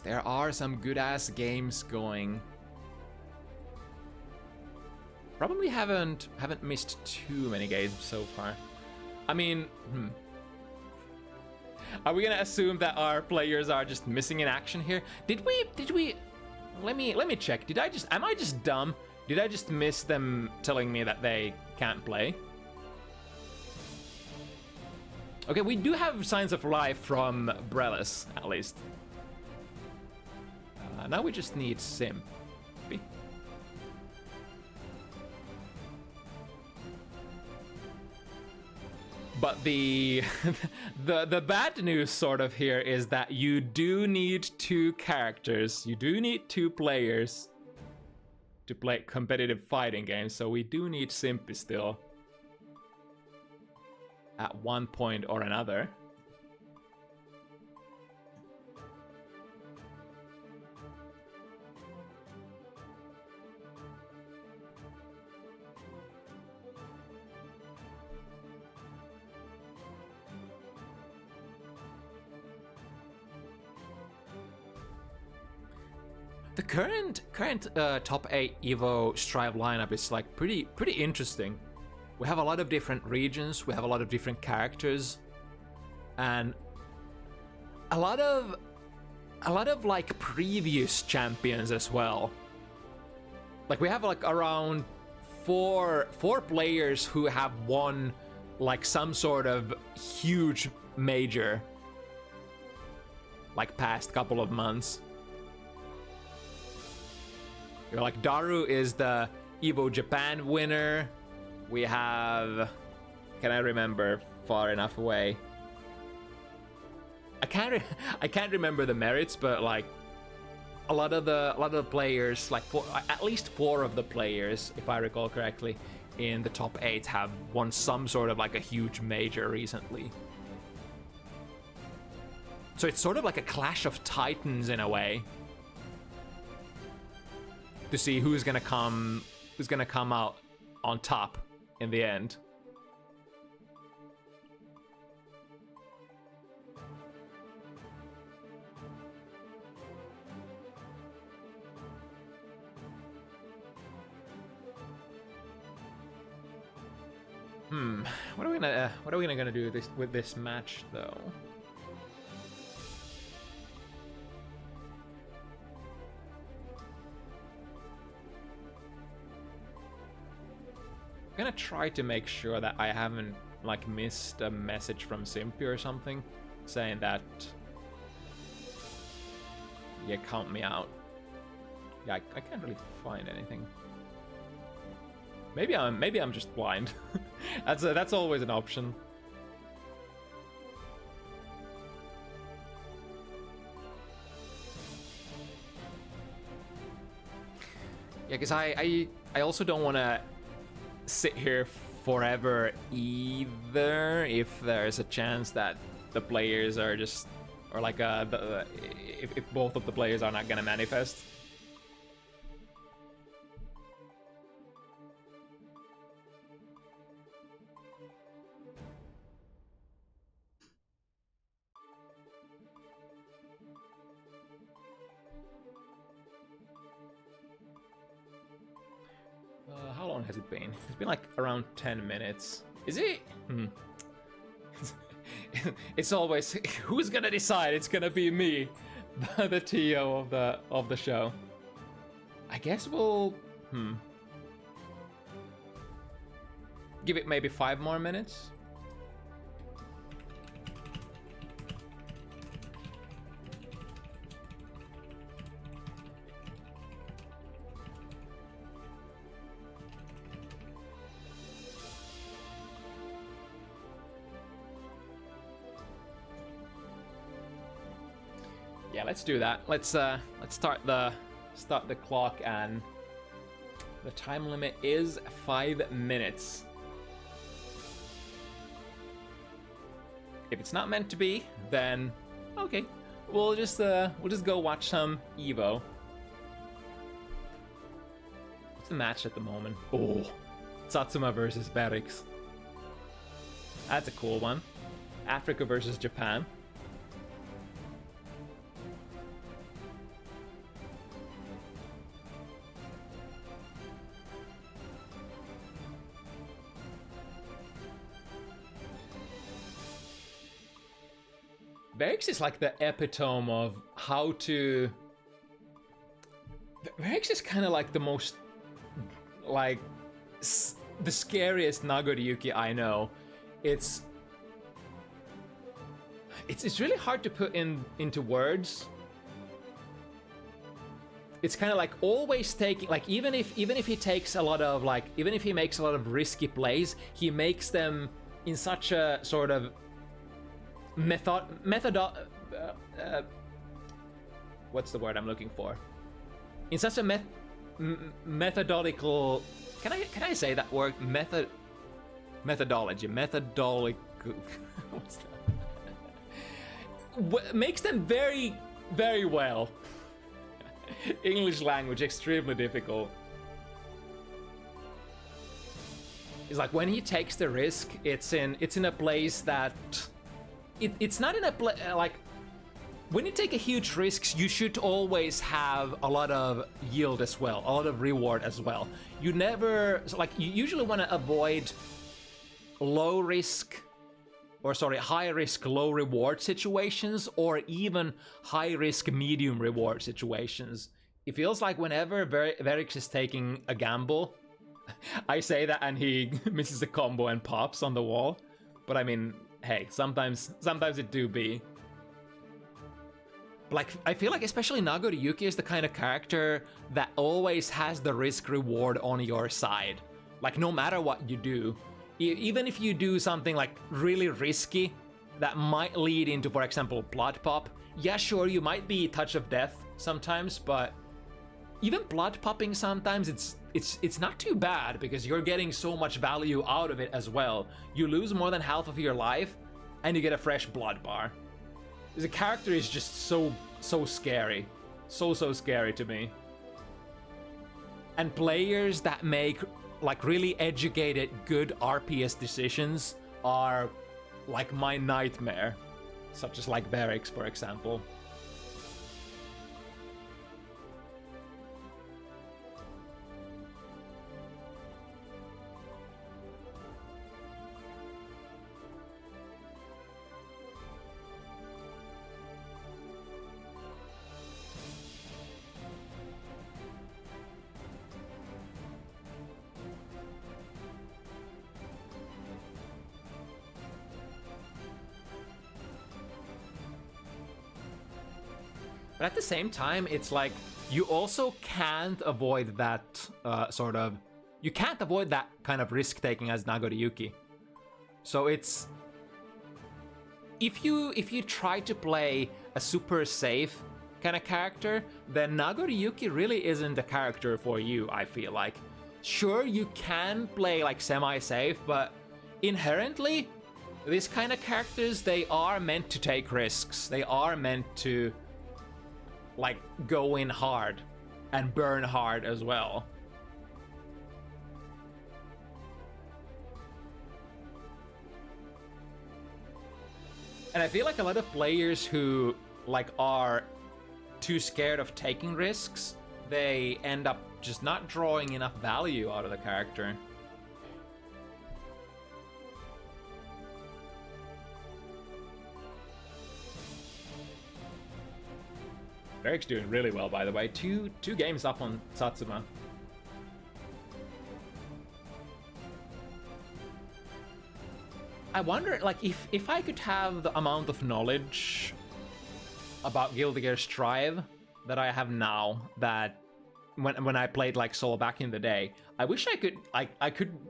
There are some good ass games going. Probably haven't missed too many games so far. I mean, are we gonna assume that our players are just missing in action here? Did we? Let me check. Am I just dumb? Did I just miss them telling me that they can't play? Okay, we do have signs of life from Brelas, at least. Now we just need Simpy. But the bad news sort of here is that you do need 2 characters. You do need 2 players to play competitive fighting games, so we do need Simpy still at one point or another. The current top 8 Evo Strive lineup is like pretty interesting. We have a lot of different regions, we have a lot of different characters, and a lot of like previous champions as well. Like we have like around four players who have won like some sort of huge major like past couple of months. You're like Daru is the Evo Japan winner. We have, can I remember far enough away? I can't remember the merits, but like a lot of the players, like at least 4 of the players, if I recall correctly, in the top 8 have won some sort of like a huge major recently. So it's sort of like a clash of titans in a way, to see who's gonna come out on top in the end. What are we gonna do with this match though? I'm gonna try to make sure that I haven't like missed a message from Simpy or something saying that, yeah, count me out. Yeah, I can't really find anything. Maybe I'm just blind. That's always an option. Yeah, because I also don't want to sit here forever either. If there's a chance that the players are just, or like if both of the players are not gonna manifest. How long has it been? It's been like around 10 minutes. Is it? It's always, who's gonna decide? It's gonna be me, the TO of the show. I guess we'll give it maybe 5 more minutes. Yeah, let's do that. Let's start the clock, and the time limit is 5 minutes. If it's not meant to be, then okay, we'll just go watch some Evo. What's the match at the moment? Oh, Satsuma versus Berix. That's a cool one. Africa versus Japan. Berix is like the epitome of how to... Berix is kind of like the most... like... the scariest Nagoriyuki I know. It's really hard to put into words. It's kind of like always taking... like even if he takes a lot of like... even if he makes a lot of risky plays, he makes them in such a sort of... what's the word I'm looking for? In such a methodological... Can I say that word? Methodology. What's that? Makes them very, very well. English language, extremely difficult. It's like when he takes the risk, it's in a place that... It's not in a like when you take a huge risks, you should always have a lot of yield as well, a lot of reward as well. You never like you usually want to avoid high risk, low reward situations, or even high risk, medium reward situations. It feels like whenever Berix is taking a gamble, I say that and he misses a combo and pops on the wall. But I mean, hey, sometimes it do be. Like, I feel like especially Nagoriyuki is the kind of character that always has the risk reward on your side. Like, no matter what you do, even if you do something like really risky that might lead into, for example, blood pop. Yeah, sure, you might be touch of death sometimes, but even blood popping sometimes it's not too bad because you're getting so much value out of it as well. You lose more than half of your life and you get a fresh blood bar. The character is just so scary. So scary to me. And players that make like really educated, good RPS decisions are like my nightmare. Such as like Berix, for example. But at the same time, it's like you also can't avoid that you can't avoid that kind of risk taking as Nagoriyuki. So it's if you try to play a super safe kind of character, then Nagoriyuki really isn't a character for you, I feel like. Sure, you can play like semi-safe, but inherently, these kind of characters, they are meant to take risks. They are meant to like go in hard and burn hard as well. And I feel like a lot of players who like are too scared of taking risks, they end up just not drawing enough value out of the character. Eric's doing really well, by the way. Two games up on Satsuma. I wonder, like, if I could have the amount of knowledge about Guilty Gear Strive that I have now, that when I played like Soul back in the day, I wish I could,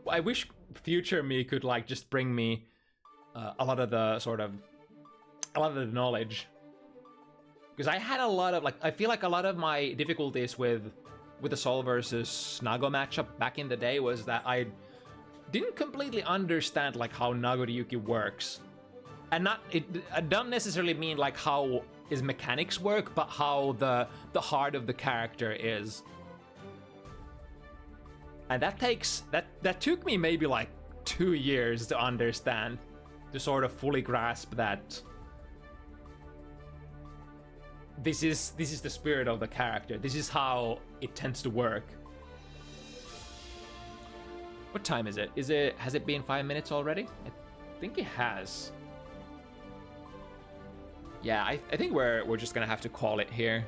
I wish future me could like just bring me a lot of the knowledge. Because I had a lot of, like, I feel like a lot of my difficulties with the Soul versus Nago matchup back in the day was that I didn't completely understand like how Nagoriyuki works. And I don't necessarily mean like how his mechanics work, but how the heart of the character is. And that took me maybe like 2 years to understand, to sort of fully grasp that this is the spirit of the character. This is how it tends to work. What time is it? Has it been 5 minutes already? I think it has. Yeah, I think we're just gonna have to call it here.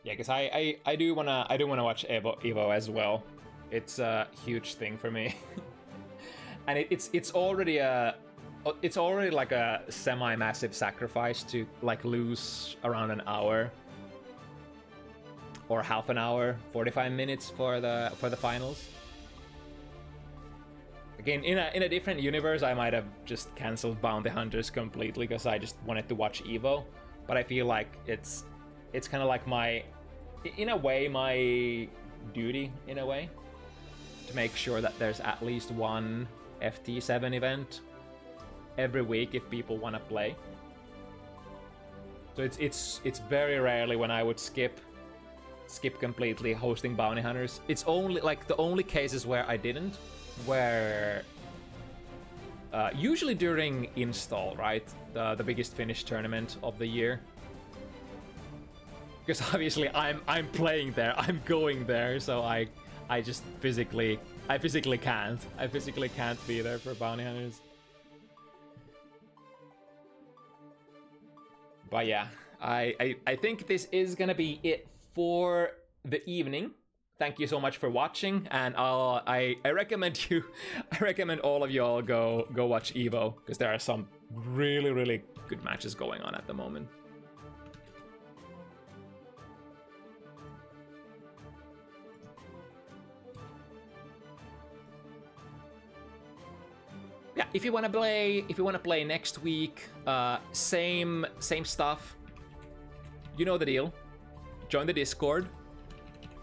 Yeah, because I do wanna watch Evo as well. It's a huge thing for me, and it's already like a semi-massive sacrifice to like lose around an hour or half an hour, 45 minutes for the finals. Again, in a different universe, I might have just cancelled Bounty Hunters completely because I just wanted to watch Evo. But I feel like it's kind of like in a way, my duty, in a way, to make sure that there's at least one FT7 event every week if people want to play. So it's very rarely when I would skip completely hosting Bounty Hunters. It's only like the only cases where I didn't, where usually during install, right, the biggest Finnish tournament of the year. Because obviously I'm playing there, I'm going there, so I just physically can't. I physically can't be there for Bounty Hunters. But yeah, I think this is gonna be it for the evening. Thank you so much for watching, and I recommend all of you all go watch Evo, because there are some really good matches going on at the moment. Yeah, if you want to play next week, same stuff. You know the deal. Join the Discord.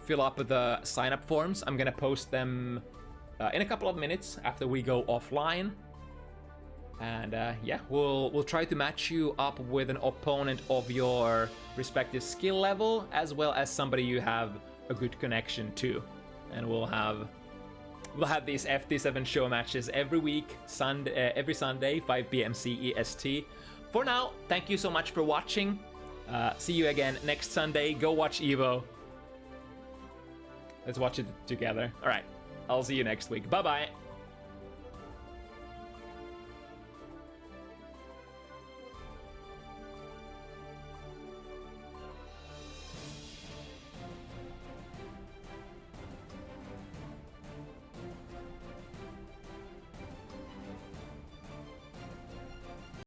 Fill up the sign-up forms. I'm gonna post them in a couple of minutes after we go offline. And yeah, we'll try to match you up with an opponent of your respective skill level, as well as somebody you have a good connection too. And we'll have these FT7 show matches every week, every Sunday, 5 p.m. CEST. For now, thank you so much for watching. See you again next Sunday. Go watch Evo. Let's watch it together. All right, I'll see you next week. Bye-bye.